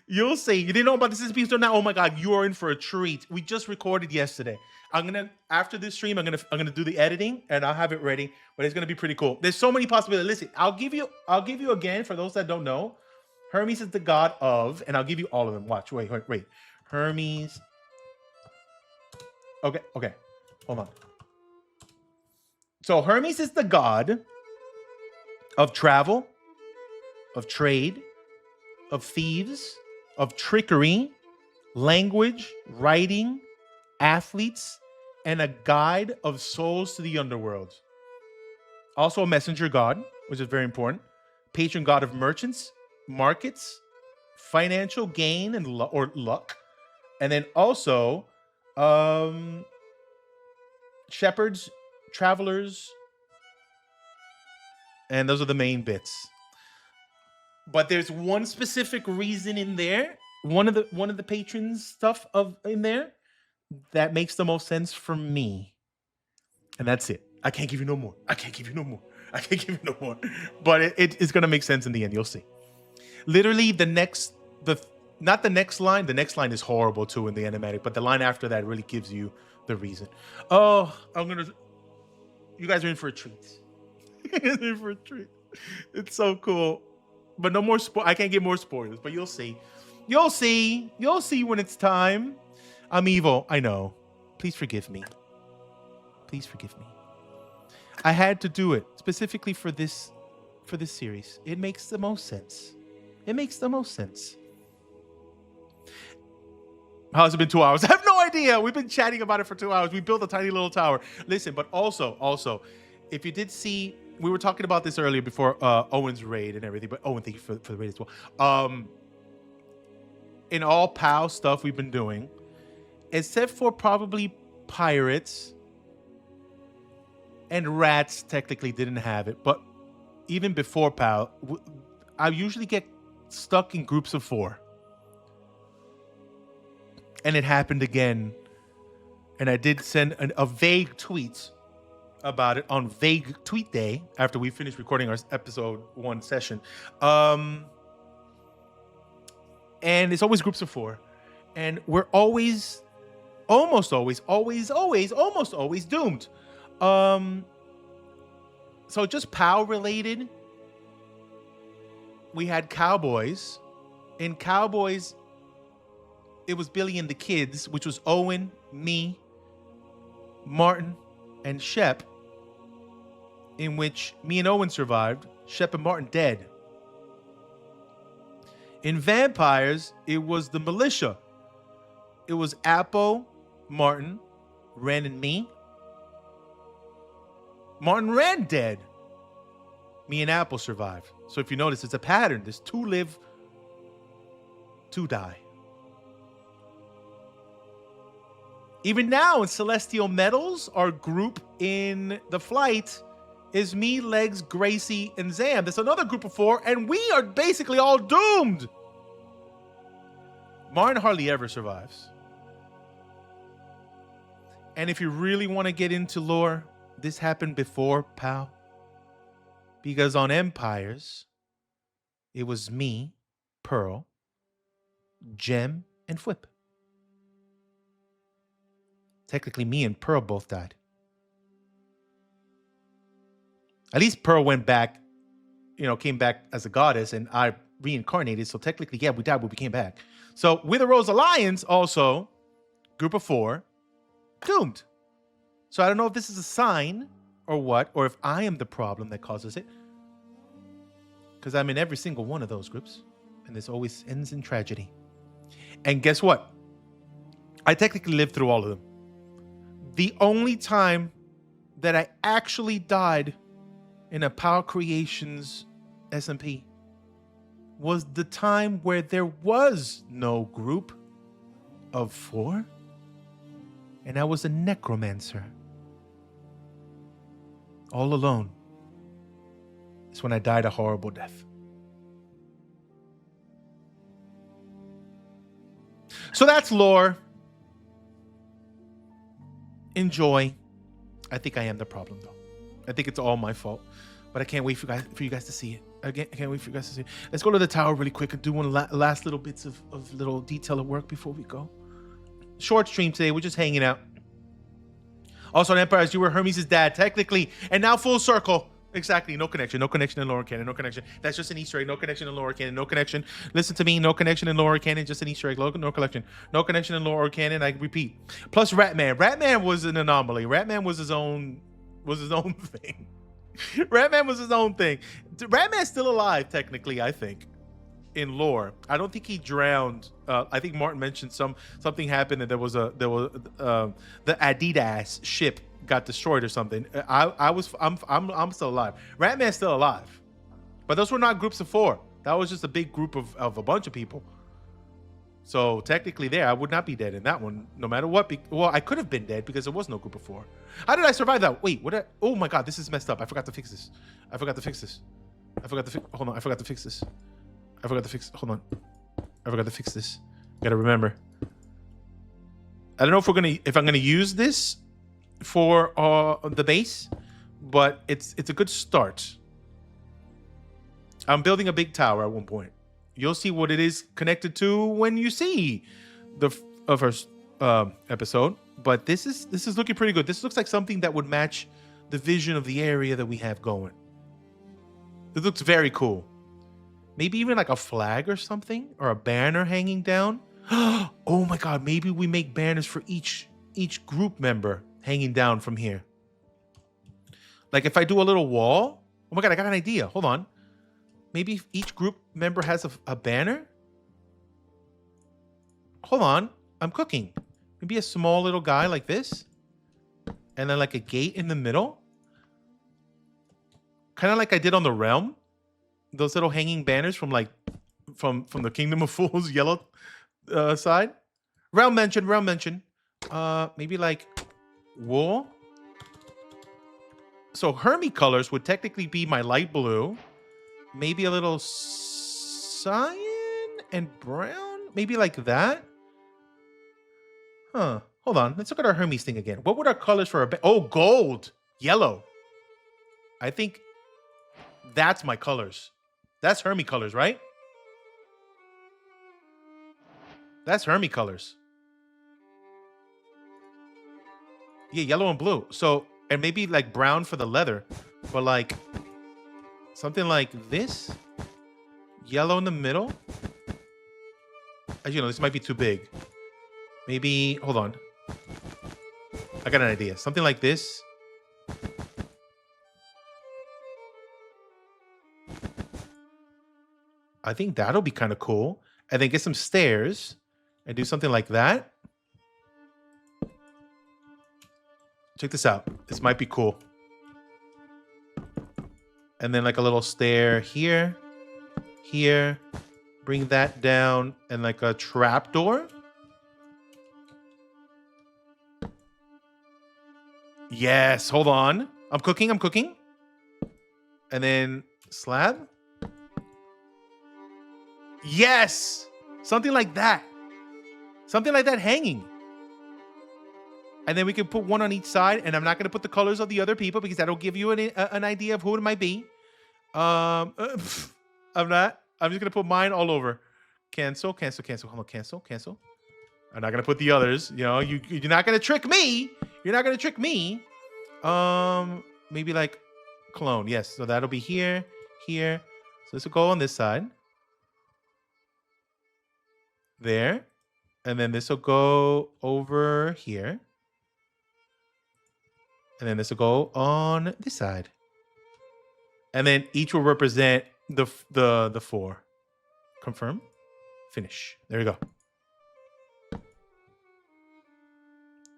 S1: You'll see. You didn't know about this episode now. Oh my god, you are in for a treat. We just recorded yesterday. After this stream, I'm gonna do the editing and I'll have it ready. But it's gonna be pretty cool. There's so many possibilities. Listen, I'll give you again for those that don't know. Hermes is the god of, and I'll give you all of them. Watch. Wait. Hermes. Okay. Hold on. So Hermes is the god of travel, of trade, of thieves, of trickery, language, writing, athletes, and a guide of souls to the underworld. Also a messenger god, which is very important. Patron god of merchants, markets, financial gain and or luck. And then also shepherds, travelers, and those are the main bits. But there's one specific reason in there, one of the patrons stuff in there that makes the most sense for me. And that's it. I can't give you no more. I can't give you no more. I can't give you no more. But it's gonna make sense in the end. You'll see. Literally the next line is horrible too in the animatic, but the line after that really gives you the reason. Oh, you guys are in for a treat. You guys are in for a treat. It's so cool. But no more I can't get more spoilers, but you'll see. You'll see when it's time. I'm evil, I know. Please forgive me. Please forgive me. I had to do it specifically for this series. It makes the most sense. It makes the most sense. How's it been 2 hours? I have no idea. We've been chatting about it for 2 hours. We built a tiny little tower. Listen, but also, if you did see, we were talking about this earlier before Owen's raid and everything, but Owen, thank you for the raid as well. In all POW stuff we've been doing, except for probably pirates and rats technically didn't have it, but even before POW, I usually get stuck in groups of 4. And it happened again. And I did send a vague tweet about it on Vague Tweet Day after we finished recording our episode 1 session. And it's always groups of 4. And we're almost always doomed. So just POW related, we had Cowboys. In Cowboys, it was Billy and the kids, which was Owen, me, Martin, and Shep, in which me and Owen survived, Shep and Martin dead. In Vampires, it was the militia. It was Apple, Martin, Ren, and me. Martin ran dead. Me and Apple survived. So if you notice, it's a pattern. There's 2 live, 2 die. Even now in Celestial Metals, our group in the flight is me, Legs, Gracie, and Zam. There's another group of 4, and we are basically all doomed. Martin hardly ever survives. And if you really want to get into lore, this happened before POW. Because on Empires, it was me, Pearl, Gem, and Flip. Technically, me and Pearl both died. At least Pearl went back, came back as a goddess, and I reincarnated. So technically, yeah, we died, but we came back. So Wither Rose Alliance, also, group of 4, doomed. So I don't know if this is a sign or what, or if I am the problem that causes it. Because I'm in every single one of those groups. And this always ends in tragedy. And guess what? I technically lived through all of them. The only time that I actually died in a Power Creations SMP was the time where there was no group of 4. And I was a necromancer. All alone. It's when I died a horrible death. So that's lore. Enjoy. I think I am the problem, though. I think it's all my fault. But I can't wait for you guys to see it. I can't wait for you guys to see it. Let's go to the tower really quick and do one last little bits of little detail of work before we go. Short stream today. We're just hanging out. Also on Empires, you were Hermes' dad, technically. And now full circle. Exactly. No connection. No connection in Lower Canon. No connection. That's just an Easter egg. No connection in Lower Canon. No connection. Listen to me. No connection in Lower Canon. Just an Easter egg. No connection. No connection in Lower Canon. I repeat. Plus Ratman. Ratman was an anomaly. Ratman was his own thing. Ratman was his own thing. Ratman's still alive, technically, I think. in lore. I don't think he drowned. I think Martin mentioned something happened and there was the Adidas ship got destroyed or something. I'm still alive. Ratman's still alive, but those were not groups of 4. That was just a big group of a bunch of people. So technically, there I would not be dead in that one, no matter what. Well, I could have been dead because there was no group of 4. How did I survive that? Wait, what? Oh my God, this is messed up. I forgot to fix this. Hold on. I forgot to fix this. Hold on. I forgot to fix this. Gotta remember. I don't know if I'm gonna use this for the base, but it's a good start. I'm building a big tower at one point. You'll see what it is connected to when you see the first episode. But this is looking pretty good. This looks like something that would match the vision of the area that we have going. It looks very cool. Maybe even like a flag or something, or a banner hanging down. Oh my God! Maybe we make banners for each group member hanging down from here. Like if I do a little wall. Oh my God! I got an idea. Hold on. Maybe each group member has a banner. Hold on. I'm cooking. Maybe a small little guy like this. And then like a gate in the middle. Kind of like I did on the Realm. Those little hanging banners from the Kingdom of Fools yellow side. Realm mention. Maybe like wool. So Hermie colors would technically be my light blue. Maybe a little cyan and brown? Maybe like that? Huh. Hold on. Let's look at our Hermes thing again. What would our colors for our... Oh, gold. Yellow. I think that's my colors. That's Hermes colors, right? That's Hermes colors. Yeah, yellow and blue. So, and maybe like brown for the leather. But like... something like this. Yellow in the middle. As you know, this might be too big. Maybe, hold on. I got an idea. Something like this. I think that'll be kind of cool. And then get some stairs and do something like that. Check this out. This might be cool. And then like a little stair here, here, bring that down, and like a trap door. Yes, hold on. I'm cooking. And then slab. Yes, something like that. Something like that hanging. And then we can put one on each side, and I'm not going to put the colors of the other people because that'll give you an idea of who it might be. I'm not. I'm just gonna put mine all over. Cancel. Hold on, cancel. I'm not gonna put the others. You know, you're not gonna trick me. Maybe like clone. Yes. So that'll be here. So this will go on this side. There, and then this will go over here, and then this will go on this side. And then each will represent the 4. Confirm. Finish. There we go.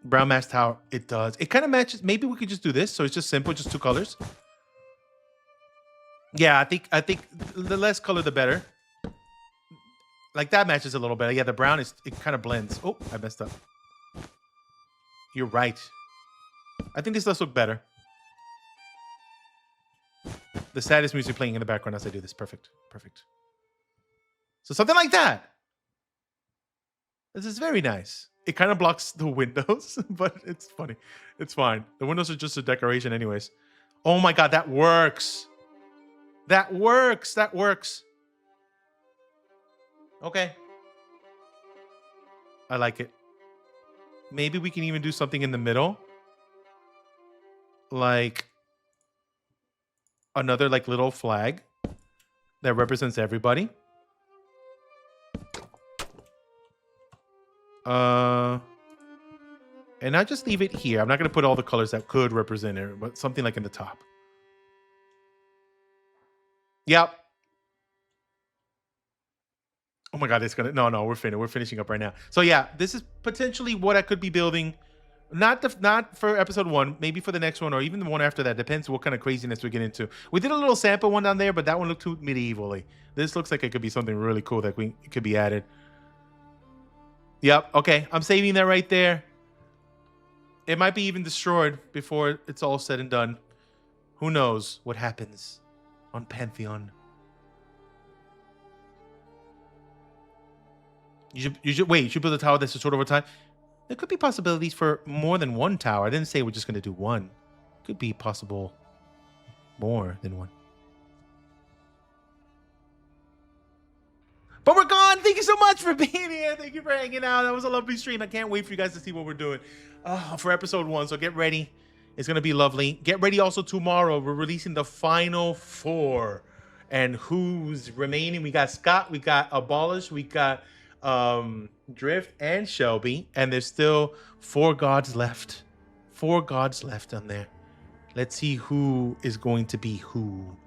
S1: Brown match tower. It does. It kind of matches. Maybe we could just do this. So it's just simple, just 2 colors. Yeah, I think the less color, the better. Like that matches a little better. Yeah, the brown it kind of blends. Oh, I messed up. You're right. I think this does look better. The saddest music playing in the background as I do this. Perfect. So something like that. This is very nice. It kind of blocks the windows, but it's funny. It's fine. The windows are just a decoration anyways. Oh my God, that works. That works. Okay. I like it. Maybe we can even do something in the middle. Like another like little flag that represents everybody. And I just leave it here. I'm not going to put all the colors that could represent it, but something like in the top. Yep. Oh my God, it's gonna. No, we're finished. We're finishing up right now. So yeah, this is potentially what I could be building. Not for episode 1, maybe for the next one or even the one after that. Depends what kind of craziness we get into. We did a little sample one down there, but that one looked too medievally. This looks like it could be something really cool that it could be added. Yep. Okay, I'm saving that right there. It might be even destroyed before it's all said and done. Who knows what happens on Pantheon? You should wait. You should build a tower that's destroyed over time. There could be possibilities for more than one tower. I didn't say we're just going to do one. Could be possible more than one. But we're gone. Thank you so much for being here. Thank you for hanging out. That was a lovely stream. I can't wait for you guys to see what we're doing for episode 1. So get ready. It's going to be lovely. Get ready also tomorrow. We're releasing the final 4. And who's remaining? We got Scott. We got Abolish. We got Drift and Shelby, and there's still 4 gods left. 4 gods left on there. Let's see who is going to be who.